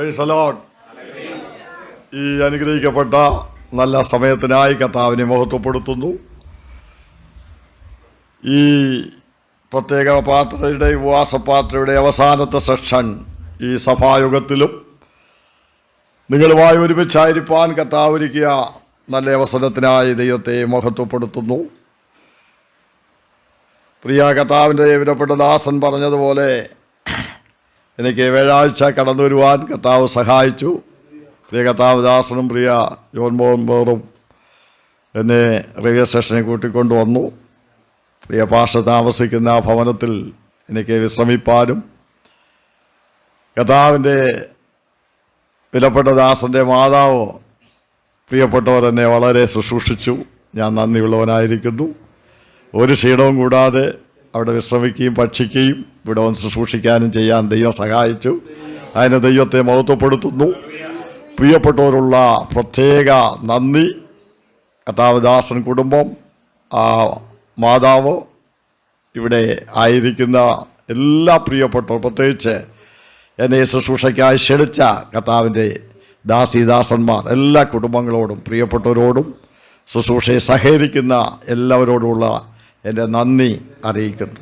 Price the Lord. ഈ അനുഗ്രഹിക്കപ്പെട്ട നല്ല സമയത്തിനായി കർത്താവിനെ മഹത്വപ്പെടുത്തുന്നു. ഈ പ്രത്യേക പാത്രയുടെ ഉപവാസ പാത്രയുടെ അവസാനത്തെ സെക്ഷൻ ഈ സഭായുഗത്തിലും നിങ്ങളുമായി ഒരുമിച്ചായിരിക്കാൻ കർത്താവ് ഒരുക്കിയ നല്ല അവസരത്തിനായി ദൈവത്തെ മഹത്വപ്പെടുത്തുന്നു. പ്രിയ കർത്താവിൻ്റെ വിലപ്പെട്ട ദാസൻ പറഞ്ഞതുപോലെ എനിക്ക് വ്യാഴാഴ്ച കടന്നു വരുവാൻ കർത്താവ് സഹായിച്ചു. പ്രിയ കർത്താവ് ദാസനും പ്രിയ ജോൺ മോഹൻ ബോറും എന്നെ റെയിൽവേ സ്റ്റേഷനിൽ കൂട്ടിക്കൊണ്ടുവന്നു. പ്രിയ പാഷ താമസിക്കുന്ന ഭവനത്തിൽ എനിക്ക് വിശ്രമിപ്പാനും കർത്താവിൻ്റെ വിലപ്പെട്ട ദാസൻ്റെ മാതാവ് പ്രിയപ്പെട്ടവർ എന്നെ വളരെ ശുശ്രൂഷിച്ചു. ഞാൻ നന്ദിയുള്ളവനായിരിക്കുന്നു. ഒരു ക്ഷീണവും കൂടാതെ അവിടെ വിശ്രമിക്കുകയും ഭക്ഷിക്കുകയും ഇവിടെ വന്ന് ശുശ്രൂഷിക്കാനും ചെയ്യാൻ ദൈവം സഹായിച്ചു. അതിന് ദൈവത്തെ മഹത്വപ്പെടുത്തുന്നു. പ്രിയപ്പെട്ടവരുള്ള പ്രത്യേക നന്ദി. കർത്താവ് ദാസൻ കുടുംബം, ആ മാതാവ്, ഇവിടെ ആയിരിക്കുന്ന എല്ലാ പ്രിയപ്പെട്ടവർ, പ്രത്യേകിച്ച് എന്നെ ശുശ്രൂഷയ്ക്കായി ക്ഷണിച്ച കർത്താവിൻ്റെ ദാസന്മാർ, എല്ലാ കുടുംബങ്ങളോടും പ്രിയപ്പെട്ടവരോടും ശുശ്രൂഷയെ സഹകരിക്കുന്ന എല്ലാവരോടുമുള്ള എൻ്റെ നന്ദി അറിയിക്കുന്നു.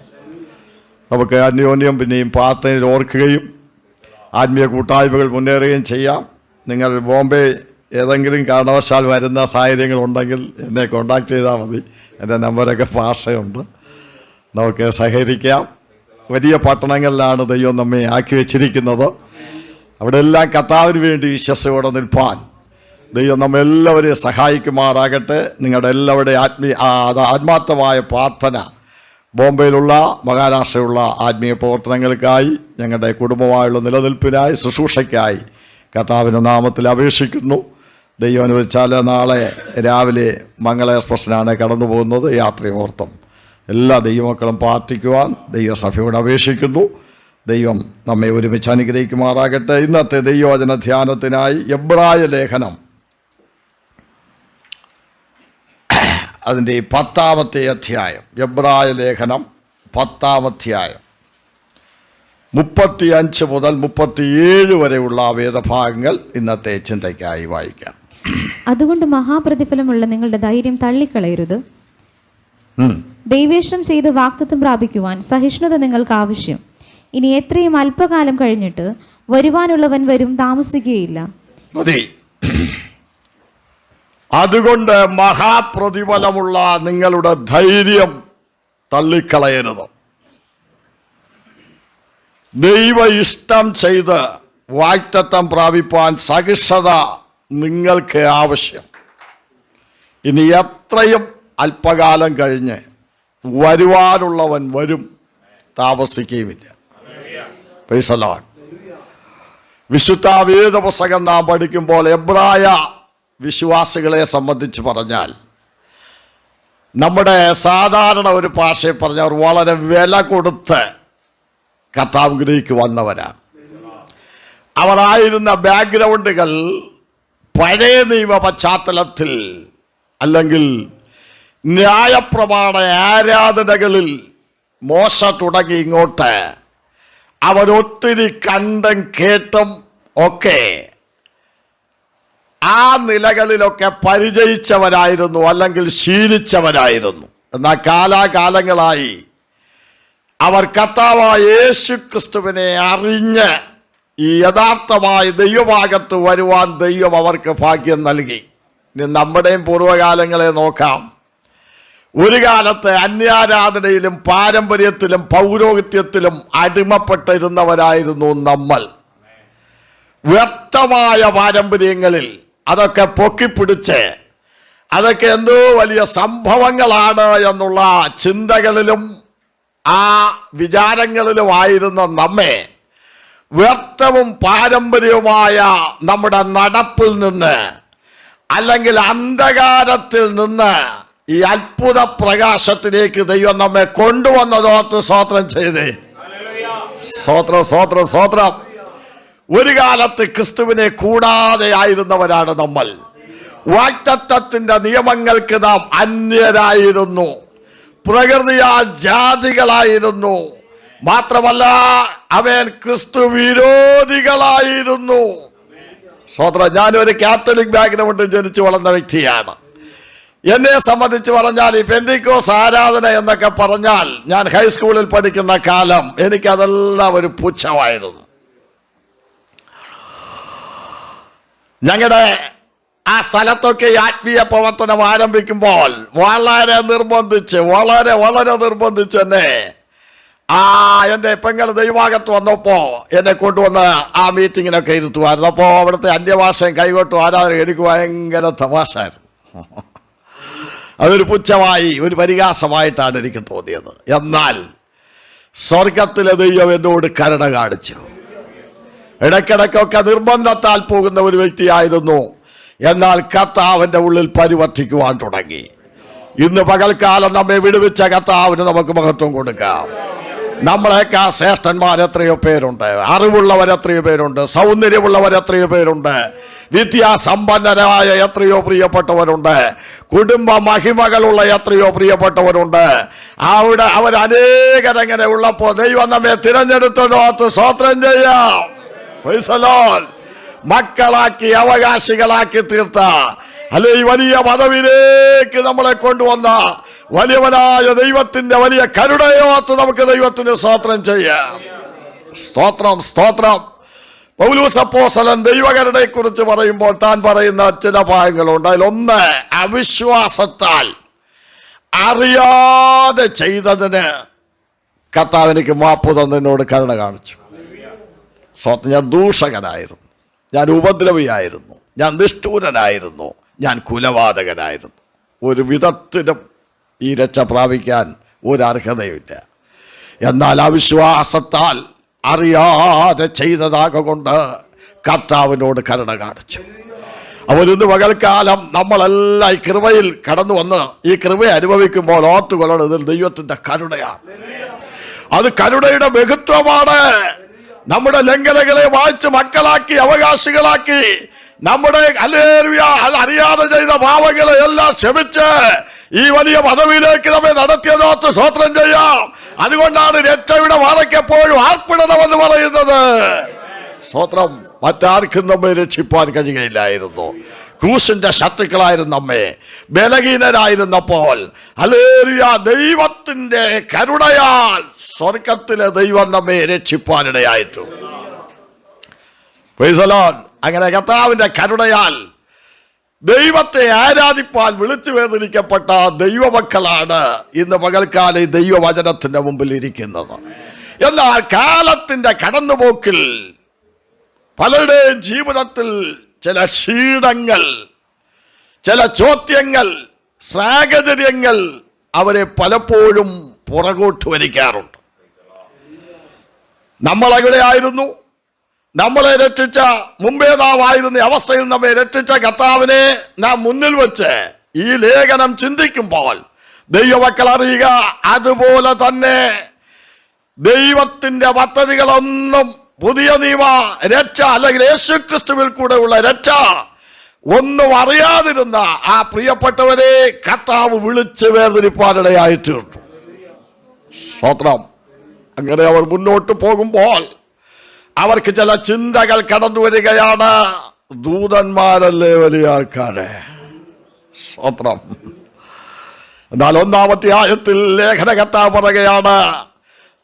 നമുക്ക് അന്യോന്യം പിന്നെയും പ്രാർത്ഥനയിൽ ഓർക്കുകയും ആത്മീയ കൂട്ടായ്മകൾ മുന്നേറുകയും ചെയ്യാം. നിങ്ങൾ ബോംബെ ഏതെങ്കിലും കാരണവശാൽ വരുന്ന സാഹചര്യങ്ങളുണ്ടെങ്കിൽ എന്നെ കോൺടാക്ട് ചെയ്താൽ മതി. എൻ്റെ നമ്പരൊക്കെ ഭാഷയുണ്ട്. നമുക്ക് സഹകരിക്കാം. വലിയ പട്ടണങ്ങളിലാണ് ദൈവം നമ്മെ ആക്കി വെച്ചിരിക്കുന്നത്. അവിടെ എല്ലാം കർത്താവിന് വേണ്ടി വിശ്വസയോടെ നിൽപ്പാൻ ദൈവം നമ്മെല്ലാവരെയും സഹായിക്കുമാറാകട്ടെ. നിങ്ങളുടെ എല്ലാവരുടെയും ആത്മാർത്ഥമായ പ്രാർത്ഥന ബോംബെയിലുള്ള മഹാരാഷ്ട്രയുള്ള ആത്മീയ പ്രവർത്തനങ്ങൾക്കായി, ഞങ്ങളുടെ കുടുംബമായുള്ള നിലനിൽപ്പിനായി, ശുശ്രൂഷയ്ക്കായി കർത്താവിൻ്റെ നാമത്തിൽ അപേക്ഷിക്കുന്നു. ദൈവം അനുവദിച്ചാൽ നാളെ രാവിലെ മംഗള എക്സ്പ്രസ്സിനാണ് കടന്നു പോകുന്നത്. യാത്രയോർത്തും എല്ലാ ദൈവമക്കളും പ്രാർത്ഥിക്കുവാൻ ദൈവസഭയോട് അപേക്ഷിക്കുന്നു. ദൈവം നമ്മെ ഒരുമിച്ച് അനുഗ്രഹിക്കുമാറാകട്ടെ. ഇന്നത്തെ ദൈവവചന ധ്യാനത്തിനായി എബ്രായ ലേഖനം അതിൻ്റെ 10-ാമത്തെ അധ്യായം, എബ്രായ ലേഖനം 10-ാം അധ്യായം 35 മുതൽ 37 വരെയുള്ള വേദഭാഗങ്ങൾ ഇന്നത്തെ ചിന്തയ്ക്കായി വായിക്കാം. അതുകൊണ്ട് മഹാപ്രതിഫലമുള്ള നിങ്ങളുടെ ധൈര്യം തള്ളിക്കളയരുത്. ദൈവേഷ്ടം ചെയ്ത് വാഗ്ദത്തം പ്രാപിക്കുവാൻ സഹിഷ്ണുത നിങ്ങൾക്ക് ആവശ്യം. ഇനി എത്രയും അല്പകാലം കഴിഞ്ഞിട്ട് വരുവാനുള്ളവൻ വരും, താമസിക്കുകയില്ല. അതുകൊണ്ട് മഹാപ്രതിഫലമുള്ള നിങ്ങളുടെ ധൈര്യം തള്ളിക്കളയരുത്. ദൈവ ഇഷ്ടം ചെയ്ത് വാഗ്ദത്തം പ്രാപിപ്പാൻ സഹിഷ്ണുത നിങ്ങൾക്ക് ആവശ്യം. ഇനി എത്രയും അല്പകാലം കഴിഞ്ഞ് വരുവാനുള്ളവൻ വരും, താമസിക്കുകയുമില്ല. Price the Lord. വിശുദ്ധ വേദപുസ്തകം നാം പഠിക്കുമ്പോൾ എബ്രായ വിശ്വാസികളെ സംബന്ധിച്ച് പറഞ്ഞാൽ, നമ്മുടെ സാധാരണ ഒരു ഭാഷയിൽ പറഞ്ഞവർ വളരെ വില കൊടുത്ത് കർത്താവിലേക്ക് വന്നവരാണ്. അവരായിരുന്ന ബാക്ക്ഗ്രൗണ്ടുകൾ പഴയ നിയമ പശ്ചാത്തലത്തിൽ അല്ലെങ്കിൽ ന്യായപ്രമാണ ആരാധനകളിൽ മോശ തുടങ്ങി ഇങ്ങോട്ട് അവരൊത്തിരി കണ്ടും കേട്ടും ഒക്കെ ആ നിലകളിലൊക്കെ പരിചയിച്ചവരായിരുന്നു, അല്ലെങ്കിൽ ശീലിച്ചവരായിരുന്നു. എന്നാൽ കാലാകാലങ്ങളായി അവർ കർത്താവായ യേശു ക്രിസ്തുവിനെ അറിഞ്ഞ് ഈ യഥാർത്ഥമായ ദൈവഭാഗത്ത് വരുവാൻ ദൈവം അവർക്ക് ഭാഗ്യം നൽകി. ഇനി നമ്മുടെയും പൂർവ്വകാലങ്ങളെ നോക്കാം. ഒരു കാലത്ത് അന്യാരാധനയിലും പാരമ്പര്യത്തിലും പൗരോഹിത്യത്തിലും അടിമപ്പെട്ടിരുന്നവരായിരുന്നു നമ്മൾ. വ്യക്തമായ പാരമ്പര്യങ്ങളിൽ അതൊക്കെ പൊക്കിപ്പിടിച്ച് അതൊക്കെ എന്തോ വലിയ സംഭവങ്ങളാണ് എന്നുള്ള ചിന്തകളിലും ആ വിചാരങ്ങളിലുമായിരുന്ന നമ്മെ വ്യക്തവും പാരമ്പര്യവുമായ നമ്മുടെ നടപ്പിൽ നിന്ന്, അല്ലെങ്കിൽ അന്ധകാരത്തിൽ നിന്ന് ഈ അത്ഭുത പ്രകാശത്തിലേക്ക് ദൈവം നമ്മെ കൊണ്ടുവന്നതോർത്ത് സ്തോത്രം ചെയ്തേ. സ്തോത്രം, സ്തോത്രം, സ്തോത്രം. ഒരു കാലത്ത് ക്രിസ്തുവിനെ കൂടാതെ ആയിരുന്നവരാണ് നമ്മൾ. വാഗ്ദത്തത്തിന്റെ നിയമങ്ങൾക്ക് നാം അന്യരായിരുന്നു, പ്രകൃതിയാൽ ജാതികളായിരുന്നു. മാത്രമല്ല അവൻ ക്രിസ്തു വിരോധികളായിരുന്നു. സ്വതന്ത്രം. ഞാനൊരു കാത്തലിക് ബാക്ക്ഗ്രൗണ്ടിൽ ജനിച്ചു വളർന്ന വ്യക്തിയാണ്. എന്നെ സംബന്ധിച്ച് പറഞ്ഞാൽ ഈ പെന്തിക്കോസ് ആരാധന എന്നൊക്കെ പറഞ്ഞാൽ ഞാൻ ഹൈസ്കൂളിൽ പഠിക്കുന്ന കാലം എനിക്കതെല്ലാം ഒരു പുച്ഛമായിരുന്നു. ഞങ്ങളുടെ ആ സ്ഥലത്തൊക്കെ ആത്മീയ പ്രവർത്തനം ആരംഭിക്കുമ്പോൾ വളരെ നിർബന്ധിച്ച് എന്നെ എൻ്റെ പെങ്ങൾ ദൈവാകത്ത് വന്നപ്പോൾ എന്നെ കൊണ്ടുവന്ന് ആ മീറ്റിങ്ങിനൊക്കെ ഇരുത്തുമായിരുന്നു. അപ്പോൾ അവിടുത്തെ അന്യഭാഷയും കൈകൊട്ടും ആരാധന എനിക്ക് ഭയങ്കര തമാശായിരുന്നു. അതൊരു പുച്ഛമായി, ഒരു പരിഹാസമായിട്ടാണ് എനിക്ക് തോന്നിയത്. എന്നാൽ സ്വർഗത്തിലെ ദൈവം എന്നോട് കരുണ കാണിച്ചു. ഇടയ്ക്കിടയ്ക്കൊക്കെ നിർബന്ധത്താൽ പോകുന്ന ഒരു വ്യക്തിയായിരുന്നു. എന്നാൽ കർത്താവിൻ്റെ ഉള്ളിൽ പരിവർത്തിക്കുവാൻ തുടങ്ങി. ഇന്ന് പകൽക്കാലം നമ്മെ വിടുവിച്ച കർത്താവിന് നമുക്ക് മഹത്വം കൊടുക്കാം. നമ്മളെക്കാൾ ശ്രേഷ്ഠന്മാർ എത്രയോ പേരുണ്ട്, അറിവുള്ളവർ എത്രയോ പേരുണ്ട്, സൗന്ദര്യമുള്ളവർ എത്രയോ പേരുണ്ട്, വിദ്യാസമ്പന്നരായ എത്രയോ പ്രിയപ്പെട്ടവരുണ്ട്, കുടുംബ മഹിമകളുള്ള എത്രയോ പ്രിയപ്പെട്ടവരുണ്ട്. അവിടെ അവരനേകരങ്ങനെ ഉള്ളപ്പോൾ ദൈവം നമ്മെ തിരഞ്ഞെടുത്തതോർത്ത് സ്തോത്രം ചെയ്യാം. Praise the Lord. മക്കളാക്കി അവകാശികളാക്കി തീർത്ത അല്ലെ ഈ വലിയ പദവിയിലേക്ക് നമ്മളെ കൊണ്ടുവന്ന വലിയവനായ ദൈവത്തിന്റെ വലിയ കരുണയോർത്ത് നമുക്ക് ദൈവത്തിന് സ്തോത്രം ചെയ്യാം. സ്തോത്രം. പൗലോസ് അപ്പോസ്തലൻ ദൈവകരുണയെ കുറിച്ച് പറയുമ്പോൾ താൻ പറയുന്ന ചില ഭാഗങ്ങളുണ്ട്. അതിലൊന്ന്, അവിശ്വാസത്താൽ അറിയാതെ ചെയ്തതിന് കർത്താവ് എനിക്ക് മാപ്പ് തന്നതിനോട് കരുണ കാണിച്ചു. ഞാൻ ദൂഷകനായിരുന്നു, ഞാൻ ഉപദ്രവിയായിരുന്നു, ഞാൻ നിഷ്ഠൂരനായിരുന്നു, ഞാൻ കുലപാതകനായിരുന്നു. ഒരു വിധത്തിലും ഈ രക്ഷ പ്രാപിക്കാൻ ഒരർഹതയുമില്ല. എന്നാൽ അവിശ്വാസത്താൽ അറിയാതെ ചെയ്തതാകൊണ്ട് കർത്താവിനോട് കരുണ കാണിച്ചു. അവരിന്ന് പകൽക്കാലം നമ്മളെല്ലാം ഈ കൃപയിൽ കടന്നു വന്ന് ഈ കൃപയെ അനുഭവിക്കുമ്പോൾ ഓർത്തുകൊള്ളണം, ഇതിൽ ദൈവത്തിൻ്റെ കരുണയാണ്. അത് കരുണയുടെ ബഹുത്വമാണ്. നമ്മുടെ ലംഘനങ്ങളെ വായിച്ച് മക്കളാക്കി അവകാശികളാക്കി നമ്മുടെ അത് അറിയാതെ ചെയ്ത പാപങ്ങളെ എല്ലാം ക്ഷമിച്ച് ഈ വലിയ പദവിയിലേക്ക് നമ്മെ നടത്തിയതോർത്ത് സ്തോത്രം ചെയ്യാം. അതുകൊണ്ടാണ് രക്ഷയുടെ വാറയ്ക്കെപ്പോഴും ആർപ്പിടണമെന്ന് പറയുന്നത്. സ്തോത്രം. മറ്റാർക്കും നമ്മെ രക്ഷിപ്പാൻ കഴിയുകയില്ലായിരുന്നു. ക്രൂശിന്റെ ശത്രുക്കളായിരുന്നു നമ്മെ, ബലഹീനരായിരുന്നപ്പോൾ ഹല്ലേലൂയ ദൈവത്തിന്റെ കരുണയാൽ സ്വർഗത്തിലെ ദൈവം നമ്മെ രക്ഷിപ്പാനിടയായിട്ടു. Price the Lord. അങ്ങനെ കർത്താവിന്റെ കരുണയാൽ ദൈവത്തെ ആരാധിപ്പാൻ വിളിച്ചു വേർതിരിക്കപ്പെട്ട ദൈവമക്കളാണ് ഇന്ന് പകൽക്കാലം ഈ ദൈവവചനത്തിന്റെ മുമ്പിൽ ഇരിക്കുന്നത്. എന്നാൽ കാലത്തിന്റെ കടന്നുപോക്കിൽ പലരുടെയും ജീവിതത്തിൽ ചില ക്ഷീണങ്ങൾ, ചില ചോദ്യങ്ങൾ, സാഹചര്യങ്ങൾ അവരെ പലപ്പോഴും പുറകോട്ട് വലിക്കാറുണ്ട്. നമ്മളെവിടെയായിരുന്നു? നമ്മളെ രക്ഷിച്ച മുമ്പേതാവായിരുന്ന അവസ്ഥയിൽ നമ്മെ രക്ഷിച്ച കർത്താവിനെ നാം മുന്നിൽ വെച്ച് ഈ ലേഖനം ചിന്തിക്കുമ്പോൾ ദൈവമക്കൾ അറിയുക, അതുപോലെ തന്നെ ദൈവത്തിന്റെ പദ്ധതികളൊന്നും പുതിയ നിയമ രക്ഷ അല്ലെങ്കിൽ യേശുക്രിസ്തുവിൽ കൂടെ ഉള്ള രക്ഷ ഒന്നും അറിയാതിരുന്ന ആ പ്രിയപ്പെട്ടവരെ കർത്താവ് വിളിച്ച് വേർതിരിപ്പാനിടയായിട്ടുണ്ട്. സ്തോത്രം. അങ്ങനെ അവർ മുന്നോട്ട് പോകുമ്പോൾ അവർക്ക് ചില ചിന്തകൾ കടന്നു വരികയാണ്. ദൂതന്മാരല്ലേ വലിയ ആൾക്കാരെ. സ്തോത്രം. എന്നാൽ ഒന്നാമത്തെ ആയത്തിൽ ലേഖനകർത്താവ് പറയുകയാണ്,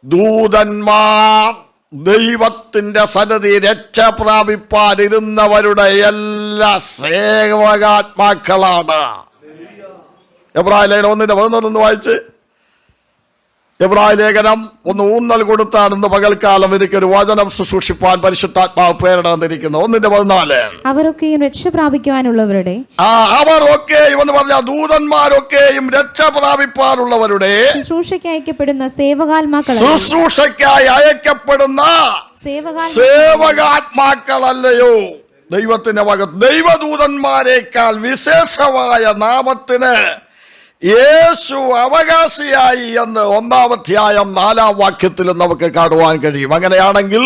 ദൂതന്മാർ ദൈവത്തിന്റെ സന്നിധി രക്ഷ പ്രാപിപ്പാനിരുന്നവരുടെ എല്ലാ സേവകാത്മാക്കളാണ്. എബ്രായ ലേഖനം 1:11 വായിച്ച്. എബ്രായ ലേഖനം ഒന്ന് ഊന്നൽ കൊടുത്താണെന്ന് പകൽക്കാലം എനിക്കൊരു വചനം ശുശ്രൂഷിപ്പാൻ പരിശുദ്ധാത്മാവ് പ്രേരണ തന്നിരിക്കുന്നു. 1:14. അവരൊക്കെയും രക്ഷ പ്രാപിക്കുവാനുള്ളവരുടെ അവരൊക്കെയും എന്ന് പറഞ്ഞാൽ ദൂതന്മാരൊക്കെയും രക്ഷ പ്രാപിപ്പാനുള്ളവരുടെ ശുശ്രൂഷയ്ക്ക് അയക്കപ്പെടുന്ന ശുശ്രൂഷയ്ക്കായി അയക്കപ്പെടുന്ന സേവകാത്മാക്കളല്ലയോ ദൈവത്തിന്റെ വക. ദൈവദൂതന്മാരെക്കാൾ വിശേഷമായ നാമത്തിന് യേശു അവകാശിയായി എന്ന് 1-ാം അധ്യായം 4-ാം വാക്യത്തിൽ നമുക്ക് കാണുവാൻ കഴിയും. അങ്ങനെയാണെങ്കിൽ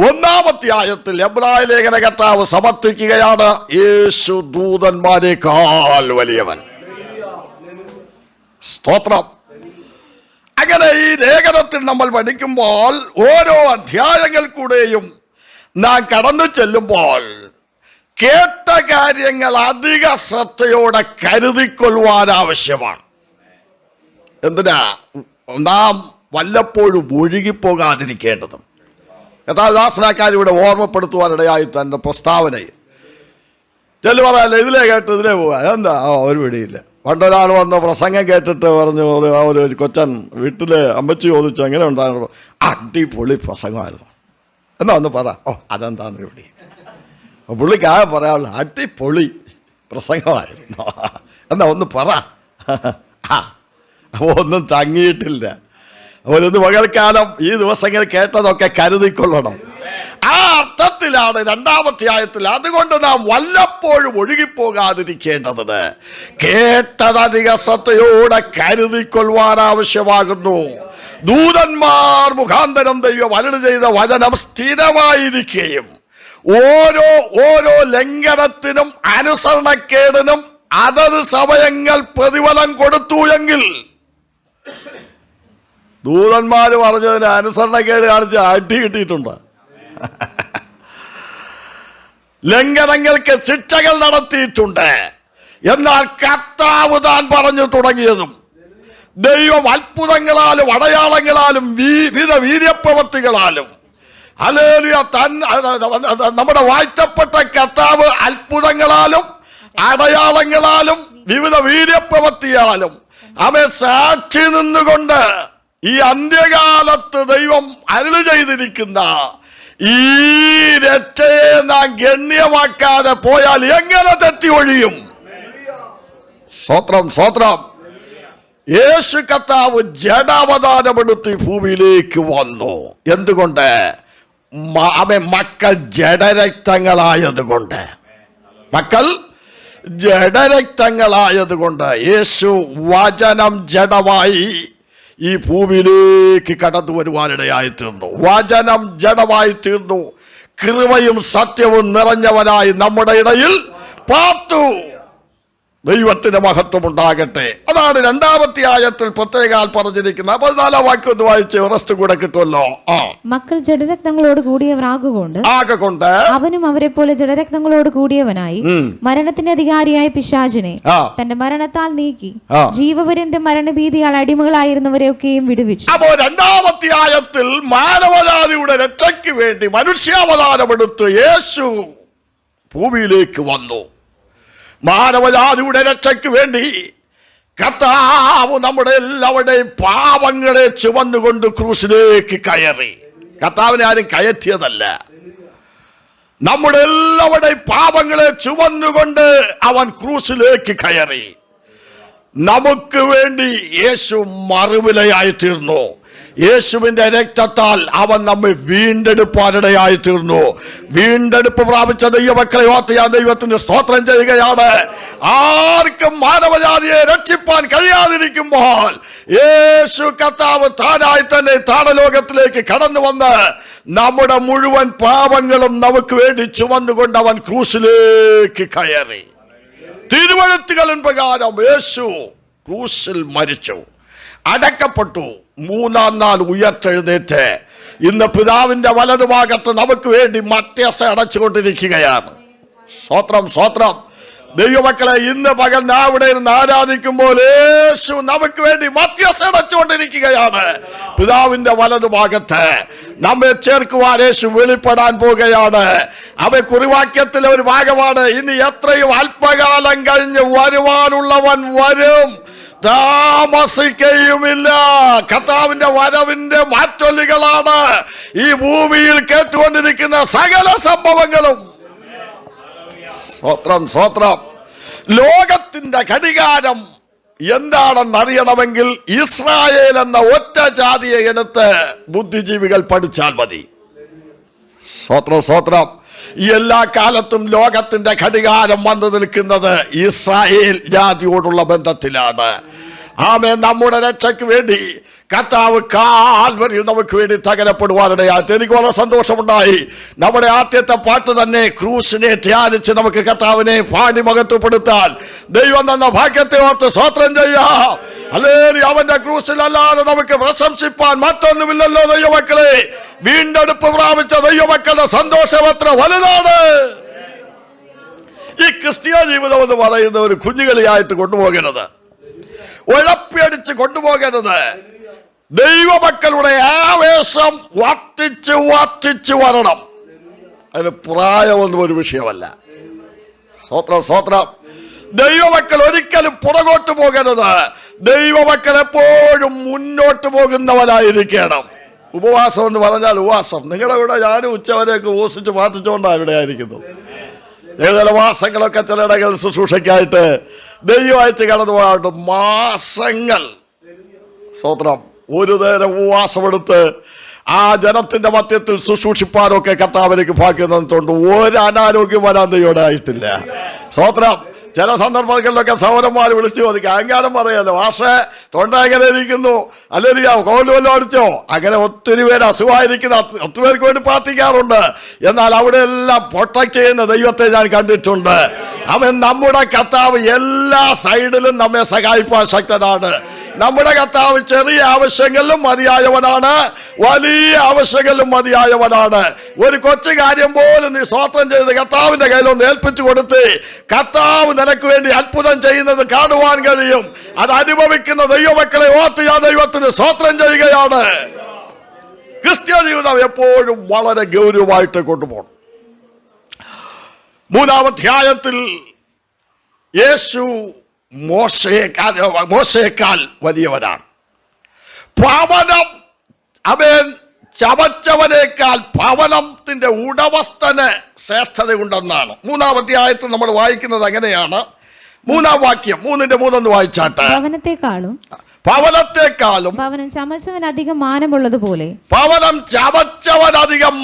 1-ാം അധ്യായത്തിൽ എബ്രായ ലേഖന കർത്താവ് സമർത്ഥിക്കുകയാണ്, യേശു ദൂതന്മാരെക്കാൾ വലിയവൻ. സ്തോത്രം. അങ്ങനെ ഈ ലേഖനത്തിൽ നമ്മൾ പഠിക്കുമ്പോൾ ഓരോ അധ്യായങ്ങൾ കൂടെയും നാം കടന്നു ചെല്ലുമ്പോൾ കേട്ട കാര്യങ്ങൾ അധിക ശ്രദ്ധയോടെ കരുതിക്കൊള്ളുവാൻ ആവശ്യമാണ്. എന്തിനാ? നാം വല്ലപ്പോഴും ഒഴുകിപ്പോകാതിരിക്കേണ്ടതും. കഥാദാസനാക്കാരിവിടെ ഓർമ്മപ്പെടുത്തുവാനിടയായി തൻ്റെ പ്രസ്താവനയിൽ ചെല്ലു പറയാല്ല, ഇതിലേ കേട്ട് ഇതിലേ പോവാ, എന്താ ഒരു പിടിയില്ല. പണ്ടൊരാൾ വന്ന് പ്രസംഗം കേട്ടിട്ട് പറഞ്ഞു, ഒരു കൊച്ചൻ വീട്ടിലെ അമ്മച്ചി ചോദിച്ചു എങ്ങനെ ഉണ്ടായിരുന്നു. അടിപൊളി പ്രസംഗമായിരുന്നു. എന്നാ ഒന്ന് പറ. അതെന്താന്ന് ഇവിടെ പുള്ളിക്ക് ആകെ പറയാനുള്ള അടിപൊളി പ്രസംഗമായിരുന്നു. എന്നാ ഒന്ന് പറ. അപ്പോൾ ഒന്നും തങ്ങിയിട്ടില്ല. അവരൊന്ന് പകൽക്കാലം ഈ ദിവസങ്ങൾ കേട്ടതൊക്കെ കരുതിക്കൊള്ളണം. ആ അർത്ഥത്തിലാണ് രണ്ടാമത്തെ ആയത്തിൽ അതുകൊണ്ട് നാം വല്ലപ്പോഴും ഒഴുകിപ്പോകാതിരിക്കേണ്ടത് കേട്ടതധിക ശ്രദ്ധയോടെ കരുതിക്കൊള്ളുവാൻ ആവശ്യമാകുന്നു. ദൂതന്മാർ മുഖാന്തരം ദൈവം അരുളി ചെയ്ത വചനം സ്ഥിരമായിരിക്കുകയും ഓരോ ലംഘനത്തിനും അനുസരണക്കേടിനും അതത് സമയങ്ങൾ പ്രതിഫലം കൊടുത്തു എങ്കിൽ, ദൂതന്മാര് പറഞ്ഞതിന് അനുസരണക്കേട് കാണിച്ച് അടി കിട്ടിയിട്ടുണ്ട്. ലംഘനങ്ങൾക്ക് ശിക്ഷകൾ നടത്തിയിട്ടുണ്ട്. എന്നാൽ കർത്താവ് താൻ പറഞ്ഞു തുടങ്ങിയതും ദൈവം അത്ഭുതങ്ങളാലും അടയാളങ്ങളാലും വിവിധ വീര്യപ്രവൃത്തികളാലും ഹല്ലേലൂയ നമ്മുടെ വാഴ്ത്തപ്പെട്ട കർത്താവ് അത്ഭുതങ്ങളാലും അടയാളങ്ങളാലും വിവിധ വീര്യപ്രവൃത്തിയാലും അവൻ സാക്ഷി നിന്നുകൊണ്ട് ഈ അന്ത്യകാലത്ത് ദൈവം അരുളി ചെയ്തിരിക്കുന്ന ഈ രക്ഷയെ നാം ഗണ്യമാക്കാതെ പോയാൽ എങ്ങനെ തെറ്റി ഒഴിയും? സ്തോത്രം സ്തോത്രം. യേശു കർത്താവ് ജഡാവതാരമെടുത്ത് ഭൂമിയിലേക്ക് വന്നു. എന്തുകൊണ്ട്? അവൻ മക്കൾ ജഡരക്തങ്ങളായതുകൊണ്ട്. മക്കൾ ജഡരക്തങ്ങളായതുകൊണ്ട് യേശു വചനം ജഡമായി ഈ ഭൂമിയിലേക്ക് കടന്നു വരുവാനിടയായി തീർന്നു. വചനം ജഡമായി തീർന്നു. കൃപയും സത്യവും നിറഞ്ഞവനായി നമ്മുടെ ഇടയിൽ പാർത്തു. ദൈവത്തിന് മഹത്വം ഉണ്ടാകട്ടെ. അതാണ് രണ്ടാമത്തെ ആയത്തിൽ പ്രത്യേകാൽ പറഞ്ഞിരിക്കുന്നത്. 14 വാക്യം ഒന്ന് വായിച്ച് റെസ്റ്റ് കൂടെ കിട്ടുമല്ലോ. മക്കൾ ജഡരക്തങ്ങളോട് കൂടിയവരാകൊണ്ട് അവനും അവരെ പോലെ ജഡരക്തങ്ങളോട് കൂടിയവനായി മരണത്തിന്റെ അധികാരിയായ പിശാചിനെ തന്റെ മരണത്താൽ നീക്കി ജീവപര്യന്ത മരണഭീതിയാൽ അടിമകളായിരുന്നവരെയൊക്കെയും വിടുവിച്ചു. അപ്പോ രണ്ടാമത്തെ ആയത്തിൽ മാനവജാതിയുടെ രക്ഷയ്ക്ക് വേണ്ടി മനുഷ്യാവതാരമെടുത്ത് യേശു ഭൂമിയിലേക്ക് വന്നു. മാനവജാതിയുടെ രക്ഷയ്ക്ക് വേണ്ടി കർത്താവ് നമ്മുടെ എല്ലാവരുടെയും പാപങ്ങളെ ചുമന്നുകൊണ്ട് ക്രൂശിലേക്ക് കയറി. കർത്താവിനെ ആരും കയറ്റിയതല്ല. നമ്മുടെ എല്ലാവരുടെയും പാപങ്ങളെ ചുമന്നുകൊണ്ട് അവൻ ക്രൂശിലേക്ക് കയറി. നമുക്ക് വേണ്ടി യേശു മറുവിലയായി തീർന്നു. യേശുവിന്റെ രക്തത്താൽ അവൻ നമ്മെ വീണ്ടെടുപ്പാനിടയായി തീർന്നു. വീണ്ടെടുപ്പ് പ്രാപിച്ച ദൈവമക്കളെ ഓർത്ത് ഞാൻ ദൈവത്തിന് സ്തോത്രം ചെയ്യുകയാണ്. ആർക്കും മാനവജാതിയെ രക്ഷിപ്പാൻ കഴിയാതിരിക്കുമ്പോൾ യേശു കർത്താവ് താനായി തന്നെ താണലോകത്തിലേക്ക് കടന്നു വന്ന് നമ്മുടെ മുഴുവൻ പാപങ്ങളും നമുക്ക് വേണ്ടി ചുമന്നുകൊണ്ട് അവൻ ക്രൂശിലേക്ക് കയറി. തിരുവെഴുത്തുകളിൻ പ്രകാരം യേശു ക്രൂശിൽ മരിച്ചു, അടക്കപ്പെട്ടു, 3-ാം നാൾ ഉയർത്തെഴുന്നേറ്റ് ഇന്ന് പിതാവിന്റെ വലതുഭാഗത്ത് നമുക്ക് വേണ്ടി മധ്യസ്ഥ അടച്ചുകൊണ്ടിരിക്കുകയാണ്. സ്തോത്രം സ്തോത്രം. ദൈവമക്കളെ, ഇന്ന് പകൽ നാം ഇവിടെ ഇരുന്ന് ആരാധിക്കുമ്പോൾ യേശു നമുക്ക് വേണ്ടി മധ്യസ്ഥ അടച്ചുകൊണ്ടിരിക്കുകയാണ്. പിതാവിന്റെ വലതുഭാഗത്ത് നമ്മെ ചേർക്കുവാൻ യേശു വെളിപ്പെടാൻ പോകുകയാണ്. അവ കുറിവാക്യത്തിലെ ഒരു ഭാഗമാണ്. ഇനി എത്രയും അല്പകാലം കഴിഞ്ഞ് വരുവാനുള്ളവൻ വരും, താമസിക്കുകയുമില്ല. കർത്താവിന്റെ വരവിന്റെ മാറ്റൊലികളാണ് ഈ ഭൂമിയിൽ കേട്ടുകൊണ്ടിരിക്കുന്ന സകല സംഭവങ്ങളും. സ്തോത്രം സ്തോത്രം. ലോകത്തിന്റെ ഘടികാരം എന്താണെന്നറിയണമെങ്കിൽ ഇസ്രായേൽ എന്ന ഒറ്റ ജാതിയെ എടുത്ത് ബുദ്ധിജീവികൾ പഠിച്ചാൽ മതി. സ്തോത്രം സ്തോത്രം. ഈ എല്ലാ കാലത്തും ലോകത്തിന്റെ ഘടികാരം വന്നു നിൽക്കുന്നത് ഇസ്രായേൽ ജാതിയോടുള്ള ബന്ധത്തിലാണ്. ആമേൻ. നമ്മുടെ രക്ഷയ്ക്ക് വേണ്ടി കർത്താവ് കാൽവരിയിൽ നമുക്ക് വേണ്ടി തകരപ്പെടുവാനിടയായി. എനിക്ക് വളരെ സന്തോഷമുണ്ടായി. നമ്മുടെ ആദ്യത്തെ പാട്ട് തന്നെ ക്രൂശിനെ ധ്യാനിച്ച് നമുക്ക് കർത്താവിനെ പാടി മഹത്വപ്പെടുത്താൻ ദൈവം തന്ന ഭാഗ്യത്തെ ഓർത്ത് സ്തോത്രം ചെയ്യാം. ഹല്ലേലൂയ. അവന്റെ ക്രൂശിലല്ലാതെ നമുക്ക് പ്രശംസിപ്പാൻ മറ്റൊന്നുമില്ലല്ലോ ദൈവമക്കളെ. വീണ്ടെടുപ്പ് പ്രാപിച്ച ദൈവമക്കളുടെ സന്തോഷം എത്ര വലുതാണ്. ഈ ക്രിസ്തീയ ജീവിതം എന്ന് പറയുന്ന ഒരു കുഞ്ഞുകളിയായിട്ട് കൊണ്ടുപോകരുത്, ഉഴപ്പിയടിച്ച് കൊണ്ടുപോകരുത്. ദൈവമക്കളുടെ ആവേശം വർദ്ധിച്ച് വർദ്ധിച്ച് വരണം. അതിന് പ്രായമൊന്നും ഒരു വിഷയമല്ല. സ്വത്രം. ദൈവമക്കൾ ഒരിക്കലും പുറകോട്ട് പോകരുത്. ദൈവമക്കൾ എപ്പോഴും മുന്നോട്ട് പോകുന്നവരായിരിക്കണം. ഉപവാസം എന്ന് പറഞ്ഞാൽ ഉപവാസം. നിങ്ങളുടെ കൂടെ ഞാനും ഉച്ചവരെയൊക്കെ ഉപവസിച്ച് പ്രാർത്ഥിച്ചുകൊണ്ടാണ് ഇവിടെ ആയിരിക്കുന്നത്. ചില മാസങ്ങളൊക്കെ ചിലയിടങ്ങളിൽ ശുശ്രൂഷയ്ക്കായിട്ട് ദൈവമായിട്ട് കടന്നു പോകാറുണ്ട്. മാസങ്ങൾ. സ്വത്രം. ഒരു നേരം ഉപവാസമെടുത്ത് ആ ജനത്തിന്റെ മധ്യത്തിൽ ശുശ്രൂഷിപ്പാനൊക്കെ കർത്താവിലേക്ക് ഭാഗ്യം തന്നിട്ടുണ്ട്. ഒരു അനാരോഗ്യം വരാൻ ദൈവമായിട്ടില്ല. സ്വത്രം. ചില സന്ദർഭങ്ങളിലൊക്കെ സൗരന്മാർ വിളിച്ചു ചോദിക്കുക, അഹങ്കാരം പറയാലോ, പക്ഷേ തൊണ്ട എങ്ങനെ ഇരിക്കുന്നു, അല്ലെങ്കിൽ കോലുവല്ലോ അടിച്ചോ, അങ്ങനെ ഒത്തിരി പേര് അസുഖമായിരിക്കുന്ന ഒത്തിരി പേർക്ക് വേണ്ടി പ്രാർത്ഥിക്കാറുണ്ട്. എന്നാൽ അവിടെ എല്ലാം പ്രൊട്ടക്ട് ചെയ്യുന്ന ദൈവത്തെ ഞാൻ കണ്ടിട്ടുണ്ട്. അവൻ നമ്മുടെ കർത്താവ് എല്ലാ സൈഡിലും നമ്മെ സഹായിപ്പാൻ ശക്തനാണ്. നമ്മുടെ കർത്താവ് ചെറിയ ആവശ്യങ്ങളിലും മതിയായവനാണ്, വലിയ ആവശ്യങ്ങളിലും മതിയായവനാണ്. ഒരു കൊച്ചു കാര്യം പോലും നീ സ്വോത്രം ചെയ്ത് കർത്താവിന്റെ കയ്യിലൊന്ന് ഏൽപ്പിച്ചു കൊടുത്ത് കർത്താവ് നിനക്ക് വേണ്ടി അത്ഭുതം ചെയ്യുന്നത് കാണുവാൻ കഴിയും. അത് അനുഭവിക്കുന്ന ദൈവമക്കളെ ഓർത്ത് ഞാൻ ദൈവത്തിന് സ്വോത്രം ചെയ്യുകയാണ്. ക്രിസ്ത്യ ജീവിതം എപ്പോഴും വളരെ ഗൗരവമായിട്ട് കൊണ്ടുപോകണം. 3-ാം അധ്യായത്തിൽ യേശു മോശയേക്കാൾ വലിയവനാണ്. ഭവനം അവൻ ചവച്ചവനേക്കാൾ ഭവനത്തിന്റെ ഉടമസ്ഥന് ശ്രേഷ്ഠതയുണ്ടെന്നാണ് 3-ാം അധ്യായത്തിൽ നമ്മൾ വായിക്കുന്നത്. അങ്ങനെയാണ്. 3-ാം വാക്യം 3:3 വായിച്ചാട്ടെ. ഭവനത്തെക്കാളും ഭവനം ചമച്ചവൻ അധികം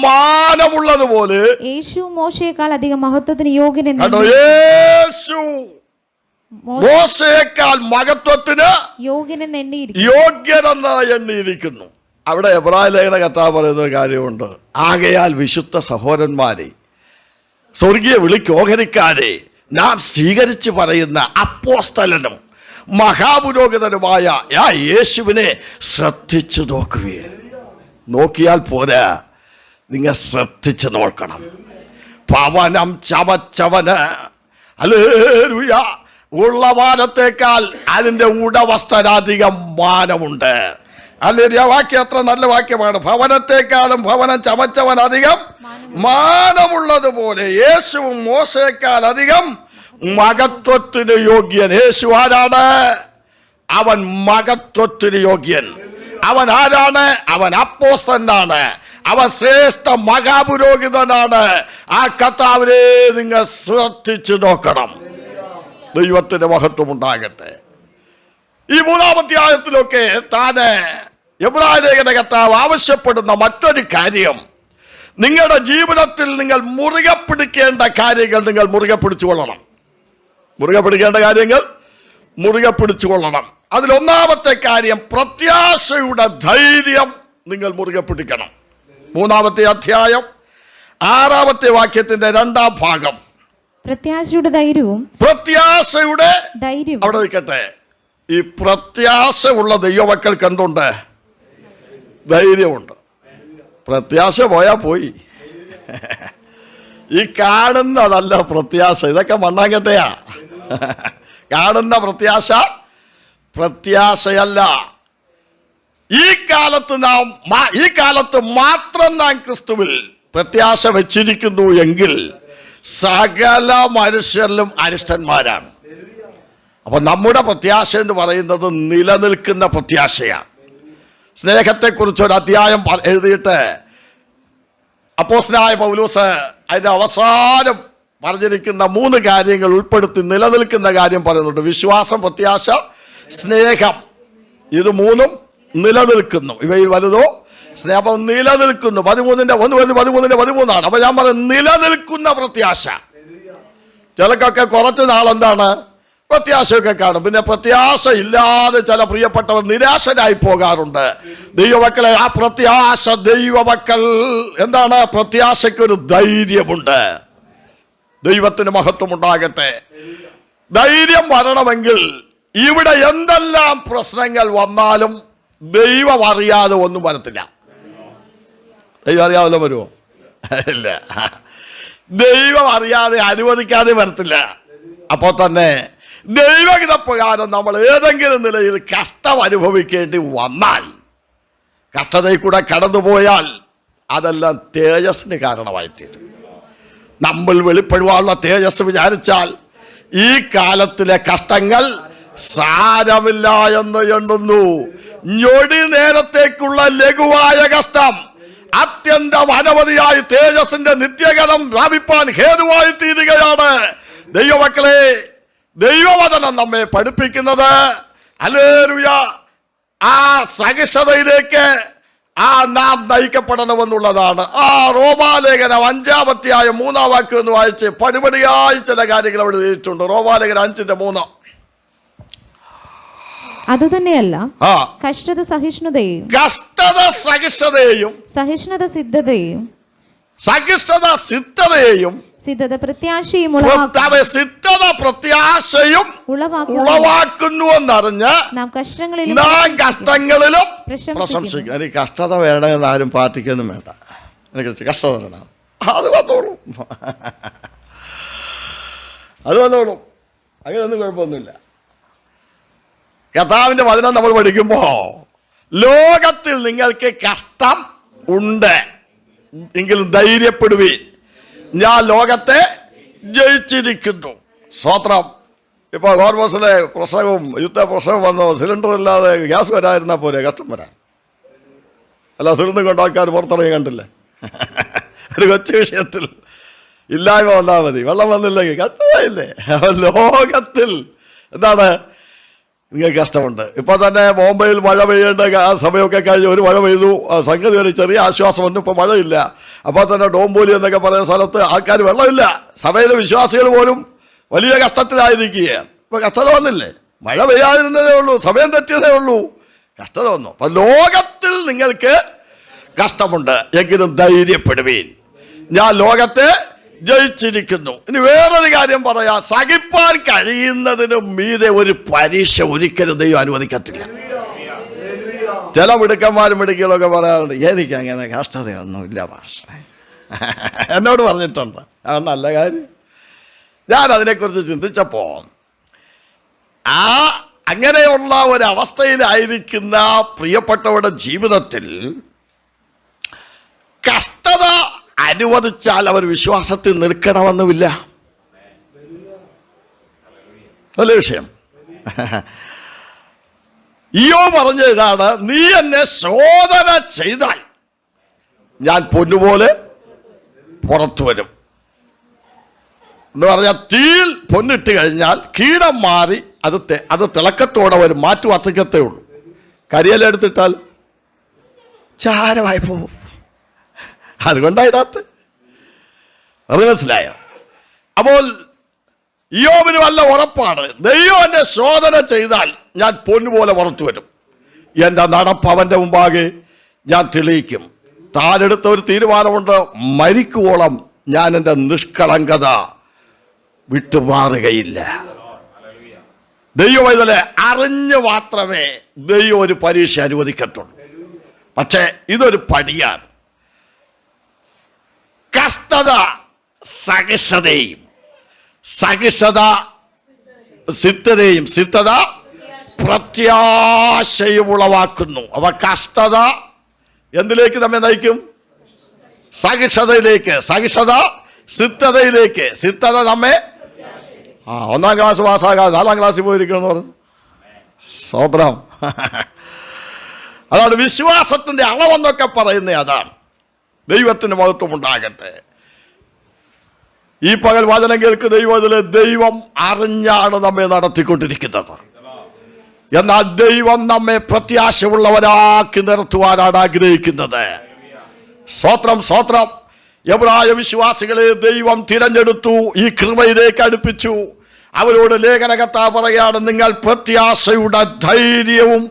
മാനമുള്ളതുപോലെ യേശു മോശയേക്കാൾ അധികം മഹത്വത്തിന് യോഗ്യനെന്ന്. യേശു മോശയേക്കാൾ മഹത്വത്തിന് യോഗ്യനെന്ന് എണ്ണിയിരിക്കുന്നു. അവിടെ എബ്രായ ലേഖന കർത്താവ് പറയുന്ന കാര്യമുണ്ട്. ആകയാൽ വിശുദ്ധ സഹോദരന്മാരെ, സ്വർഗീയ വിളിക്ക് ഓഹരിക്കാരെ, നാം സ്വീകരിച്ച് പറയുന്ന അപ്പോസ്തലനും മഹാപുരോഹിതനുമായ ആ യേശുവിനെ ശ്രദ്ധിച്ചു നോക്കുകയാണ്. നോക്കിയാൽ പോരാ, നിങ്ങൾ ശ്രദ്ധിച്ച് നോക്കണം. ഭവനം ചവച്ചവന് ഹല്ലേലൂയ ഉള്ള മാനത്തേക്കാൾ അതിൻ്റെ ഉടമസ്ഥനധികം മാനമുണ്ട്. ഹല്ലേലൂയ. വാക്യം എത്ര നല്ല വാക്യമാണ്. ഭവനത്തെക്കാളും ഭവനം ചമച്ചവനധികം മാനമുള്ളതുപോലെ യേശുവും മോശയേക്കാൾ അധികം മഹത്വത്തിന് യോഗ്യൻ. യേശു ആരാണ്? അവൻ മഹത്വത്തിന് യോഗ്യൻ. അവൻ ആരാണ്? അവൻ അപ്പോസ്തലനാണ്. അവൻ ശ്രേഷ്ഠ മഹാപുരോഹിതനാണ്. ആ കർത്താവിനെ നിങ്ങൾ ശ്രദ്ധിച്ചു നോക്കണം. ദൈവത്തിന്റെ മഹത്വം ഉണ്ടാകട്ടെ. ഈ 3-ാം അധ്യായത്തിലൊക്കെ താന് എബ്രായ ലേഖന കർത്താവ് ആവശ്യപ്പെടുന്ന മറ്റൊരു കാര്യം, നിങ്ങളുടെ ജീവിതത്തിൽ നിങ്ങൾ മുറുകെ പിടിക്കേണ്ട കാര്യങ്ങൾ നിങ്ങൾ മുറുകെ പിടിച്ചുകൊള്ളണം. മുറുകെ പിടിക്കേണ്ട കാര്യങ്ങൾ മുറുകെ പിടിച്ചുകൊള്ളണം. അതിലൊന്നാമത്തെ കാര്യം, പ്രത്യാശയുടെ ധൈര്യം നിങ്ങൾ മുറുകെ പിടിക്കണം. 3-ാമത്തെ അധ്യായം 6-ാമത്തെ വാക്യത്തിന്റെ 2-ാം ഭാഗം. പ്രത്യാശയുടെ ധൈര്യവും അവിടെ നിൽക്കട്ടെ. ഈ പ്രത്യാശ ഉള്ള ദൈവമക്കൾക്ക് എന്തുണ്ട്? ധൈര്യമുണ്ട്. പ്രത്യാശ പോയാൽ പോയി. ഈ കാണുന്നതല്ല പ്രത്യാശ, ഇതൊക്കെ മണ്ണാങ്കട്ടയാ. കാണുന്ന പ്രത്യാശയല്ല. ഈ കാലത്ത് മാത്രം നാം ക്രിസ്തുവിൽ പ്രത്യാശ വെച്ചിരിക്കുന്നു എങ്കിൽ സകല മനുഷ്യരിലും അരിഷ്ടന്മാരാണ്. അപ്പൊ നമ്മുടെ പ്രത്യാശ എന്ന് പറയുന്നത് നിലനിൽക്കുന്ന പ്രത്യാശയാണ്. സ്നേഹത്തെക്കുറിച്ച് ഒരു അധ്യായം എഴുതിയിട്ട് അപ്പോസ്തലനായ പൗലോസ് അതിന്റെ അവസാനം പറഞ്ഞിരിക്കുന്ന 3 കാര്യങ്ങൾ ഉൾപ്പെടുത്തി നിലനിൽക്കുന്ന കാര്യം പറയുന്നുണ്ട്. വിശ്വാസം, പ്രത്യാശ, സ്നേഹം. ഇത് 3ഉം നിലനിൽക്കുന്നു. ഇവയിൽ വലുതോ സ്നേഹം നിലനിൽക്കുന്നു. 13:13 അപ്പൊ ഞാൻ പറയുന്നത് നിലനിൽക്കുന്ന പ്രത്യാശ. ചിലക്കൊക്കെ കുറച്ച് നാളെന്താണ് പ്രത്യാശയൊക്കെ കാണും, പിന്നെ പ്രത്യാശ ഇല്ലാതെ ചില പ്രിയപ്പെട്ടവർ നിരാശരായി പോകാറുണ്ട്. ദൈവമക്കളെ, ആ പ്രത്യാശ ദൈവമക്കൾ എന്താണ്? പ്രത്യാശയ്ക്കൊരു ധൈര്യമുണ്ട്. ദൈവത്തിന് മഹത്വം ഉണ്ടാകട്ടെ. ധൈര്യം വരണമെങ്കിൽ ഇവിടെ എന്തെല്ലാം പ്രശ്നങ്ങൾ വന്നാലും ദൈവം അറിയാതെ ഒന്നും വരത്തില്ല. ദൈവം അറിയാമല്ലോ വരുമോ? ഇല്ല. ദൈവം അറിയാതെ അനുവദിക്കാതെ വരത്തില്ല. അപ്പോൾ തന്നെ ദൈവഹിതപ്രകാരം നമ്മൾ ഏതെങ്കിലും നിലയിൽ കഷ്ടം അനുഭവിക്കേണ്ടി വന്നാൽ, കഷ്ടതയിൽ കൂടെ കടന്നുപോയാൽ അതെല്ലാം തേജസ്സിന് കാരണമായിത്തീരും. നമ്മൾ വെളിപ്പെടുവാനുള്ള തേജസ് വിചാരിച്ചാൽ ഈ കാലത്തിലെ കഷ്ടങ്ങൾ സാരമില്ല എന്ന് എണ്ണുന്നു. ഞൊടി നേരത്തേക്കുള്ള ലഘുവായ കഷ്ടം അത്യന്തം അനവധിയായി തേജസ്സിന്റെ നിത്യകരം പ്രാപിപ്പാൻ ഹേതുവായി തീരുകയാണ്. ദൈവമക്കളെ, ദൈവവചനം നമ്മെ പഠിപ്പിക്കുന്നത് ഹല്ലേലൂയ ആ സഹിഷ്ണുതയിലേക്ക് നാം നയിക്കപ്പെടണമെന്നുള്ളതാണ്. റോമാലേഖനം 5-3 എന്ന് വായിച്ച് പടിപടിയായി ചില കാര്യങ്ങൾ അവിടെ എഴുതിയിട്ടുണ്ട്. റോമാലേഖനം 5:3. അതുതന്നെയല്ല കഷ്ടത സഹിഷ്ണുതയും, സഹിഷ്ണുത സിദ്ധതയും, സഹിഷ്ണുത സിദ്ധതയും, സിദ്ധത പ്രത്യാശയും ഉളവാക്കുന്നു എന്നറിഞ്ഞ് നാം കഷ്ടങ്ങളിലും പ്രശംസിക്കും. എനിക്ക് കഷ്ടത വേണമെന്ന് ആരും പ്രാർത്ഥിക്കൊന്നും വേണ്ട. എനിക്ക് കഷ്ടത വേണം, അത് വന്നോളും, അത് വന്നോളും. അങ്ങനെയൊന്നും കുഴപ്പമൊന്നുമില്ല. കർത്താവിന്റെ വചനം നമ്മൾ പഠിക്കുമ്പോ ലോകത്തിൽ നിങ്ങൾക്ക് കഷ്ടം ഉണ്ട് എങ്കിലും ധൈര്യപ്പെടുവീൻ, ഞാൻ ലോകത്തെ ജയിച്ചിരിക്കുന്നു. സ്തോത്രം. ഇപ്പോൾ ഗോർബസിലെ പ്രസവവും യുദ്ധപ്രസവം വന്നോ, സിലിണ്ടർ ഇല്ലാതെ ഗ്യാസ് വരാതിരുന്നാൽ പോരെ, കഷ്ടം വരാൻ. അല്ല, സിലിണ്ടർ കൊണ്ട് ആൾക്കാർ പുറത്തിറങ്ങി കണ്ടില്ലേ? ഒരു കൊച്ചു വിഷയത്തിൽ ഇല്ലായ്മ വന്നാൽ മതി, വെള്ളം വന്നില്ലെങ്കിൽ കഷ്ടമായില്ലേ? ലോകത്തിൽ എന്താണ് നിങ്ങൾക്ക് കഷ്ടമുണ്ട്. ഇപ്പോൾ തന്നെ ബോംബെയിൽ മഴ പെയ്യേണ്ട ആ സമയമൊക്കെ കഴിഞ്ഞ് ഒരു മഴ പെയ്തു, സംഗതി ഒരു ചെറിയ ആശ്വാസമുണ്ട്. ഇപ്പോൾ മഴയില്ല. അപ്പോൾ തന്നെ ഡോംബോലി എന്നൊക്കെ പറയുന്ന സ്ഥലത്ത് ആൾക്കാർ വെള്ളമില്ല. സഭയിലെ വിശ്വാസികൾ പോലും വലിയ കഷ്ടത്തിലായിരിക്കുകയാണ്. ഇപ്പോൾ കഷ്ടത വന്നില്ലേ? മഴ പെയ്യാതിരുന്നതേ ഉള്ളൂ, സമയം തെറ്റിയതേ ഉള്ളൂ, കഷ്ടത വന്നു. അപ്പം ലോകത്തിൽ നിങ്ങൾക്ക് കഷ്ടമുണ്ട് എങ്കിലും ധൈര്യപ്പെടുവീൻ, ഞാൻ ലോകത്തെ ജയിച്ചിരിക്കുന്നു. ഇനി വേറൊരു കാര്യം പറയാം, സഹിപ്പാൻ കഴിയുന്നതിനും മീതെ ഒരു പരീക്ഷ ഒരിക്കലും ദൈവം അനുവദിക്കത്തില്ല. ചില മിടുക്കന്മാരും മിടുക്കികളൊക്കെ പറയാറുണ്ട്, എനിക്ക് അങ്ങനെ കഷ്ടതയൊന്നുമില്ല മാസ്റ്ററെ, എന്നോട് പറഞ്ഞിട്ടുണ്ട്. അത് നല്ല കാര്യം. ഞാൻ അതിനെക്കുറിച്ച് ചിന്തിച്ചപ്പോൾ അങ്ങനെയുള്ള ഒരവസ്ഥയിലായിരിക്കുന്ന പ്രിയപ്പെട്ടവരുടെ ജീവിതത്തിൽ കഷ്ടത അനുവദിച്ചാൽ അവർ വിശ്വാസത്തിൽ നിൽക്കണമെന്നുമില്ല. നല്ല വിഷയം. ഈയോ പറഞ്ഞ ഇതാണ്, നീ എന്നെ ശോധന ചെയ്താൽ ഞാൻ പൊന്നുപോലെ പുറത്തു വരും എന്ന് പറഞ്ഞാൽ, തീയിൽ പൊന്നിട്ട് കഴിഞ്ഞാൽ കീടം മാറി അത് തിളക്കത്തോടെ വരും, മാറ്റു അത്തിക്കത്തേ ഉള്ളൂ. കരിയിലെടുത്തിട്ടാൽ ചാരമായി പോകും. അതുകൊണ്ടായിടത്ത് അത് മനസ്സിലായോ? അപ്പോൾ ഇയ്യോബിന് വല്ല ഉറപ്പാണ്, ദൈവം എന്നെ ശോധന ചെയ്താൽ ഞാൻ പൊന്നുപോലെ പുറത്തു വരും, എൻ്റെ നടപ്പ് അവൻ്റെ മുമ്പാകെ ഞാൻ തെളിയിക്കും. താനെടുത്ത ഒരു തീരുമാനമുണ്ട്, മരിക്കുവോളം ഞാൻ എൻ്റെ നിഷ്കളങ്കത വിട്ടുമാറുകയില്ല. ദൈവം ഇതിലെ അറിഞ്ഞ് മാത്രമേ ദൈവം ഒരു പരീക്ഷ അനുവദിക്കത്തുള്ളൂ. പക്ഷേ ഇതൊരു പടിയാണ്. കഷ്ടത സഹിഷ്ണുതയും, സഹിഷ്ണുത സിദ്ധതയും, സിദ്ധത പ്രത്യാശയും ഉളവാക്കുന്നു. അവ കഷ്ടത എന്തിലേക്ക് നമ്മെ നയിക്കും? സഹിഷ്ണുതയിലേക്ക്. സഹിഷ്ണുത സിദ്ധതയിലേക്ക്. സിദ്ധത നമ്മെ 1-ാം ക്ലാസ് പാസ്സാകാതെ 4-ാം ക്ലാസ്സിൽ പോയിരിക്കണമെന്ന് പറഞ്ഞു. സ്തോത്രം. അതാണ് വിശ്വാസത്തിൻ്റെ അളവെന്നൊക്കെ പറയുന്നത്. അതാണ്. ദൈവത്തിന് മഹത്വം ഉണ്ടാകട്ടെ. ഈ പകൽ വചനം കേൾക്കുന്ന ദൈവം അറിഞ്ഞാണ് നമ്മെ നടത്തിക്കൊണ്ടിരിക്കുന്നത്. എന്നാൽ ദൈവം നമ്മെ പ്രത്യാശയുള്ളവരാക്കി നിർത്തുവാനാണ് ആഗ്രഹിക്കുന്നത്. സ്തോത്രം, സ്തോത്രം. എബ്രായ വിശ്വാസികളെ ദൈവം തിരഞ്ഞെടുത്തു, ഈ കൃപയിലേക്ക് അടുപ്പിച്ചു. അവരോട് ലേഖനകർത്താവ് പറയാണ്, നിങ്ങൾ പ്രത്യാശയുടെ ധൈര്യവും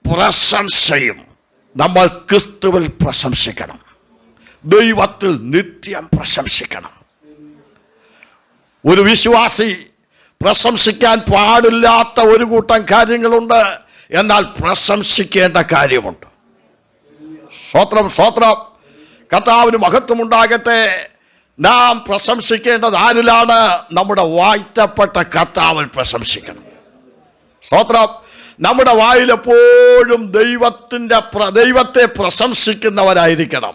പ്രശംസയും. നമ്മൾ ക്രിസ്തുവിൽ പ്രശംസിക്കണം, ദൈവത്തിൽ നിത്യം പ്രശംസിക്കണം. ഒരു വിശ്വാസി പ്രശംസിക്കാൻ പാടില്ലാത്ത ഒരു കൂട്ടം കാര്യങ്ങളുണ്ട്, എന്നാൽ പ്രശംസിക്കേണ്ട കാര്യമുണ്ട്. സ്തോത്രം, സ്തോത്രം. കർത്താവിന് മഹത്വമുണ്ടാകട്ടെ. നാം പ്രശംസിക്കേണ്ടത് ആരിലാണ്? നമ്മുടെ വാഴ്ത്തപ്പെട്ട കർത്താവിൽ പ്രശംസിക്കണം. സ്തോത്രം. നമ്മുടെ വായിൽ എപ്പോഴും ദൈവത്തെ പ്രശംസിക്കുന്നവരായിരിക്കണം.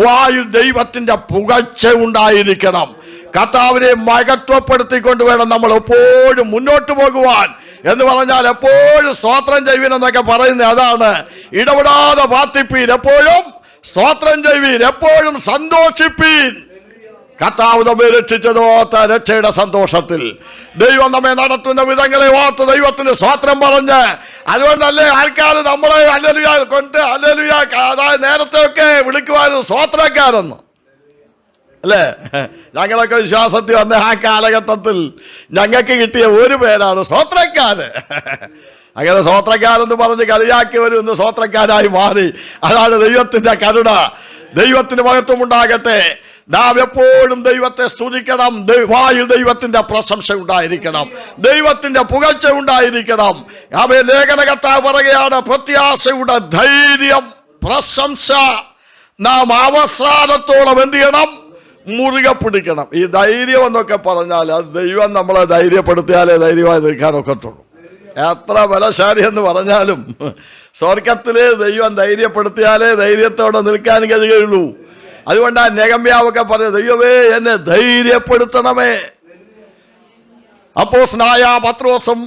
വായിൽ ദൈവത്തിൻ്റെ പുകഴ്ച ഉണ്ടായിരിക്കണം. കർത്താവിനെ മഹത്വപ്പെടുത്തിക്കൊണ്ട് വേണം നമ്മൾ എപ്പോഴും മുന്നോട്ട് പോകുവാൻ. എന്ന് പറഞ്ഞാൽ എപ്പോഴും സ്തോത്രം ചെയ്യുവീൻ എന്നൊക്കെ പറയുന്നത് അതാണ്. ഇടപെടാതെ പ്രാർത്ഥിപ്പീൻ, എപ്പോഴും സ്തോത്രം ചെയ്യുവീൻ, എപ്പോഴും സന്തോഷിപ്പീൻ. കർത്താവ് നമ്മെ രക്ഷിച്ചതോർത്ത രക്ഷയുടെ സന്തോഷത്തിൽ ദൈവം നമ്മെ നടത്തുന്ന വിധങ്ങളെ ഓർത്ത് ദൈവത്തിന് സ്തോത്രം പറഞ്ഞ്, അതുകൊണ്ടല്ലേ ആൾക്കാർ നമ്മളെ ഹല്ലേലൂയ കൊണ്ട് ഹല്ലേലൂയ, അതായത് നേരത്തെ ഒക്കെ വിളിക്കുവാനും സ്തോത്രക്കാരെന്ന് അല്ലേ? ഞങ്ങളൊക്കെ വിശ്വാസത്തിൽ വന്ന ആ കാലഘട്ടത്തിൽ ഞങ്ങൾക്ക് കിട്ടിയ ഒരു പേരാണ് സ്തോത്രക്കാര്. അങ്ങനെ സ്തോത്രക്കാരെന്ന് പറഞ്ഞ് കളിയാക്കിയവരും ഇന്ന് സ്തോത്രക്കാരായി മാറി. അതാണ് ദൈവത്തിൻ്റെ കരുണ. ദൈവത്തിന് മഹത്വം ഉണ്ടാകട്ടെ. നാം എപ്പോഴും ദൈവത്തെ സ്തുതിക്കണം. വായിൽ ദൈവത്തിൻ്റെ പ്രശംസ ഉണ്ടായിരിക്കണം, ദൈവത്തിൻ്റെ പുകഴ്ച ഉണ്ടായിരിക്കണം. അവയെ ലേഖനകർത്താവ് പറയുകയാണ്, പ്രത്യാശയുടെ ധൈര്യം, പ്രശംസ നാം അവസാനത്തോളം എന്ത് ചെയ്യണം? മുറുകെ പിടിക്കണം. ഈ ധൈര്യം എന്നൊക്കെ പറഞ്ഞാൽ അത് ദൈവം നമ്മളെ ധൈര്യപ്പെടുത്തിയാലേ ധൈര്യമായി നിൽക്കാനൊക്കത്തുള്ളൂ. എത്ര ബലശാലി എന്ന് പറഞ്ഞാലും സ്വർഗത്തിലെ ദൈവം ധൈര്യപ്പെടുത്തിയാലേ ധൈര്യത്തോടെ നിൽക്കാൻ കഴിയുള്ളൂ. അതുകൊണ്ടാണ് നെഹമ്യാവൊക്കെ പറഞ്ഞത്, ദൈവമേ എന്നെ ധൈര്യപ്പെടുത്തണമേ. അപ്പോസ്തലനായ പത്രോസും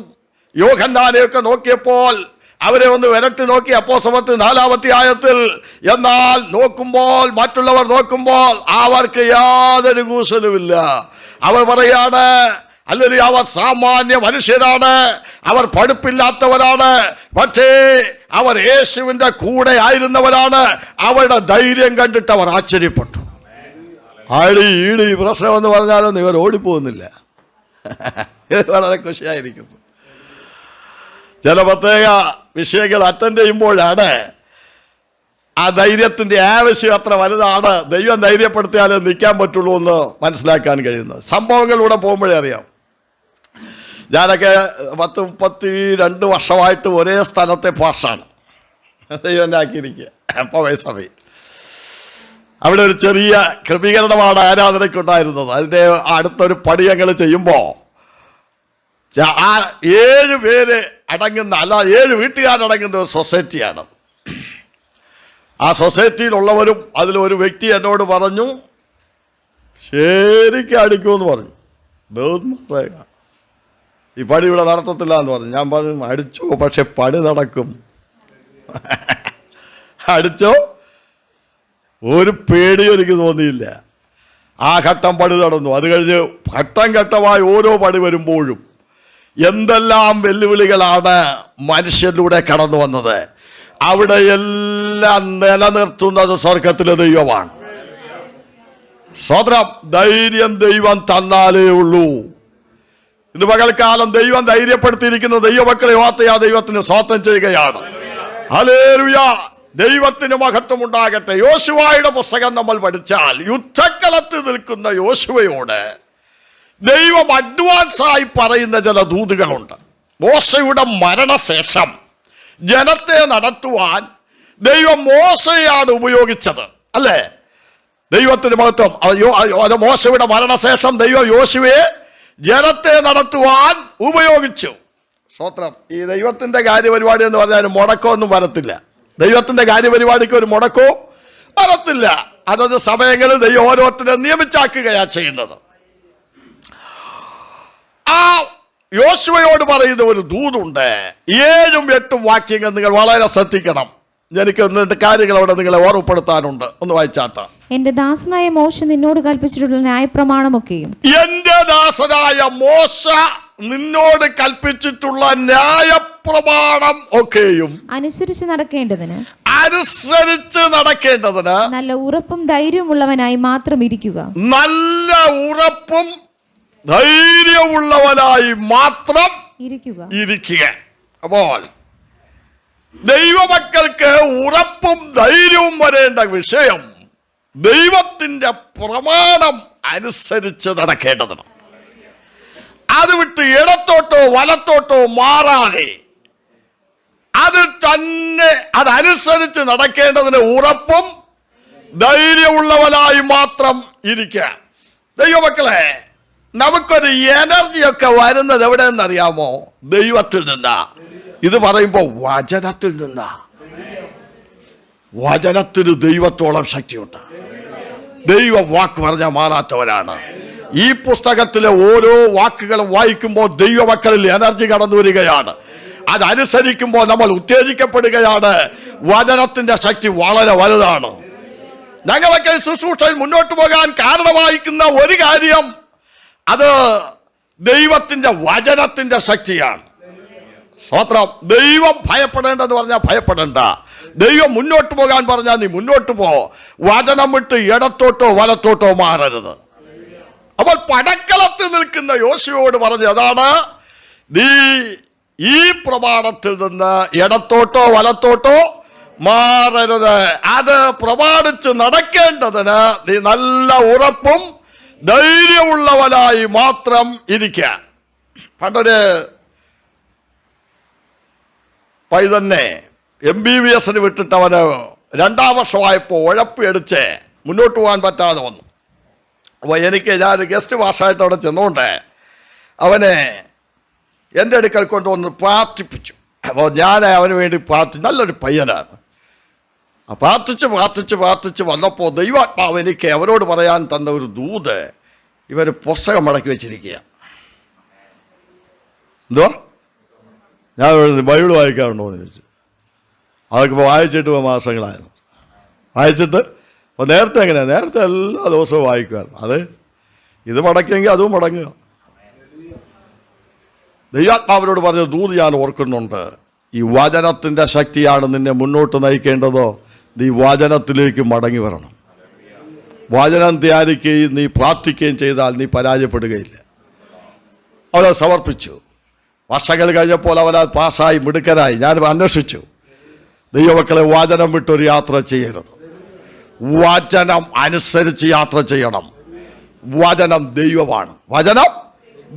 യോഹന്നാനെയൊക്കെ നോക്കിയപ്പോൾ അവരെ ഒന്ന് വിരട്ടി നോക്കി. അപ്പോസ്തലത്തിൽ 4-ാം അധ്യായത്തിൽ, എന്നാൽ നോക്കുമ്പോൾ മറ്റുള്ളവർ നോക്കുമ്പോൾ അവർക്ക് യാതൊരു കൂസലുമില്ല. അവർ പറയാണ്, അല്ലെങ്കിൽ അവർ സാമാന്യ മനുഷ്യരാണ്, അവർ പഠിപ്പില്ലാത്തവരാണ്, പക്ഷേ അവർ യേശുവിൻ്റെ കൂടെ ആയിരുന്നവരാണ്. അവരുടെ ധൈര്യം കണ്ടിട്ട് അവർ ആശ്ചര്യപ്പെട്ടു. ഈടി പ്രശ്നമെന്ന് പറഞ്ഞാലൊന്നും ഇവർ ഓടിപ്പോകുന്നില്ല. വളരെ ഖുഷിയായിരിക്കുന്നു. ചില പ്രത്യേക വിഷയങ്ങൾ അറ്റൻഡ് ചെയ്യുമ്പോഴാണ് ആ ധൈര്യത്തിൻ്റെ ആവശ്യം അത്ര വലുതാണ്. ദൈവം ധൈര്യപ്പെടുത്തിയാലേ നിൽക്കാൻ പറ്റുള്ളൂ എന്ന് മനസ്സിലാക്കാൻ കഴിയുന്നത്. സംഭവങ്ങളിലൂടെ പോകുമ്പോഴേ അറിയാം. ഞാനൊക്കെ 32 വർഷമായിട്ട് ഒരേ സ്ഥലത്തെ പാസ്സാണ് ദൈവം എന്നെ ആക്കിയിരിക്കുക. അപ്പോൾ വയസ്സമയം അവിടെ ഒരു ചെറിയ ക്രമീകരണമാണ് ആരാധനയ്ക്കുണ്ടായിരുന്നത്. അതിൻ്റെ അടുത്തൊരു പടി ഞങ്ങൾ ചെയ്യുമ്പോൾ ആ 7 പേര് അടങ്ങുന്ന, അല്ല 7 വീട്ടുകാരടങ്ങുന്ന ഒരു സൊസൈറ്റിയാണ്. ആ സൊസൈറ്റിയിലുള്ളവരും അതിലൊരു വ്യക്തി എന്നോട് പറഞ്ഞു, ശരിക്കും അടിക്കുമെന്ന് പറഞ്ഞു. ഈ പണി ഇവിടെ നടത്തത്തില്ല എന്ന് പറഞ്ഞു. ഞാൻ പറഞ്ഞു, അടിച്ചോ, പക്ഷെ പണി നടക്കും. അടിച്ചോ, ഒരു പേടിയും എനിക്ക് തോന്നിയില്ല. ആ ഘട്ടം പണി നടന്നു. അത് കഴിഞ്ഞ് ഘട്ടം ഘട്ടമായി ഓരോ പണി വരുമ്പോഴും എന്തെല്ലാം വെല്ലുവിളികളാണ് മനുഷ്യരിലൂടെ കടന്നു വന്നത്. അവിടെ എല്ലാം നിലനിർത്തുന്നത് സ്വർഗത്തിലെ ദൈവമാണ്. സ്വതന്ത്രം ധൈര്യം ദൈവം തന്നാലേ ഉള്ളൂ. ഇന്ന് പകൽക്കാലം ദൈവം ധൈര്യപ്പെടുത്തിയിരിക്കുന്ന ദൈവമക്കളെ ഓർത്ത് ആ ദൈവത്തിന് സ്തോത്രം ചെയ്യുകയാണ്. ഹല്ലേലൂയ, ദൈവത്തിന് മഹത്വം ഉണ്ടാകട്ടെ. യോശുവയുടെ പുസ്തകം നമ്മൾ പഠിച്ചാൽ യുദ്ധക്കളത്ത് നിൽക്കുന്ന യോശുവയോട് ദൈവം അഡ്വാൻസായി പറയുന്ന ചില ദൂതുകളുണ്ട്. മോശയുടെ മരണശേഷം ജനത്തെ നടത്തുവാൻ ദൈവം മോശയാണ് ഉപയോഗിച്ചത്, അല്ലേ? ദൈവത്തിന് മഹത്വം. മോശയുടെ മരണശേഷം ദൈവം യോശുവയെ ജനത്തെ നടത്തുവാൻ ഉപയോഗിച്ചു. സ്തോത്രം. ഈ ദൈവത്തിൻ്റെ കാര്യപരിപാടി എന്ന് പറഞ്ഞാൽ മുടക്കമൊന്നും വരത്തില്ല. ദൈവത്തിൻ്റെ കാര്യപരിപാടിക്ക് ഒരു മുടക്കവും വരത്തില്ല. അതത് സമയങ്ങളിൽ ദൈവം ഓരോരുത്തരെ നിയമിച്ചാക്കുകയാണ് ചെയ്യുന്നത്. ആ യോശുവയോട് പറയുന്ന ഒരു ദൂതുണ്ട്. 7-8 വാക്യങ്ങൾ നിങ്ങൾ വളരെ ശ്രദ്ധിക്കണം. എനിക്ക് 2 കാര്യങ്ങൾ അവിടെ നിങ്ങളെ ഓർമ്മപ്പെടുത്താനുണ്ട്. ഒന്ന് വായിച്ചാട്ട. എന്റെ ദാസനായ മോശ നിന്നോട് കൽപ്പിച്ചിട്ടുള്ള ന്യായപ്രമാണമൊക്കെയും, എന്റെ ദാസനായ മോശ നിന്നോട് കൽപ്പിച്ചിട്ടുള്ള ന്യായപ്രമാണം ഒക്കെയും അനുസരിച്ച് നടക്കേണ്ടതിന് നല്ല ഉറപ്പും ധൈര്യമുള്ളവനായി മാത്രം ഇരിക്കുക. നല്ല ഉറപ്പും ധൈര്യമുള്ളവനായി മാത്രം ഇരിക്കുക. അപ്പോൾ ദൈവമക്കൾക്ക് ഉറപ്പും ധൈര്യവും വരേണ്ട വിഷയം ദൈവത്തിൻ്റെ പ്രമാണം അനുസരിച്ച് നടക്കേണ്ടതാണ്. അത് വിട്ട് ഇടത്തോട്ടോ വലത്തോട്ടോ മാറാതെ അതനുസരിച്ച് നടക്കേണ്ടതിന് ഉറപ്പും ധൈര്യമുള്ളവനായി മാത്രം ഇരിക്കുക. ദൈവമക്കളെ, നമുക്കൊരു എനർജിയൊക്കെ വരുന്നത് എവിടെ നിന്നറിയാമോ? ദൈവത്തിൽ നിന്നാ. ഇത് പറയുമ്പോൾ വചനത്തിൽ നിന്നാ. വചനത്തിന് ദൈവത്തോളം ശക്തിയുണ്ട്. ദൈവം വാക്ക് പറഞ്ഞാൽ മാറാത്തവരാണ്. ഈ പുസ്തകത്തിലെ ഓരോ വാക്കുകളും വായിക്കുമ്പോൾ ദൈവമക്കളിൽ എനർജി കടന്നു വരികയാണ്. അതനുസരിക്കുമ്പോൾ നമ്മൾ ഉത്തേജിക്കപ്പെടുകയാണ്. വചനത്തിന്റെ ശക്തി വളരെ വലുതാണ്. ഞങ്ങളൊക്കെ ശുശ്രൂഷയിൽ മുന്നോട്ട് പോകാൻ കാരണമായിരിക്കുന്ന ഒരു കാര്യം അത് ദൈവത്തിന്റെ വചനത്തിന്റെ ശക്തിയാണ്. സ്തോത്രം. ദൈവം ഭയപ്പെടേണ്ടെന്ന് പറഞ്ഞാൽ ഭയപ്പെടേണ്ട. ദൈവം മുന്നോട്ട് പോകാൻ പറഞ്ഞാൽ നീ മുന്നോട്ട് പോ. വചനം വിട്ട് ഇടത്തോട്ടോ വലത്തോട്ടോ മാറരുത്. അപ്പോൾ പടക്കളത്തിൽ നിൽക്കുന്ന യോശുവയോട് പറഞ്ഞ അതാണ്, നീ ഈ പ്രമാണത്തിൽ നിന്ന് ഇടത്തോട്ടോ വലത്തോട്ടോ മാറരുത്. അത് പ്രമാണിച്ച് നടക്കേണ്ടതിന് നീ നല്ല ഉറപ്പും ധൈര്യമുള്ളവനായി മാത്രം ഇരിക്കുക. പണ്ടൊരു പൈതന്നെ MBBS വിട്ടിട്ട് അവന് 2ാം വർഷമായപ്പോൾ ഉഴപ്പ് അടിച്ച് മുന്നോട്ട് പോകാൻ പറ്റാതെ വന്നു. അപ്പോൾ ഞാൻ ഗസ്റ്റ് മാഷായിട്ട് അവിടെ ചെന്നുകൊണ്ട് അവനെ എൻ്റെ അടുക്കൽ കൊണ്ടുവന്ന് പ്രാർത്ഥിപ്പിച്ചു. അപ്പോൾ ഞാൻ അവന് വേണ്ടി നല്ലൊരു പയ്യനാണ്. പ്രാർത്ഥിച്ച് വന്നപ്പോൾ ദൈവാത്മാവ് എനിക്ക് അവരോട് പറയാൻ തന്ന ഒരു ദൂത്, ഇവർ പുസ്തകം മടക്കി വെച്ചിരിക്കുക. എന്തോ ഞാൻ ബൈബിൾ വായിക്കാറുണ്ടോ എന്ന് ചോദിച്ചു. അതൊക്കെ ഇപ്പോൾ വായിച്ചിട്ട് മാസങ്ങളായിരുന്നു. വായിച്ചിട്ട് അപ്പോൾ നേരത്തെ എങ്ങനെയാണ്? നേരത്തെ എല്ലാ ദിവസവും വായിക്കുമായിരുന്നു. അത് ഇത് മടക്കിയെങ്കിൽ അതും മടങ്ങുക. ദൈവാത്മാവിനോട് പറഞ്ഞ ദൂത് ഞാൻ ഓർക്കുന്നുണ്ട്. ഈ വചനത്തിൻ്റെ ശക്തിയാണ് നിന്നെ മുന്നോട്ട് നയിക്കേണ്ടതോ, നീ വചനത്തിലേക്ക് മടങ്ങി വരണം. വചനം ധ്യാനിക്കുകയും നീ പ്രാർത്ഥിക്കുകയും ചെയ്താൽ നീ പരാജയപ്പെടുകയില്ല. അവനെ സമർപ്പിച്ചു. വർഷങ്ങൾ കഴിഞ്ഞപ്പോൾ അവനത് പാസ്സായി മിടുക്കനായി. ഞാൻ അന്വേഷിച്ചു, ദൈവമക്കളെ വചനം വിട്ടൊരു യാത്ര ചെയ്യരുത്. വചനം അനുസരിച്ച് യാത്ര ചെയ്യണം. വചനം ദൈവമാണ്. വചനം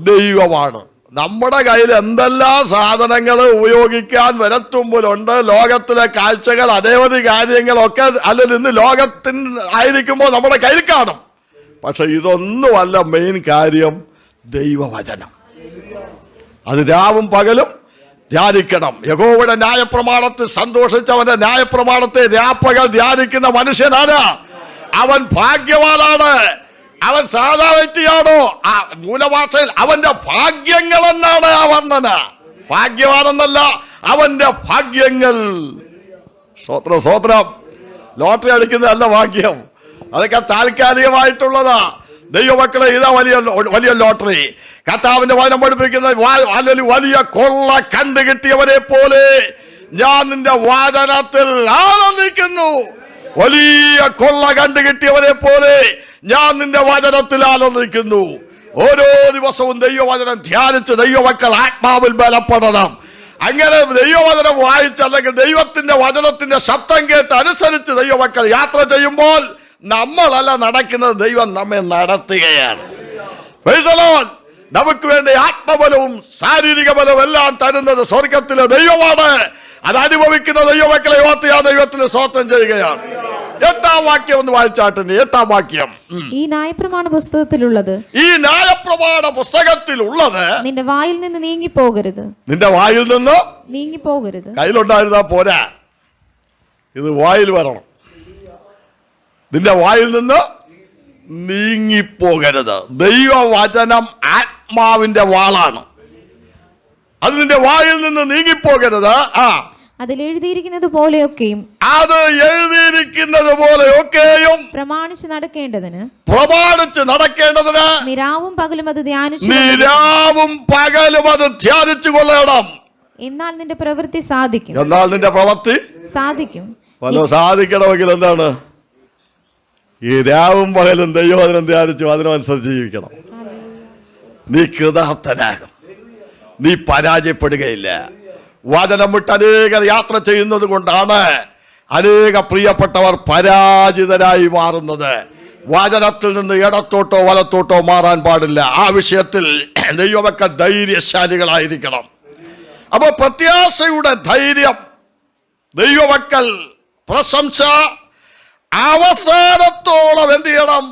ദൈവമാണ്. നമ്മുടെ കയ്യിൽ എന്തെല്ലാം സാധനങ്ങൾ ഉപയോഗിക്കാൻ വിരത്തുമ്പിലുണ്ട്. ലോകത്തിലെ കാഴ്ചകൾ, അനവധി കാര്യങ്ങളൊക്കെ അല്ലെങ്കിൽ ഇന്ന് ലോകത്തിൽ ആയിരിക്കുമ്പോൾ നമ്മുടെ കയ്യിൽ കാണും. പക്ഷെ ഇതൊന്നുമല്ല മെയിൻ കാര്യം, ദൈവവചനം. അത് രാവും പകലും ധ്യാനിക്കണം. യഹോവയുടെ ന്യായപ്രമാണത്തിൽ സന്തോഷിച്ചവന്റെ ന്യായപ്രമാണത്തെ രാപ്പകൽ ധ്യാനിക്കുന്ന മനുഷ്യനാണ്. അവൻ ഭാഗ്യവാനാണ്. അവൻ സാധാ വ്യക്തിയാണോ? ആ മൂലഭാഷയിൽ അവന്റെ ഭാഗ്യങ്ങളെന്നാണ് ആ വർണ്ണന. ഭാഗ്യവാനെന്നല്ല, അവന്റെ ഭാഗ്യങ്ങൾ. സ്വത്രം. ലോട്ടറി അടിക്കുന്നതല്ല ഭാഗ്യം, അതൊക്കെ താൽക്കാലികമായിട്ടുള്ളതാ. ദൈവമക്കളെ, ഇതാ വലിയ ലോട്ടറി. കർത്താവിന്റെ വചനം പഠിപ്പിക്കുന്ന വലിയ കൊള്ള കണ്ടുകിട്ടിയവരെ പോലെ ഞാൻ നിന്റെ വചനത്തിൽ ആനന്ദിക്കുന്നു. വലിയ കൊള്ള കണ്ടുകിട്ടിയവരെ പോലെ ഞാൻ നിന്റെ വചനത്തിൽ ആനന്ദിക്കുന്നു. ഓരോ ദിവസവും ദൈവവചനം ധ്യാനിച്ച് ദൈവമക്കൾ ആത്മാവിൽ ബലപ്പെടണം. അങ്ങനെ ദൈവവചനം വായിച്ചല്ലെങ്കിൽ ദൈവത്തിന്റെ വചനത്തിന്റെ ശബ്ദം കേട്ട് അനുസരിച്ച് ദൈവമക്കൾ യാത്ര ചെയ്യുമ്പോൾ നമ്മളല്ല നടക്കുന്നത്, ദൈവം നമ്മെ നടത്തുകയാണ്. നമുക്ക് വേണ്ടി ആത്മബലവും ശാരീരിക ബലവും എല്ലാം തരുന്നത് സ്വർഗത്തിലെ ദൈവമാണ്. അത് അനുഭവിക്കുന്ന ദൈവമക്കളെ ഓർത്ത് ആ ദൈവത്തിന് സ്തോത്രം ചെയ്യുകയാണ്. 8ാം വാക്യം ഒന്ന് വായിച്ചാട്ടെ. 8ാം വാക്യം, ഈ ന്യായപ്രമാണ പുസ്തകത്തിലുള്ളത് നിന്റെ വായിൽ നിന്ന് നീങ്ങിപ്പോകരുത്. നിന്റെ വായിൽ നിന്ന് നീങ്ങിപ്പോകരുത്. കയ്യിലുണ്ടായിരുന്നാ പോരാ, ഇത് വായിൽ വരണം. നിന്റെ വായിൽ നിന്ന് നീങ്ങിപ്പോകരുത്. ദൈവവചനം ആത്മാവിന്റെ വാളാണ്. അത് നിന്റെ വായിൽ നിന്ന് നീങ്ങിപ്പോകരുത്. അതിൽ എഴുതിയിരിക്കുന്നത് പോലെയൊക്കെയും പ്രമാണിച്ച് നടക്കേണ്ടതിന് നിരാവും പകലും അത് ധ്യാനിച്ചു കൊള്ളണം. എന്നാൽ നിന്റെ പ്രവൃത്തി സാധിക്കും. സാധിക്കണമെങ്കിൽ എന്താണ്? ഈ രാവും പകലും ദൈവവചനം ധ്യാനിച്ചു അതിനനുസരിച്ച് ജീവിക്കണം. നീ കൃതാർത്ഥനാകും, നീ പരാജയപ്പെടുകയില്ല. വചനം വിട്ട് അനേകർ യാത്ര ചെയ്യുന്നത് കൊണ്ടാണ് അനേക പ്രിയപ്പെട്ടവർ പരാജിതരായി മാറുന്നത്. വചനത്തിൽ നിന്ന് ഇടത്തോട്ടോ വലത്തോട്ടോ മാറാൻ പാടില്ല. ആ വിഷയത്തിൽ ദൈവമക്കൾ ധൈര്യശാലികളായിരിക്കണം. അപ്പോൾ പ്രത്യാശയുടെ ധൈര്യം, ദൈവമക്കൾ പ്രശംസ അവസാനത്തോളം എന്ത് ചെയ്യണം?